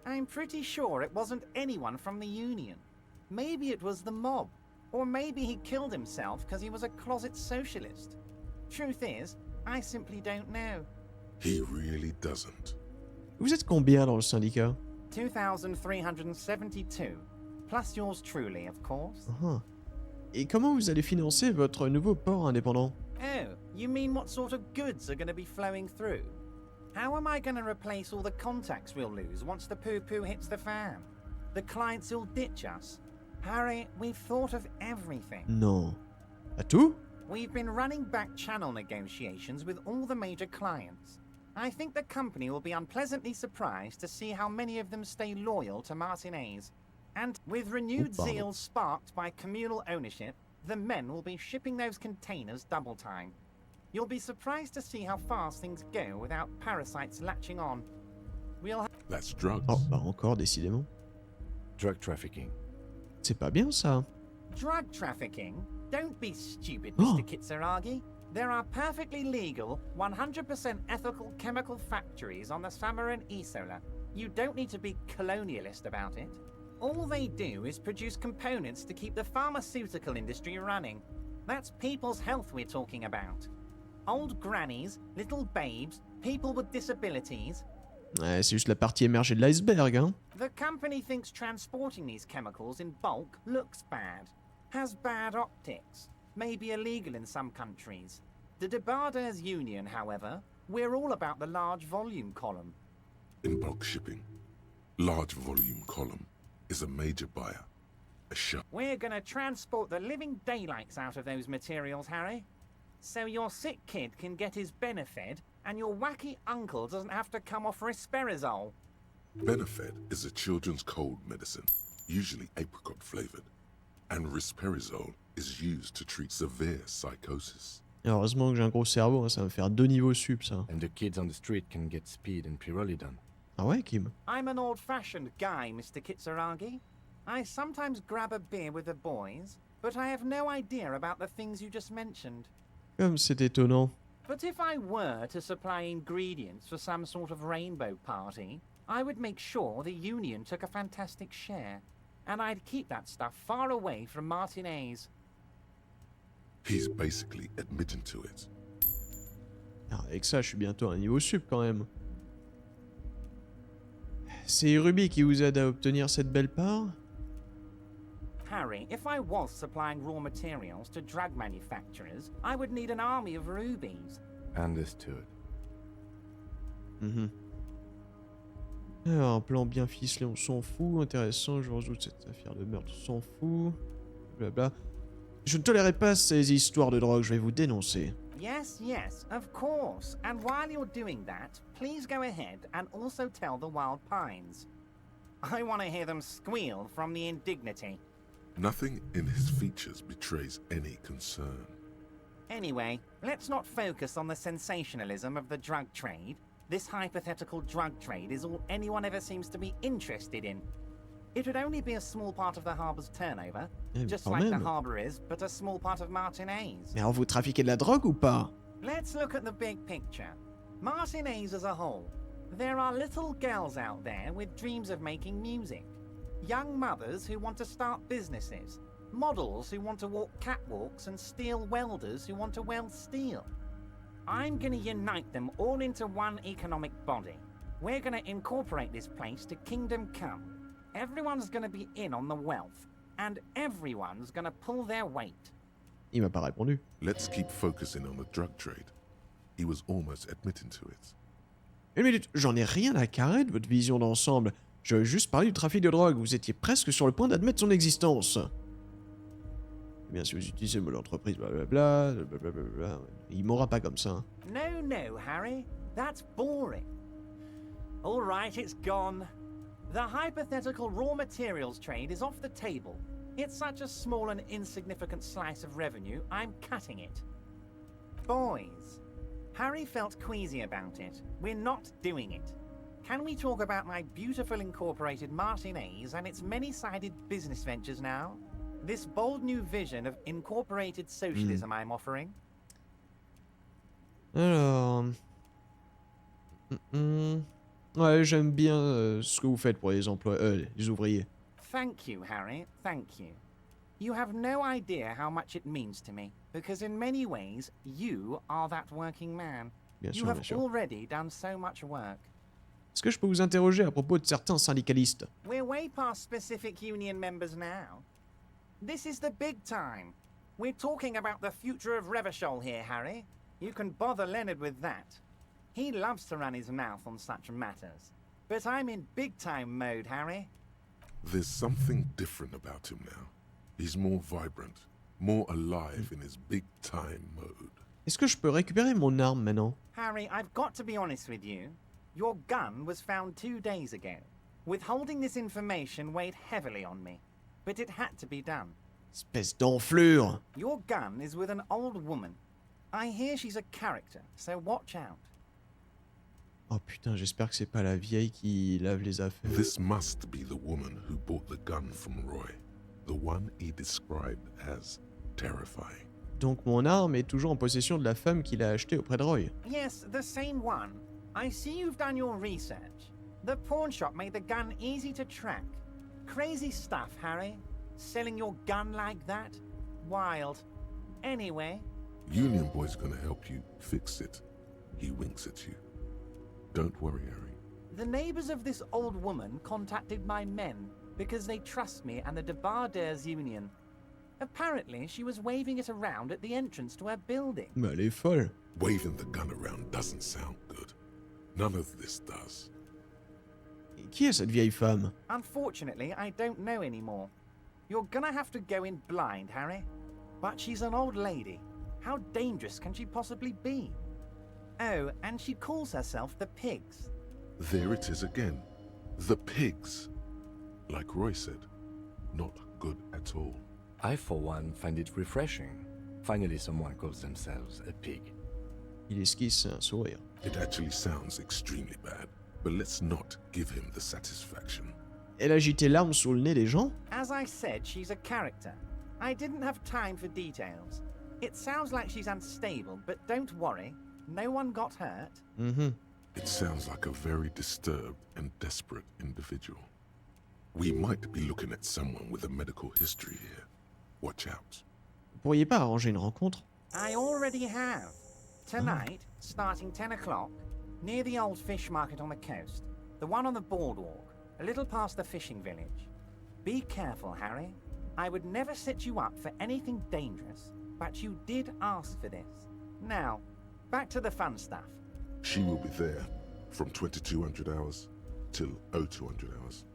I'm pretty sure it wasn't anyone from the Union. Maybe it was the mob. Or maybe he killed himself because he was a closet socialist. Truth is, I simply don't know. He really doesn't. Vous êtes combien dans le syndicat? 2,372. Plus yours truly, of course. Uh-huh. Et comment vous allez financer votre nouveau port indépendant? Oh, you mean what sort of goods are going to be flowing through? How am I going to replace all the contacts we'll lose once the poo-poo hits the fan? The clients will ditch us. Harry, we've thought of everything. Non. À tout? We've been running back channel negotiations with all the major clients. I think the company will be unpleasantly surprised to see how many of them stay loyal to Martinez. And with renewed zeal sparked by communal ownership, the men will be shipping those containers double time. You'll be surprised to see how fast things go without parasites latching on. We'll That's drugs. Oh, bah encore, décidément. Drug trafficking. C'est pas bien ça. Drug trafficking? Don't be stupid, Mr. Kitsuragi. There are perfectly legal, 100% ethical chemical factories on the Samaran Isola. You don't need to be colonialist about it. All they do is produce components to keep the pharmaceutical industry running. That's people's health we're talking about. Old grannies, little babes, people with disabilities. Ouais, c'est juste la partie émergée de l'iceberg, hein. The company thinks transporting these chemicals in bulk looks bad, has bad optics, may be illegal in some countries. The Debarders Union, however, we're all about the large volume column. In bulk shipping, large volume column is a major buyer. A shop. We're gonna transport the living daylights out of those materials, Harry. So your sick kid can get his Benefed and your wacky uncle doesn't have to come off Risperazole. Benefed is a children's cold medicine, usually apricot flavored, and risperazole is used to treat severe psychosis. Heureusement que j'ai un gros cerveau, hein, ça va me faire 2 niveaux sup, ça. And the kids on the street can get speed and pyrrolidon. Ah ouais, Kim? I'm an old-fashioned guy, Mr. Kitsuragi. I sometimes grab a beer with the boys, but I have no idea about the things you just mentioned. Comme c'est étonnant. But if I were to supply ingredients for some sort of rainbow party, I would make sure the Union took a fantastic share. And I'd keep that stuff far away from Martinez. He's basically admitting to it. Ah, avec ça, je suis bientôt à un niveau sup quand même. C'est Ruby qui vous aide à obtenir cette belle part? Harry, if I was supplying raw materials to drug manufacturers, I would need an army of rubies. Understood. Alors, un plan bien ficelé, on s'en fout. Intéressant, je résoudre cette affaire de meurtre, on s'en fout. Blabla. Je ne tolérerai pas ces histoires de drogue, je vais vous dénoncer. Yes, yes, of course. And while you're doing that, please go ahead and also tell the Wild Pines. I want to hear them squeal from the indignity. Nothing in his features betrays any concern. Anyway, let's not focus on the sensationalism of the drug trade. This hypothetical drug trade is all anyone ever seems to be interested in. It would only be a small part of the harbour's turnover, just like the harbour is, but a small part of Martinez. Mais alors, vous trafiquez de la drogue ou pas? Let's look at the big picture. Martinez as a whole. There are little girls out there with dreams of making music. Young mothers who want to start businesses. Models who want to walk catwalks and steel welders who want to weld steel. I'm going to unite them all into one economic body. We're going to incorporate this place to Kingdom Come. Everyone's going to be in on the wealth, and everyone's going to pull their weight. Il m'a pas répondu. Let's keep focusing on the drug trade. He was almost admitting to it. Une minute, j'en ai rien à carrer de votre vision d'ensemble. Je veux juste parler du trafic de drogue. Vous étiez presque sur le point d'admettre son existence. Eh bien, si vous utilisez le mot d'entreprise, blablabla, blablabla, il mourra pas comme ça. No, no, Harry. That's boring. All right, it's gone. The hypothetical raw materials trade is off the table. It's such a small and insignificant slice of revenue, I'm cutting it. Boys, Harry felt queasy about it. We're not doing it. Can we talk about my beautiful incorporated Martinez and its many-sided business ventures now? This bold new vision of incorporated socialism I'm offering? Alors... Ouais, j'aime bien ce que vous faites pour les les ouvriers. Thank you, Harry. Thank you. You have no idea how much it means to me, because in many ways, you are that working man. Bien You sûr, have bien sûr. already done so much work. Est-ce que je peux vous interroger à propos de certains syndicalistes? We're way past specific union members now. This is the big time. We're talking about the future of Revachol here, Harry. You can bother Leonard with that. He loves to run his mouth on such matters. But I'm in big-time mode, Harry. There's something different about him now. He's more vibrant, more alive in his big-time mode. Est-ce que je peux récupérer mon arme maintenant? Harry, I've got to be honest with you. Your gun was found 2 days ago. Withholding this information weighed heavily on me. But it had to be done. Espèce d'enflure! Your gun is with an old woman. I hear she's a character, so watch out. Oh putain, j'espère que c'est pas la vieille qui lave les affaires. This must be the woman who bought the gun from Roy. The one he described as terrifying. Donc mon arme est toujours en possession de la femme qui l'a achetée auprès de Roy. Yes, the same one. I see you've done your research. The pawn shop made the gun easy to track. Crazy stuff, Harry. Selling your gun like that? Wild. Anyway... Union Boy's gonna help you fix it. He winks at you. Don't worry, Harry. The neighbors of this old woman contacted my men because they trust me and the Debarders Union. Apparently, she was waving it around at the entrance to her building. Mais elle est folle. Waving the gun around doesn't sound good. None of this does. Et qui est cette vieille femme? Unfortunately, I don't know anymore. You're gonna have to go in blind, Harry. But she's an old lady. How dangerous can she possibly be? Oh, and she calls herself the Pigs. There it is again. The pigs. Like Roy said, not good at all. I, for one, find it refreshing. Finally, someone calls themselves a pig. Il esquisse un sourire. It actually sounds extremely bad, but let's not give him the satisfaction. Elle agitait l'arme sous le nez des gens? As I said, she's a character. I didn't have time for details. It sounds like she's unstable, but don't worry. No one got hurt. It sounds like a very disturbed and desperate individual. We might be looking at someone with a medical history here. Watch out. Vous pourriez pas arranger une rencontre? I already have. Tonight, starting 10 o'clock, near the old fish market on the coast. The one on the boardwalk, a little past the fishing village. Be careful, Harry. I would never set you up for anything dangerous, but you did ask for this. Now, back to the fun stuff. She will be there from 2200 hours till 0200 hours.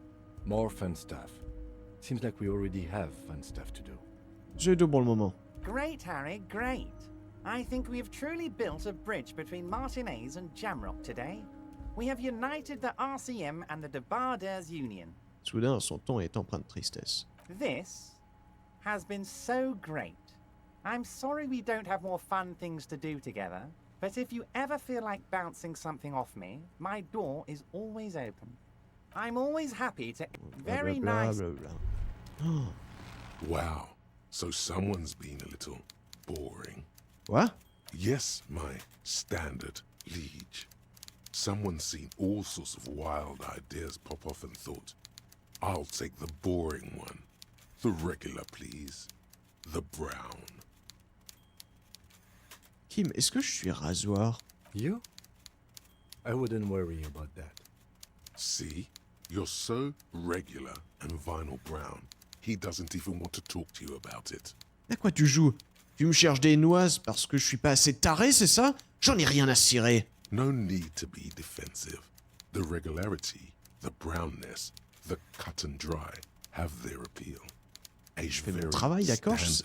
More fun stuff. Seems like we already have fun stuff to do. C'est tout pour le moment. Great, Harry, great. I think we have truly built a bridge between Martinez and Jamrock today. We have united the RCM and the Debarders Union. Soudain, son ton est empreint de tristesse. This has been so great. I'm sorry we don't have more fun things to do together, but if you ever feel like bouncing something off me, my door is always open. I'm always happy to... Very nice... Wow, so someone's been a little boring. What? Yes, my standard liege. Someone's seen all sorts of wild ideas pop off and thought, I'll take the boring one. The regular, please. The brown. Kim, est-ce que je suis rasoir? You? I wouldn't worry about that. See? You're so regular and vinyl brown, he doesn't even want to talk to you about it. À quoi tu joues? Tu me cherches des noises parce que je suis pas assez taré, c'est ça? J'en ai rien à cirer. No need to be defensive. The regularity, the brownness, the cut and dry have their appeal. Je fais mon travail, d'accord? Ça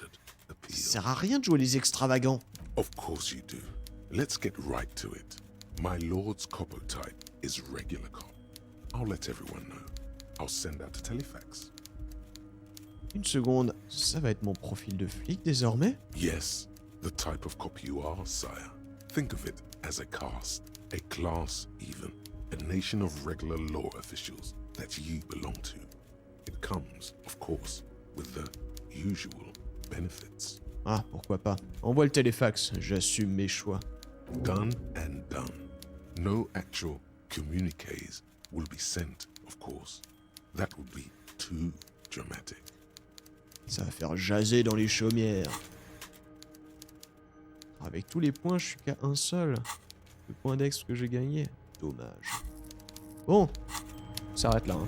sert à rien de jouer les extravagants. Of course you do. Let's get right to it. My lord's coppo type is regular cop. I'll let everyone know. I'll send out a telefax. Une seconde, ça va être mon profil de flic désormais? Yes, the type of cop you are, sire. Think of it as a caste, a class even, a nation of regular law officials that you belong to. It comes, of course, with the usual benefits. Ah, pourquoi pas. Envoie le téléfax, j'assume mes choix. Done and done. No actual communiques will be sent, of course. That would be too dramatic. Ça va faire jaser dans les chaumières. Avec tous les points, je suis qu'à un seul. Le point d'ex que j'ai gagné. Dommage. Bon, on s'arrête là. Hein.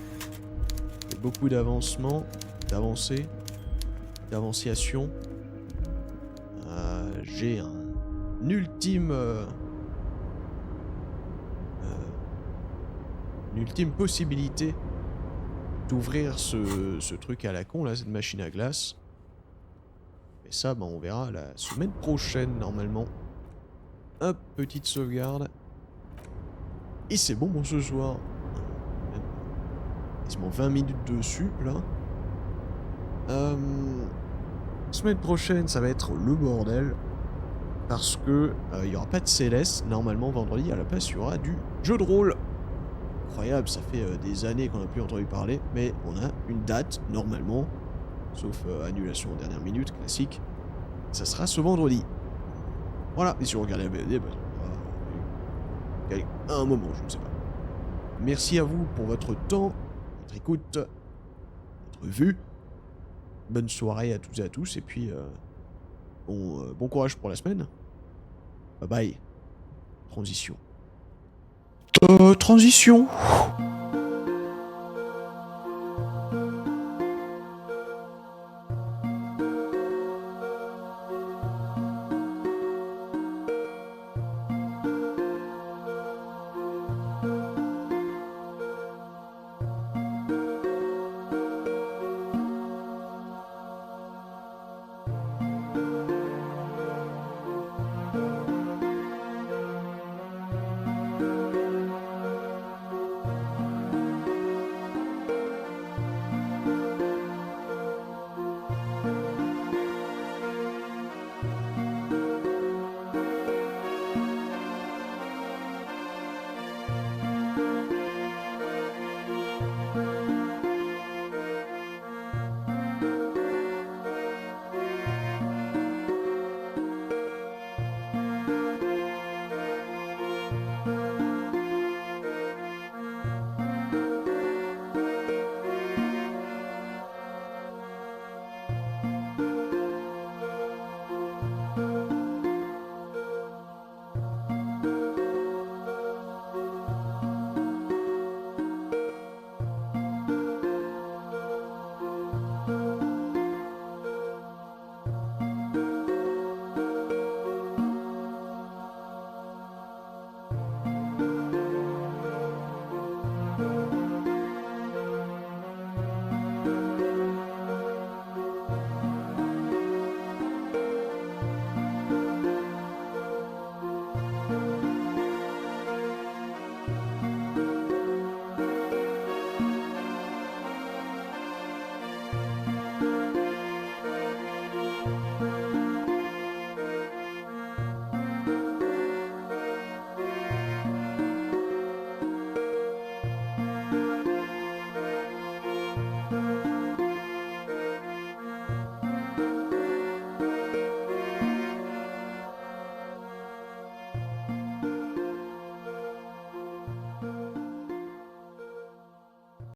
Il y a beaucoup d'avancement, d'avancées, d'avanciation. J'ai un ultime... une ultime possibilité d'ouvrir ce truc à la con là, cette machine à glace. Mais ça, bah, on verra la semaine prochaine normalement. Hop, petite sauvegarde. Et c'est bon pour ce soir. Quasiment 20 minutes dessus là. Semaine prochaine, ça va être le bordel. Parce que il n'y aura pas de Céleste. Normalement, vendredi, à la place, il y aura du jeu de rôle. Incroyable, ça fait des années qu'on n'a plus entendu parler, mais on a une date normalement, sauf annulation en dernière minute, classique. Ça sera ce vendredi. Voilà, et si vous regardez la BD, bah, à un moment, je ne sais pas. Merci à vous pour votre temps, votre écoute, votre vue. Bonne soirée à toutes et à tous, et puis bon courage pour la semaine. Bye bye. Transition. Transition.